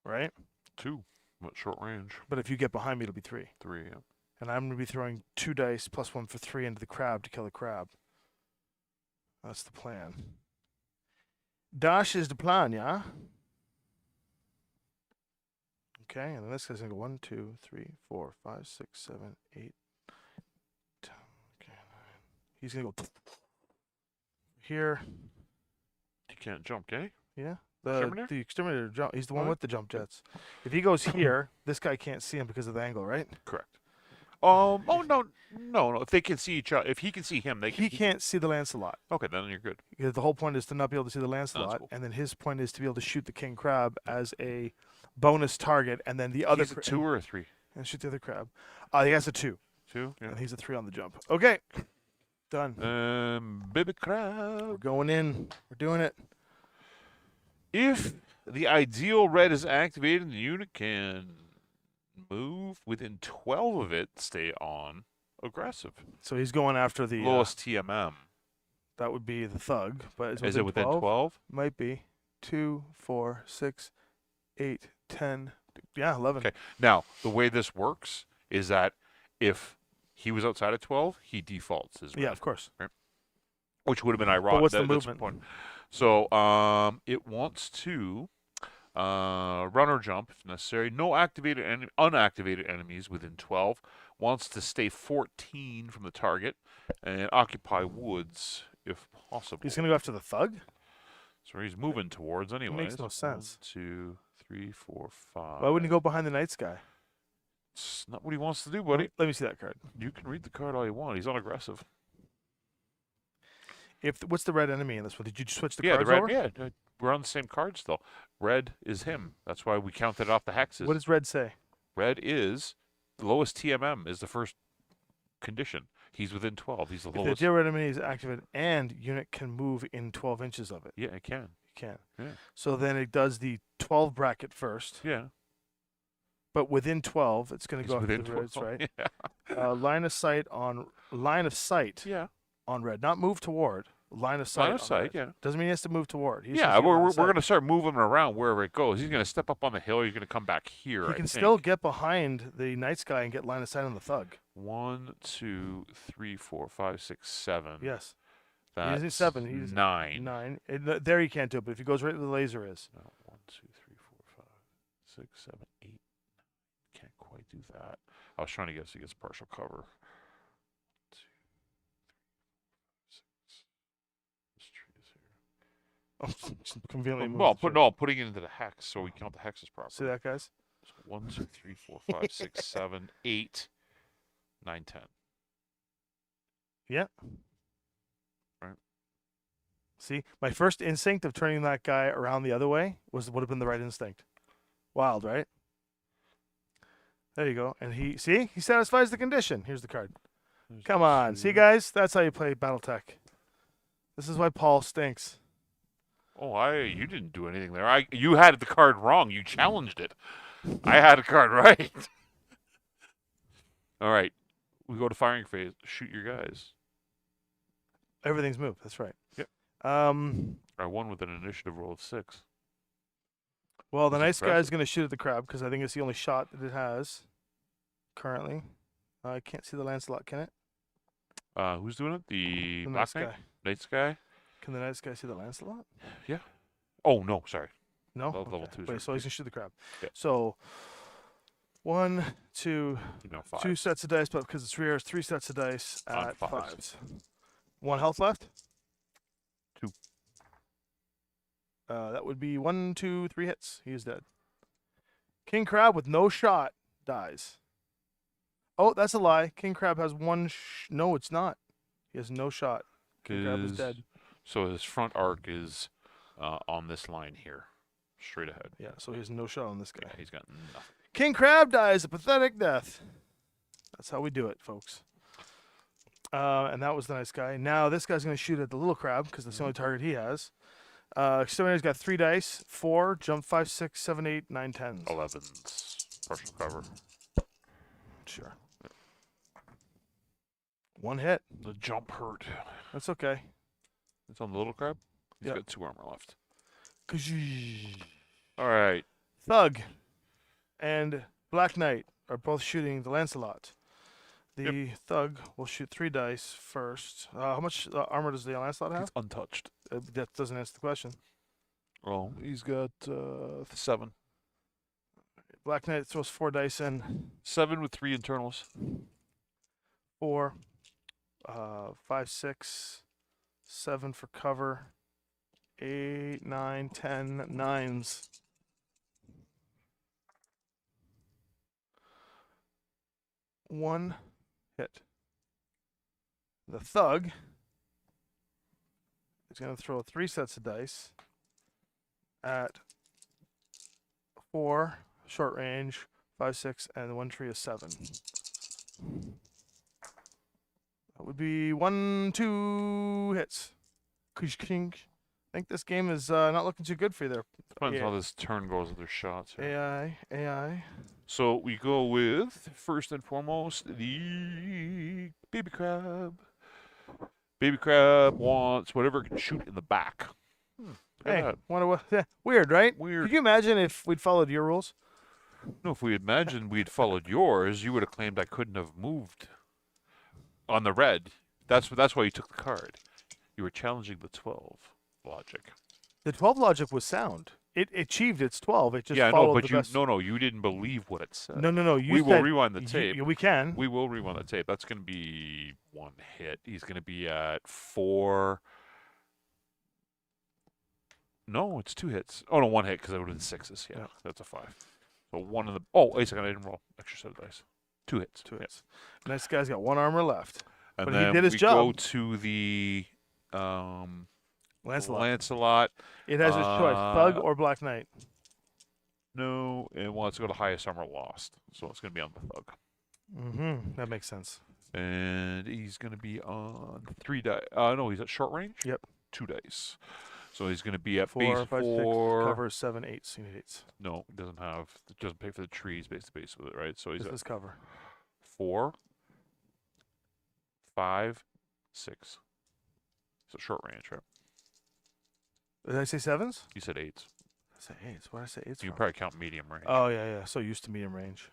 right? 2. What short range? But if you get behind me, it'll be 3. 3. Yeah. And I'm going to be throwing 2 dice plus 1 for 3 into the crab to kill the crab. That's the plan. Dash is the plan, yeah? Okay, and then this guy's going to go 1, 2, 3, 4, 5, 6, 7, 8, 10. Okay, 9. He's going to go here. You can't jump, okay? Yeah. Exterminator? The exterminator jump. He's the one Alright. with the jump jets. If he goes here, this guy can't see him because of the angle, right? Correct. Oh no. If they can see each other, if he can see him, He can't see the Lancelot. Okay, then you're good. Because the whole point is to not be able to see the Lancelot, cool. and then his point is to be able to shoot the king crab as a bonus target, and then the other He's a 2 or a 3. and shoot the other crab. He has a 2, 2. Yeah. and he's a 3 on the jump. Okay, done. Baby We're crab. going in. We're doing it. If the ideal red is activated, the unit can move within 12 of it. Stay on aggressive. So he's going after the Lowest TMM. that would be the thug, but Is it within 12? Might be 2, 4, 6, 8, 10. Yeah, 11. Okay. Now, the way this works is that if he was outside of 12, he defaults as red. Yeah, of course. Which would have been ironic. But what's the That's movement? point. So it wants to run or jump if necessary. No activated unactivated enemies within 12. Wants to stay 14 from the target and occupy woods if possible. He's going to go after the thug? So he's moving towards anyways. makes no sense. 1, 2, 3, 4, 5. Why wouldn't he go behind the Night's Guy? It's not what he wants to do, buddy. Let me see that card. You can read the card all you want. He's unaggressive. What's the red enemy in this one? Did you switch the Yeah, cards the red. over? Yeah, we're on the same card still. Red is him. That's why we counted off the hexes. What does red say? Red is the lowest TMM is the first condition. He's within 12. He's the If the lowest. ideal red enemy is activated and unit can move in 12 inches of it. Yeah, it can. can. Yeah. So then it does the 12 bracket first, Yeah. but within 12, it's going to It's go after within the reds, 12. right? Yeah. Line of sight on Yeah. red, not move toward. Line of sight. Line of on sight, red. yeah. Doesn't mean he has to move toward. He just Yeah, has to get line we're of going sight. to start moving him around wherever it goes. He's going to step up on the hill. He's going to come back here. He I can think. still get behind the night sky and get line of sight on the thug. 1, 2, 3, 4, 5, 6, 7. Yes. That's He's 7. He's 9. 9. There he can't do it, but if he goes right where the laser is. No, 1, 2, 3, 4, 5, 6, 7, 8, 9. Can't quite do that. I was trying to guess he gets partial cover. 2, 3, 4, 5, 6. This tree is here. Oh, conveniently moved. Well, putting it into the hex so we count the hexes properly. See that, guys? So 1, 2, 3, 4, 5, 6, 7, 8, 9, 10. Yeah. Right. See, my first instinct of turning that guy around the other way would have been the right instinct. Wild, right? There you go. And he satisfies the condition. Here's the card. There's Come on. 2. See, guys? That's how you play Battletech. This is why Paul stinks. Oh, you didn't do anything there. You had the card wrong. You challenged it. I had a card right. All right. We go to firing phase. Shoot your guys. Everything's moved. That's right. Yep. I I won with an initiative roll of 6. Well, the That's nice guy's impressive. going to shoot at the crab because I think it's the only shot that it has currently. I can't see the Lancelot, can it? Who's doing it? The The Black nice Knight? guy. Night Guy? Can the nice guy see the Lancelot? Oh, no, sorry. No? Level 2 is Wait, so right. he's going to shoot the crab. Yeah. So, 1, 2, No, 5. 2 sets of dice, but because it's rear, 3 sets of dice On at fives. 5s. 1 health left? 2. That would be 1, 2, 3 hits. He is dead. King Crab with no shot dies. Oh, that's a lie. King Crab has one. No, it's not. He has no shot. King Crab is dead. So his front arc is on this line here, straight ahead. Yeah, so he has no shot on this guy. Yeah, he's got nothing. King Crab dies a pathetic death. That's how we do it, folks. And that was the nice guy. Now this guy's going to shoot at the little crab because that's the only target he has. Exterminator's got 3 dice. 4, jump 5, 6, 7, 8, 9, 10s. 11s. Partial cover. Sure. 1 hit. The jump hurt. That's okay. It's on the little crab? He's Yeah. got 2 armor left. Kazhoosh. All right. Thug and Black Knight are both shooting the Lancelot. The Thug will shoot 3 dice first. How much armor does the Lancelot have? He's untouched. That doesn't answer the question. Oh, he's got 7. Black Knight throws 4 dice in. 7 with 3 internals. 4, 5, 6, 7 for cover. 8, 9, 10, 9s. One hit. The Thug is going to throw 3 sets of dice at 4, short range, 5, 6, and 1 tree is 7. That would be 1, 2 hits. Kush, kink. I think this game is not looking too good for you there. Depends how this turn goes with their shots. Here. AI. So we go with, first and foremost, the baby crab. Baby crab wants whatever it can shoot in the back. Look at Hey, that. wonder what? Weird, right? Weird. Could you imagine if we'd followed your rules? No, if we imagined we'd followed yours, you would have claimed I couldn't have moved on the red. That's why you took the card. You were challenging the 12 logic. The 12 logic was sound. It achieved its 12. It just Yeah, I followed know, but the you best. you didn't believe what it said. No. You we will said rewind the tape. we can. We will rewind the tape. That's going to be 1 hit. He's going to be at 4. No, it's 2 hits. Oh no, 1 hit because I would have been 6s. Yeah, Yeah. that's a 5. So 1 in the. Oh, wait a second, I didn't roll. Extra set of dice. 2 hits. 2 hits. Nice guy's got 1 armor left. And But he then did his we job. go to the Lancelot. Lancelot. It has its choice: Thug or Black Knight. No, and wants to go to highest armor lost. So it's going to be on the Thug. Mm-hmm. That makes sense. And he's going to be on 3 dice. No, he's at short range? Yep. 2 dice. So he's going to be at 4, base 5, 6. 4. Cover is 7, 8. You need 8s. No, it doesn't have. It doesn't pay for the trees base to base with it, right? So he's This at is cover. 4, 5, 6. So short range, right? Did I say 7s? You said 8s. I said 8s. What did I say 8s You from? probably count medium range. Oh, yeah. So used to medium range.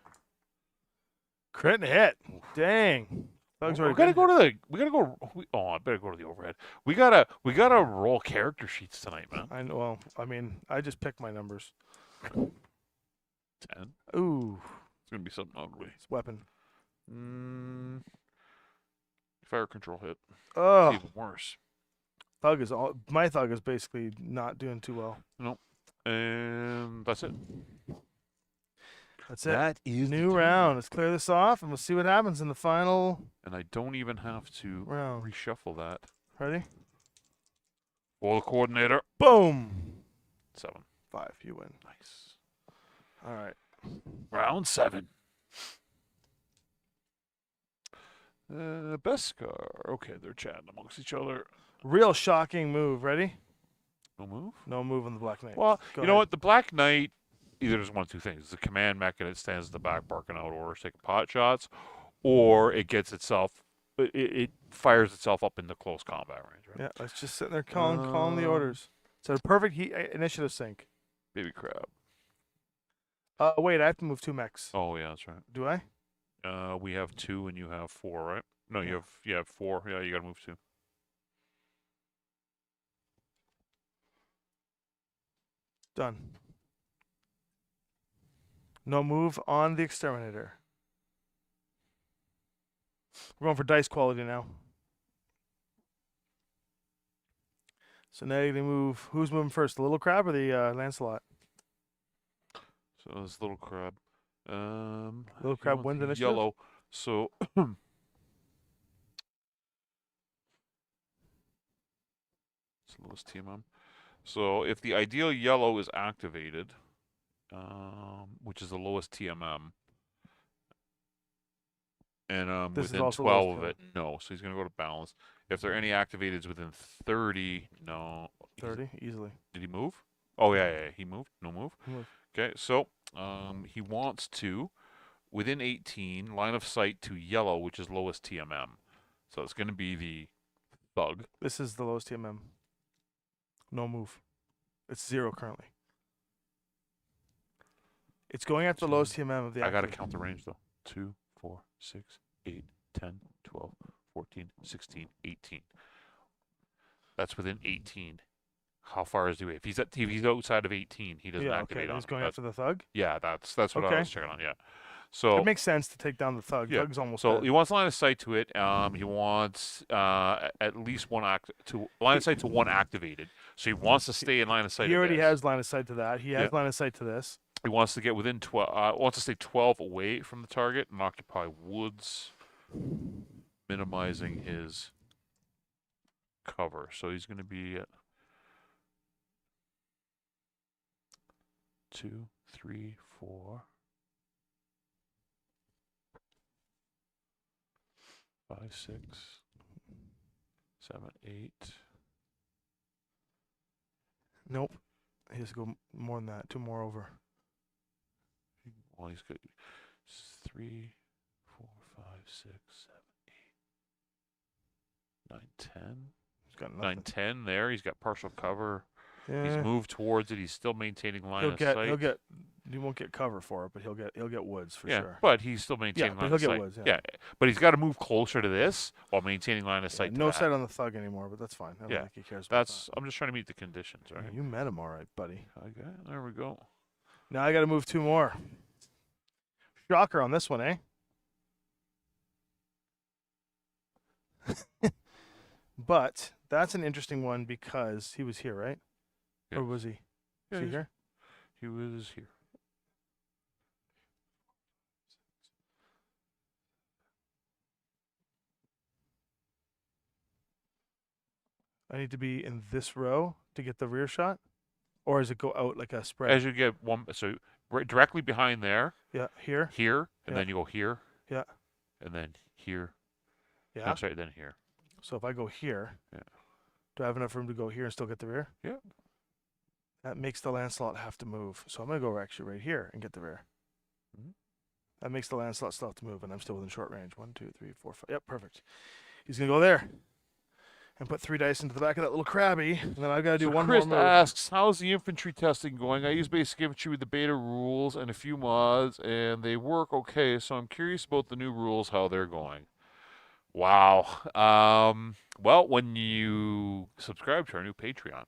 Crit and hit. Dang. Thugs we already gotta been go hit. to the. We gotta go. I better go to the overhead. We gotta roll character sheets tonight, man. I know. Well, I mean, I just picked my numbers. 10. Ooh. It's gonna be something ugly. It's weapon. Fire control hit. Oh. It's even worse. My thug is basically not doing too well. Nope. And that's it. That's it. That is New round. Let's clear this off, and we'll see what happens in the final And I don't even have to round. reshuffle that. Ready? Roll the coordinator. Boom. 7. 5. You win. Nice. All right. Round 7. Beskar. Okay, they're chatting amongst each other. Real shocking move. Ready? No move? No move on the Black Knight. Well, Go you know ahead. what? The Black Knight, either there's one of two things. The command mech and it stands at the back barking out orders, taking pot shots, or it gets itself, it fires itself up into close combat range, right? Yeah, let's just sit there calling the orders. It's a perfect initiative sync. Baby crab. Wait, I have to move 2 mechs. Oh, yeah, that's right. Do I? We have 2 and you have 4, right? No, you have 4. Yeah, you gotta move 2. Done. No move on the exterminator. We're going for dice quality now. So now you're gonna move. Who's moving first, the little crab or the Lancelot? So this little crab. Little he crab wants wins initiative? Yellow. So it's the lowest TMM. So if the ideal yellow is activated, which is the lowest TMM, and This is within also 12 lowest of it, no. So he's gonna go to balance. If there are any activateds within 30, no. 30 easily. Did he move? Oh yeah, he moved. No move. He moved. Okay, so he wants to within 18 line of sight to yellow, which is lowest TMM. So it's gonna be the thug. This is the lowest TMM. No move. It's 0 currently. It's going after the lowest TMM of the I gotta active. count the range though. 2, 4, 6, 8, 10, 12, 14, 16, 18. That's within 18. How far is he away? If he's outside of 18, he doesn't activate on He's him. going after the thug. Yeah, that's what I Okay. was checking on. Yeah. So It makes sense to take down the thug. Yeah. Thug's almost So dead. he wants line of sight to it. He wants at least one line of sight to one activated. So he wants to stay in line of sight. He of already this. has line of sight to that. He has line of sight to this. He wants to get within 12. Wants to stay 12 away from the target and occupy woods, minimizing his cover. So he's going to be at 2, 3, 4, 5, 6, 7, 8. Nope. He has to go more than that. 2 more over. Well, he's got 3, 4, 5, 6, 7, 8, 9, 10. He's got 9, nothing. 10 there. He's got partial cover. Yeah. He's moved towards it. He's still maintaining line He'll of get. sight. He'll get. You won't get cover for it, but he'll get woods for yeah, sure. but he's still maintaining but line he'll of get sight. woods, yeah. But he's got to move closer to this while maintaining line of sight. No to that. sight on the thug anymore, but that's fine. I don't think he cares about That's. I'm just trying to meet the conditions, that. right? Yeah, you met him all right, buddy. Okay, there we go. Now I got to move 2 more. Shocker on this one, eh? But that's an interesting one because he was here, right? Yeah. Or was he? Yeah, Was he he's- here? He was here. I need to be in this row to get the rear shot? Or does it go out like a spread? As you get one, so right directly behind there, Yeah, here. here, and Yeah. then you go here. Yeah. And then here. Yeah. No, sorry, then here. So if I go here, Yeah. Do I have enough room to go here and still get the rear? Yeah. That makes the Lancelot have to move. So I'm going to go actually right here and get the rear. Mhm. That makes the Lancelot still have to move, and I'm still within short range. 1, 2, 3, 4, 5. Yep, perfect. He's going to go there and put 3 dice into the back of that little crabby, and then I've got to do So one Chris more move. asks, how's the infantry testing going? I use basic infantry with the beta rules and a few mods, and they work okay, so I'm curious about the new rules, how they're going. Wow. Well, when you subscribe to our new Patreon,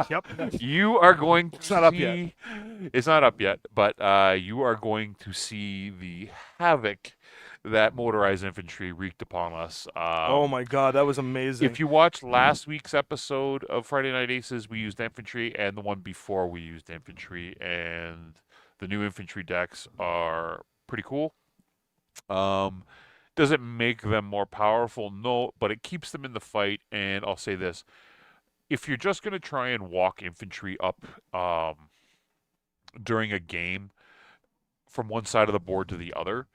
Yep. you are going to It's not up yet. see. It's not up yet, but you are going to see the havoc that motorized infantry wreaked upon us. Oh my God, that was amazing. If you watched last week's episode of Friday Night Aces, we used infantry, and the one before we used infantry, and the new infantry decks are pretty cool. Does it make them more powerful? No, but it keeps them in the fight. And I'll say this: if you're just going to try and walk infantry up during a game from one side of the board to the other,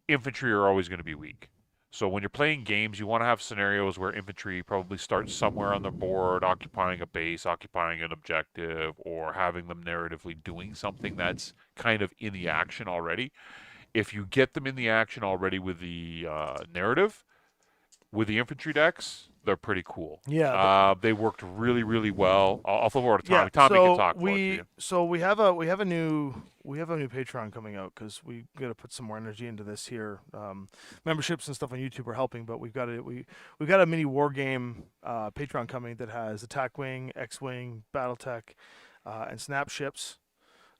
infantry are always going to be weak. So when you're playing games, you want to have scenarios where infantry probably starts somewhere on the board, occupying a base, occupying an objective, or having them narratively doing something that's kind of in the action already. If you get them in the action already with the narrative, with the infantry decks, they're pretty cool. Yeah. They worked really, really well. I'll flip over to Tommy. Yeah. Tommy can So talk more to you. we have a new Patreon coming out because we got to put some more energy into this here. Memberships and stuff on YouTube are helping, but we've got a mini war game Patreon coming that has Attack Wing, X-Wing, Battletech, and Snap ships.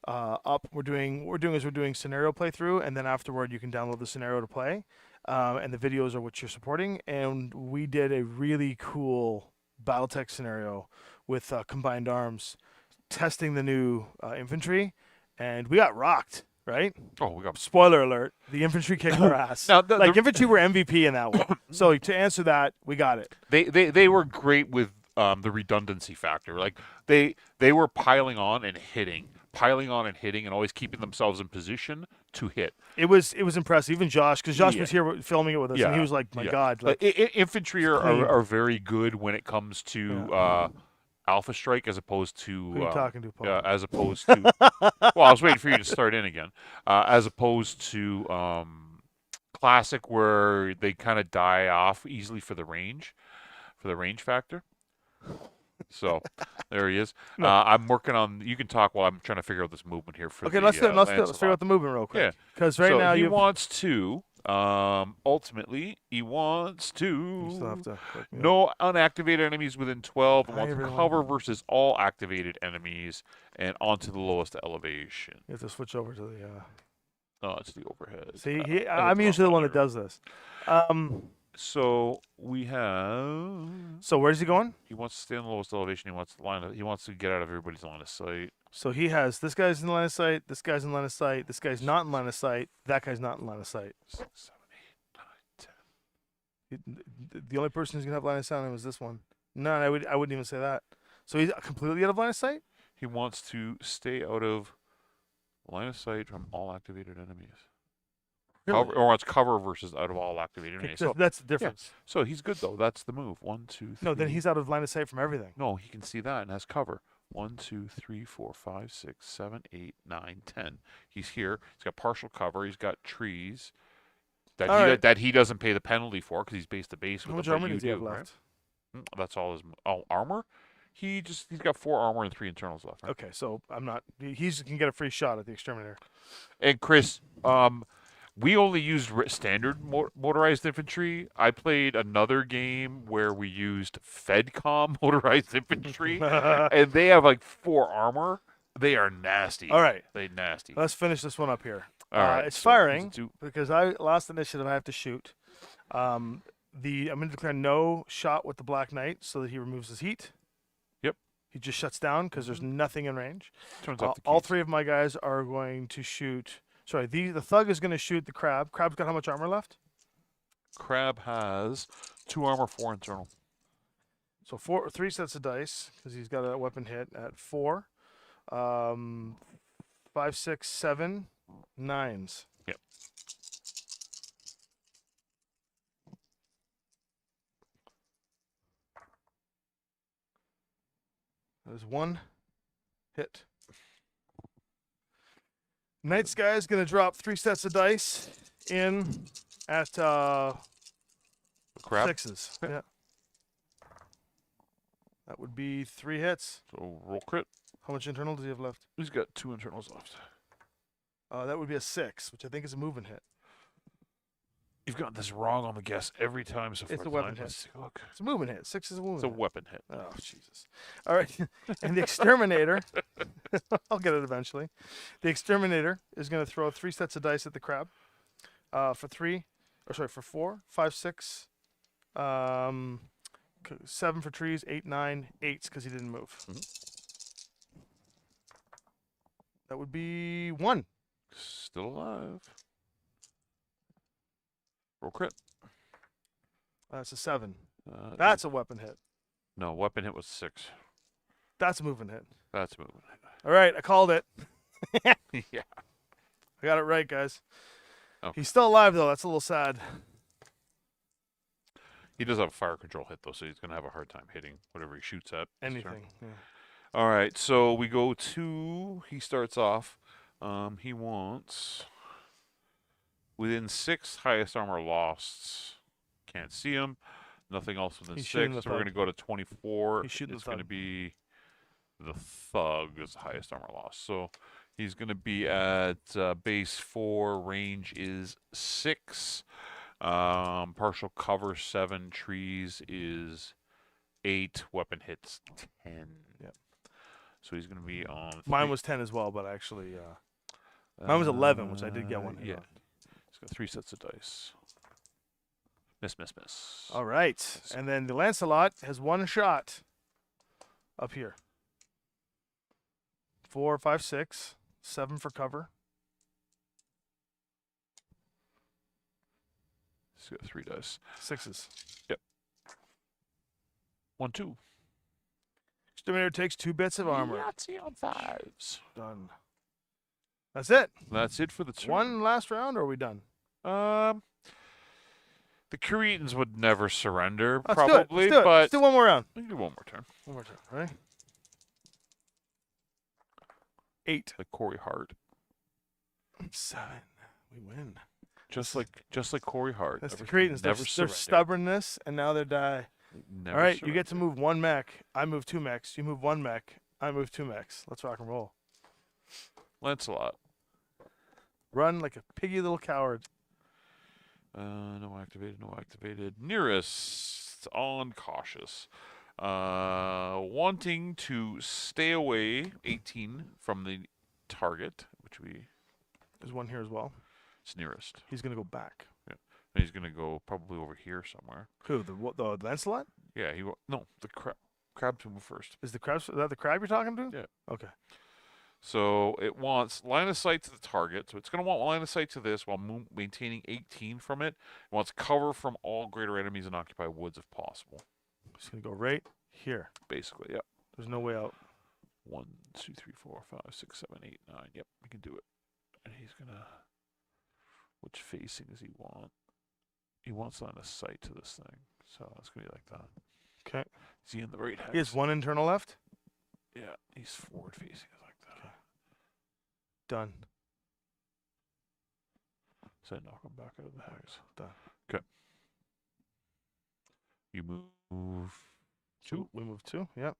Up. We're doing scenario playthrough, and then afterward you can download the scenario to play, and the videos are what you're supporting. And we did a really cool BattleTech scenario with combined arms, testing the new infantry, and we got rocked. Right? Oh, we got Spoiler alert: the infantry kicked our ass. now. Infantry were MVP in that one. So to answer that, we got it. They were great with the redundancy factor. Like they were piling on and hitting, and always keeping themselves in position to hit. It was impressive. Even Josh, because Josh was here filming it with us, and he was like, "My God!" Like, infantry are very good when it comes to Alpha Strike, as opposed to who are you talking to, Paul? as opposed to. Well, I was waiting for you to start in again. As opposed to Classic, where they kind of die off easily for the range factor. So there he is. No. I'm working on. You can talk while I'm trying to figure out this movement here for. Okay, the, let's figure Lancelot. out the movement real quick. Yeah, because right now he wants to. Ultimately, he wants You still to. have to No unactivated enemies within 12. Hi, Wants everyone. cover versus all activated enemies, and onto the lowest elevation. You have to switch over to the. Oh, it's the overhead. See, I'm usually the one that does this. So we have. So where's he going? He wants to stay on the lowest elevation. He wants to get out of everybody's line of sight. So he has this guy's in line of sight. This guy's in line of sight. This guy's not in line of sight. That guy's not in line of sight. 6, 7, 8, 9, 10. The only person who's gonna have line of sight on him is this one. No, I wouldn't even say that. So he's completely out of line of sight. He wants to stay out of line of sight from all activated enemies. Really? Or wants cover versus out of all activated enemies. So, That's the difference. so he's good though. That's the move. 1, 2, 3. No, then he's out of line of sight from everything. No, he can see that and has cover. 1, 2, 3, 4, 5, 6, 7, 8, 9, 10. He's here. He's got partial cover. He's got trees that he doesn't pay the penalty for because he's base to base with How much them. armor But does you he have do, left? right? That's all his armor. He's got 4 armor and 3 internals left. Right? Okay, so I'm not. He can get a free shot at the exterminator. And Chris, we only used standard motorized infantry. I played another game where we used FedCom motorized infantry, and they have like 4 armor. They are nasty. All right, They nasty. let's finish this one up here. All right, it's so firing let's do- because last initiative I have to shoot. I'm going to declare no shot with the Black Knight so that he removes his heat. Yep. He just shuts down because there's nothing in range. Turns off the All keys. 3 of my guys are going to shoot. Sorry, the thug is going to shoot the crab. Crab's got how much armor left? Crab has 2 armor, 4 internal. So 3 sets of dice because he's got a weapon hit at 4. 5, 6, 7, 9s. Yep. There's one hit. Night Sky is going to drop 3 sets of dice in at Crap. 6s. Yeah. That would be 3 hits. So roll crit. How much internal does he have left? He's got 2 internals left. That would be a 6, which I think is a moving hit. You've got this wrong on the guess every time so far. It's a weapon hit. Let's take a look. It's a moving hit. 6 is a moving It's a hit. weapon hit. Oh, Jesus. All right. And the Exterminator, I'll get it eventually. The Exterminator is going to throw 3 sets of dice at the crab for 4, 5, 6, 7 for trees, 8, 9, 8s because he didn't move. That would be 1. Still alive. Roll crit. That's a 7. That's That's a weapon hit. no weapon hit was 6. That's a moving hit. That's moving. All right, I called it. Yeah. I got it right, guys. Okay. He's still alive, though. That's a little sad. He does have a fire control hit though, so he's gonna have a hard time hitting whatever he shoots at. this turn. Anything. Yeah. All right, so we go to. He starts off. He wants within 6 highest armor lost. Can't see him. Nothing else within He's 6. shooting the So we're thug. going to go to 24. He's shooting the it's going to thug. be the thug is the highest armor lost. So he's going to be at base 4. Range is 6. Partial cover 7. Trees is 8. Weapon hits 10. Yep. So he's going to be on. Mine was 10 as well, but actually, mine was 11, which I did get one hit Yeah. on. He's got 3 sets of dice. Miss, miss, miss. All right. And then the Lancelot has 1 shot up here. 4, 5, 6, 7 for cover. He's got 3 dice. 6s. 1, 2. Exterminator takes 2 bits of armor. Yahtzee on 5s. Done. That's it. That's it for the turn. One last round, or are we done? The Cretans would never surrender, Let's probably, do it. Let's do it. but Let's do one more round. we can do one more turn. One more turn. Right? 8. Like Corey Hart, 7. We win. just like Corey Hart. That's the never- Cretans. Their Never surrender. stubbornness, and now they die. Never All right, you get to surrender. move 1 mech. I move 2 mechs. You move 1 mech. I move 2 mechs. Let's rock and roll. Lancelot. Run like a piggy little coward. No activated. No activated. Nearest on cautious. Wanting to stay away 18 from the target, which There's one here as well. it's nearest. He's gonna go back. And he's gonna go probably over here somewhere. Who? The Lancelot? Yeah, no, the crab to move first. Is that the crab you're talking to? Yeah. Okay. So it wants line of sight to the target. So it's going to want line of sight to this while maintaining 18 from it. It wants cover from all greater enemies and occupy woods if possible. He's gonna go right here. Basically, yep. There's no way out. 1, 2, 3, 4, 5, 6, 7, 8, 9. Yep, we can do it. And he's going to. Which facing does he want? He wants line of sight to this thing. So it's going to be like that. Okay. Is he in the right hex? He has 1 internal left. Yeah, he's forward facing. It's like that. Done. So I knock him back out of the hex. Done. Okay. You move 2. We move 2. Yep.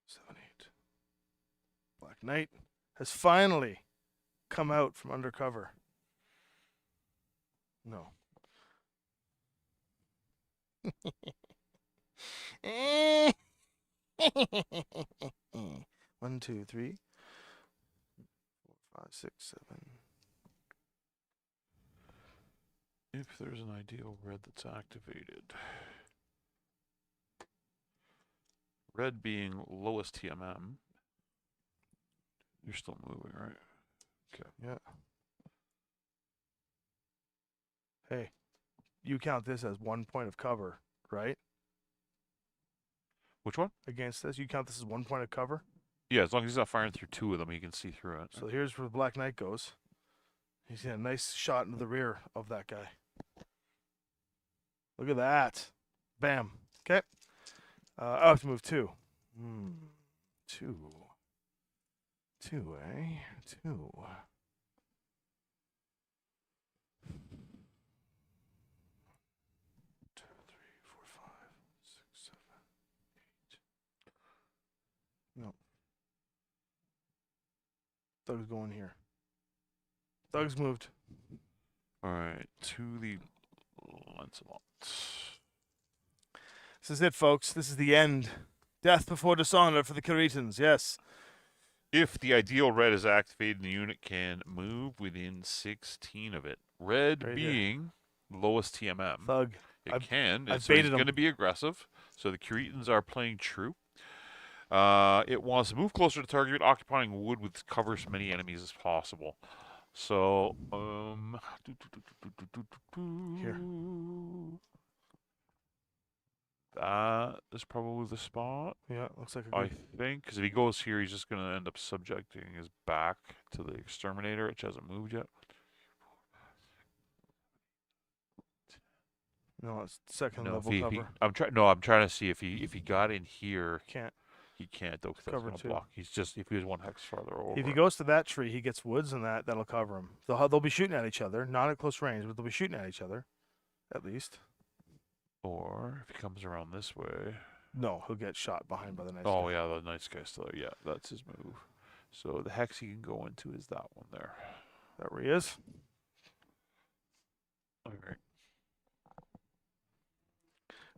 7, 8. Black Knight has finally come out from undercover. No. One, 2, 3, 4, 5, 6, 7. If there's an ideal red that's activated. Red being lowest TMM. You're still moving, right? Okay. Yeah. Hey, you count this as 1 point of cover, right? Which one? Against this, you count this as 1 point of cover. Yeah, as long as he's not firing through 2 of them, he can see through it. So here's where Black Knight goes. He's got a nice shot into the rear of that guy. Look at that. Bam. Okay. I have to move 2. 2. 2, eh? 2. 2, 3, 4, 5, 6, 7, 8. No. Thug's going here. Thug's moved. All right, to the Lancelot. This is it, folks. This is the end. Death before dishonor for the Caretans. Yes. If the ideal red is activated, the unit can move within 16 of it. Red Right being lowest TMM. Thug. It I've can. I've So he's baited him. going to be aggressive. So the Caretans are playing true. It wants to move closer to target, occupying wood with cover as many enemies as possible. So, Here. that is probably the spot. Yeah, looks like a I good. think, because if he goes here, he's just going to end up subjecting his back to the exterminator, which hasn't moved yet. No, it's second No, level if cover. I'm trying to see if he got in here. Can't. He can't though, because that's Cover going to two. block. He's just if he was 1 hex farther over. If he goes to that tree, he gets woods and that'll cover him. They'll be shooting at each other, not at close range, but they'll be shooting at each other, at least. Or if he comes around this way. No, he'll get shot behind by the nice Oh guy. yeah, the nice guy's still there. Yeah, that's his move. So the hex he can go into is that one there. That where he is. All right.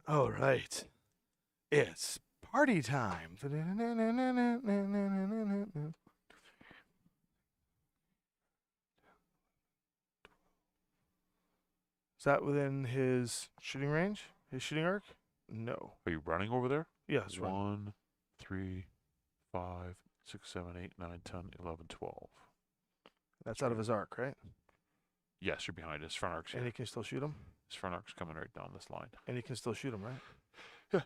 All right. It's party time. Is that within his shooting range? His shooting arc? No. Are you running over there? Yeah, it's right. 1, 3, 5, 6, 7, 8, 9, 10, 11, 12. That's out of his arc, right? Yes, you're behind his front arc's here. And he can still shoot him? His front arc's coming right down this line. And he can still shoot him, right? Yeah.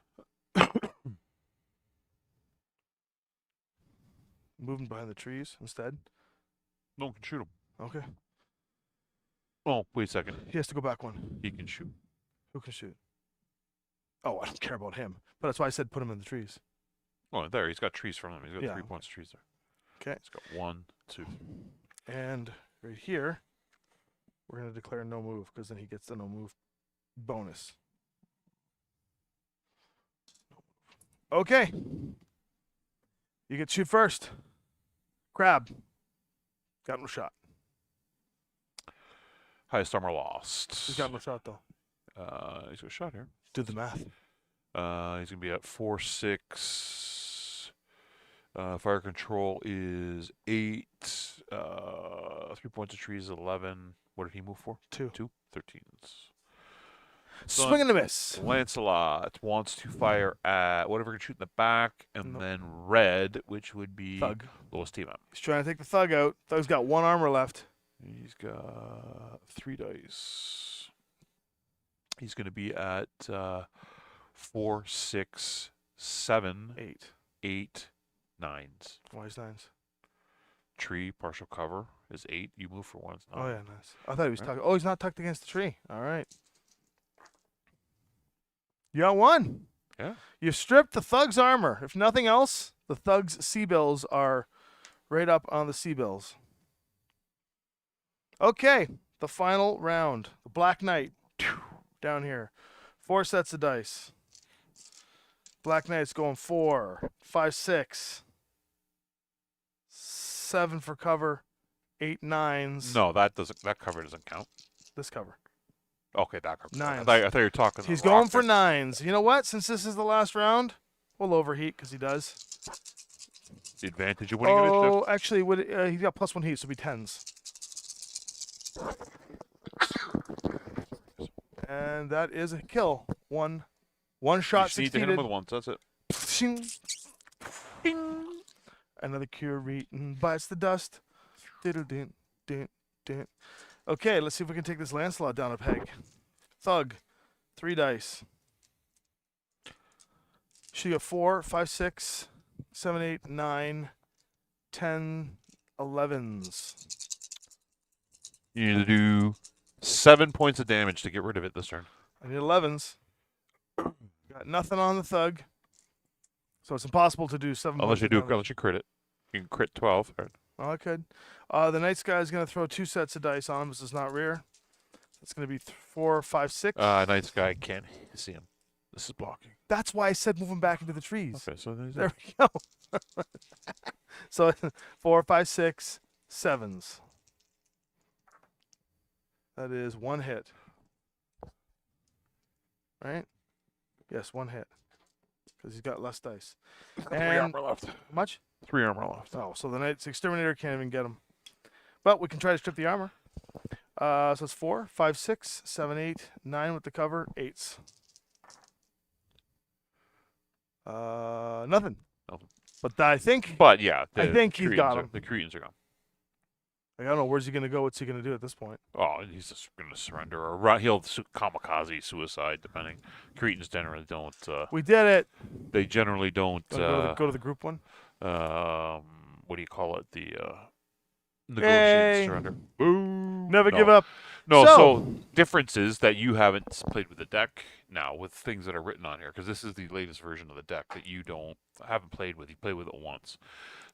Moving behind the trees instead? No one can shoot him. Okay. Oh, wait a second. He has to go back one. He can shoot. Who can shoot? Oh, I don't care about him. But that's why I said put him in the trees. Oh, there. He's got trees from him. He's got Yeah. 3 points of trees there. Okay. He's got 1, 2. And right here, we're going to declare no move because then he gets the no move bonus. Okay. You get to shoot first. Crab. Got no shot. Highest armor lost. He's got no shot, though. He's got a shot here. Do the math. He's going to be at 4, 6. Fire control is 8. 3 points of trees, 11. What did he move for? 2. 2? 13s. Swing and a miss. Lancelot wants to fire at whatever can shoot in the back, and Nope. then red, which would be Thug. lowest team up. He's trying to take the thug out. Thug's got 1 armor left. He's got 3 dice. He's going to be at 4, 6, 7, 8. 8, 9s. Why is 9s? Tree partial cover is 8. You move for 1. It's 9. Oh, yeah, nice. I thought he was Right. tucked. Oh, he's not tucked against the tree. All right. You got 1. Yeah. You stripped the thug's armor. If nothing else, the thug's C-bills are right up on the C-bills. Okay, the final round. The Black Knight. Down here. 4 sets of dice. Black Knight's going 4, 5, 6. 7 for cover. 8 9s. No, that cover doesn't count. This cover. Okay, that cover. 9s. I thought you were talking. He's the rock going for there. 9s. You know what? Since this is the last round, we'll overheat because he does. The advantage of winning initiative. Oh, actually, he's got +1 heat, so it'll be 10s. And that is a kill. One shot You just need to hit succeeded. him with 1. That's it. Shing. Ding. Another Curatin bites the dust. Diddle din din din. Okay, let's see if we can take this Lancelot down a peg. Thug, 3 dice. She got 4, 5, 6, 7, 8, 9, 10, 11s. You need to do 7 points of damage to get rid of it this turn. I need 11s. Got nothing on the thug. So it's impossible to do 7 Unless points you of do, damage. unless you crit it. You can crit 12. Right? Oh, I could. The Night Sky is going to throw 2 sets of dice on him. This is not rear. It's going to be 4, 5, 6. Night Sky can't see him. This is blocking. That's why I said move him back into the trees. Okay, so there's There we go. So 4, 5, 6, 7s. That is 1 hit. Right? Yes, 1 hit. Because he's got less dice. 3 And armor left. how much? 3 armor left. Oh, so the Knight's Exterminator can't even get him. But we can try to strip the armor. So it's 4, 5, 6, 7, 8, 9 with the cover, 8s. Nothing. Nothing. But I think But yeah, I think he's got Cretans him. The Cretans are gone. I don't know where's he gonna go. What's he gonna do at this point? Oh, he's just going to surrender or run. He'll kamikaze suicide, depending. Cretans generally don't. We did it. They generally don't. Go to the group one. What do you call it? The negotiate Yay. surrender. Boom. Never No. give up. No, So- so differences that you haven't played with the deck now with things that are written on here because this is the latest version of the deck that you haven't played with. You played with it once.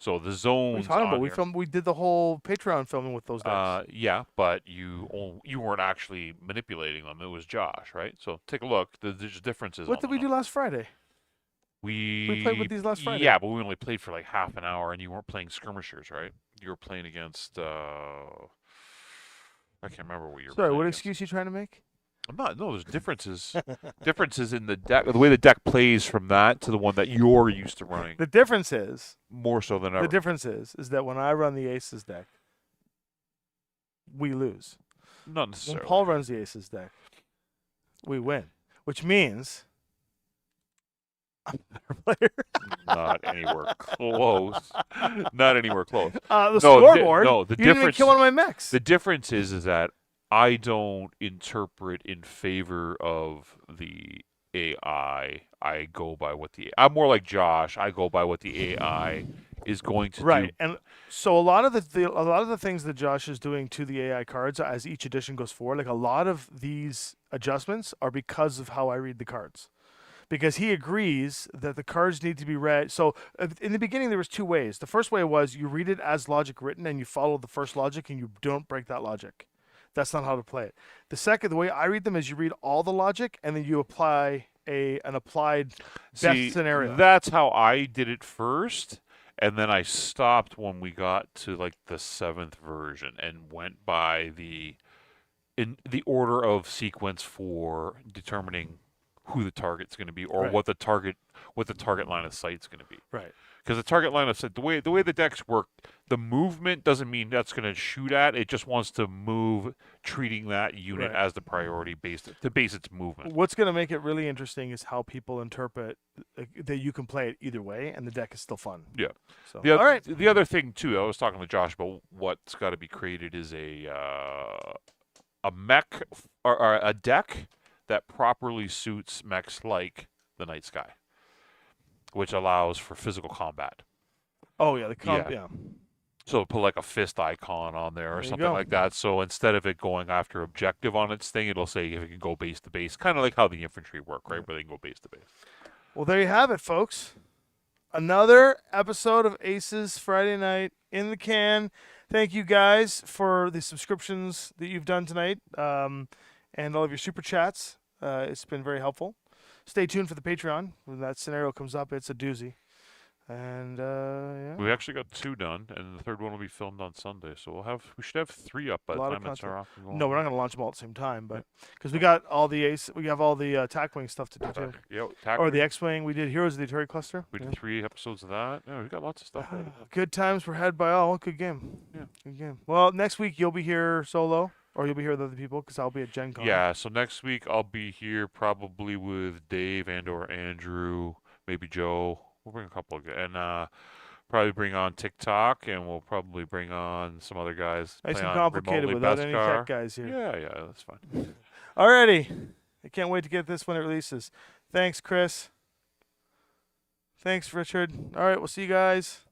So the What are zones. you talking about? on here- We did the whole Patreon filming with those decks. Yeah, but you weren't actually manipulating them. It was Josh, right? So take a look. There's differences. What on did we them. do last Friday? We played with these last Friday. Yeah, but we only played for like half an hour, and you weren't playing skirmishers, right? You were playing against. I can't remember what you were. Sorry, playing what against. excuse you trying to make? I'm not. No, there's differences. Differences in the deck, the way the deck plays from that to the one that you're used to running, The difference is more so than ever. the difference is that when I run the Aces deck, we lose. Not When necessarily. Paul runs the Aces deck, we win, which means I'm a better player. Not anywhere close. Not anywhere close. The No, scoreboard. no, the you didn't even difference- kill one of my mechs. The difference is that I don't interpret in favor of the AI. I go by what I'm more like Josh. I go by what the AI is going to Right, do. and so a lot of the things that Josh is doing to the AI cards as each edition goes forward, like a lot of these adjustments are because of how I read the cards, because he agrees that the cards need to be read. So in the beginning, there was 2 ways. The first way was you read it as logic written, and you follow the first logic, and you don't break that logic. That's not how to play it. The way I read them is you read all the logic, and then you apply an applied best See, scenario. that's how I did it first, and then I stopped when we got to like the 7th version and went by in the order of sequence for determining who the target's going to be or Right. what the target line of sight's going to be. Right. Because the target line of sight, the way the decks work, the movement doesn't mean that's going to shoot at. It just wants to move, treating that unit Right. as the priority to base its movement. What's going to make it really interesting is how people interpret that you can play it either way, and the deck is still fun. Yeah. So, The, all right. the other thing too, I was talking to Josh about what's got to be created is a mech or a deck that properly suits mechs like the Night Sky, which allows for physical combat. Oh yeah, Yeah. yeah. So put like a fist icon on there or There you something go. like that. So instead of it going after objective on its thing, it'll say if it can go base to base, kind of like how the infantry work, right? Where they can go base to base. Well, there you have it, folks. Another episode of Aces Friday Night in the can. Thank you guys for the subscriptions that you've done tonight, and all of your super chats. It's been very helpful. Stay tuned for the Patreon. When that scenario comes up, it's a doozy. And yeah, We actually got 2 done, and the third one will be filmed on Sunday. So we should have 3 up by A the lot of time it's content. off and going. no, we're not going to launch them all at the same time, but because we got all the we have all the attack wing stuff to do too. Yeah, Or the X-wing. We did Heroes of the Atari Cluster. We did Yeah. 3 episodes of that. Yeah, we got lots of stuff. ready. Good times were had by all. Good game. Yeah. Good game. Well, next week you'll be here solo, or you'll be here with other people because I'll be at Gen Con. Yeah, so next week I'll be here probably with Dave and/or Andrew, maybe Joe. We'll bring a couple of guys, and probably bring on TikTok, and we'll probably bring on some other guys. Nice play and on complicated remotely without any Beskar. tech guys here. Yeah, that's fine. Alrighty. I can't wait to get this when it releases. Thanks, Chris. Thanks, Richard. All right, we'll see you guys.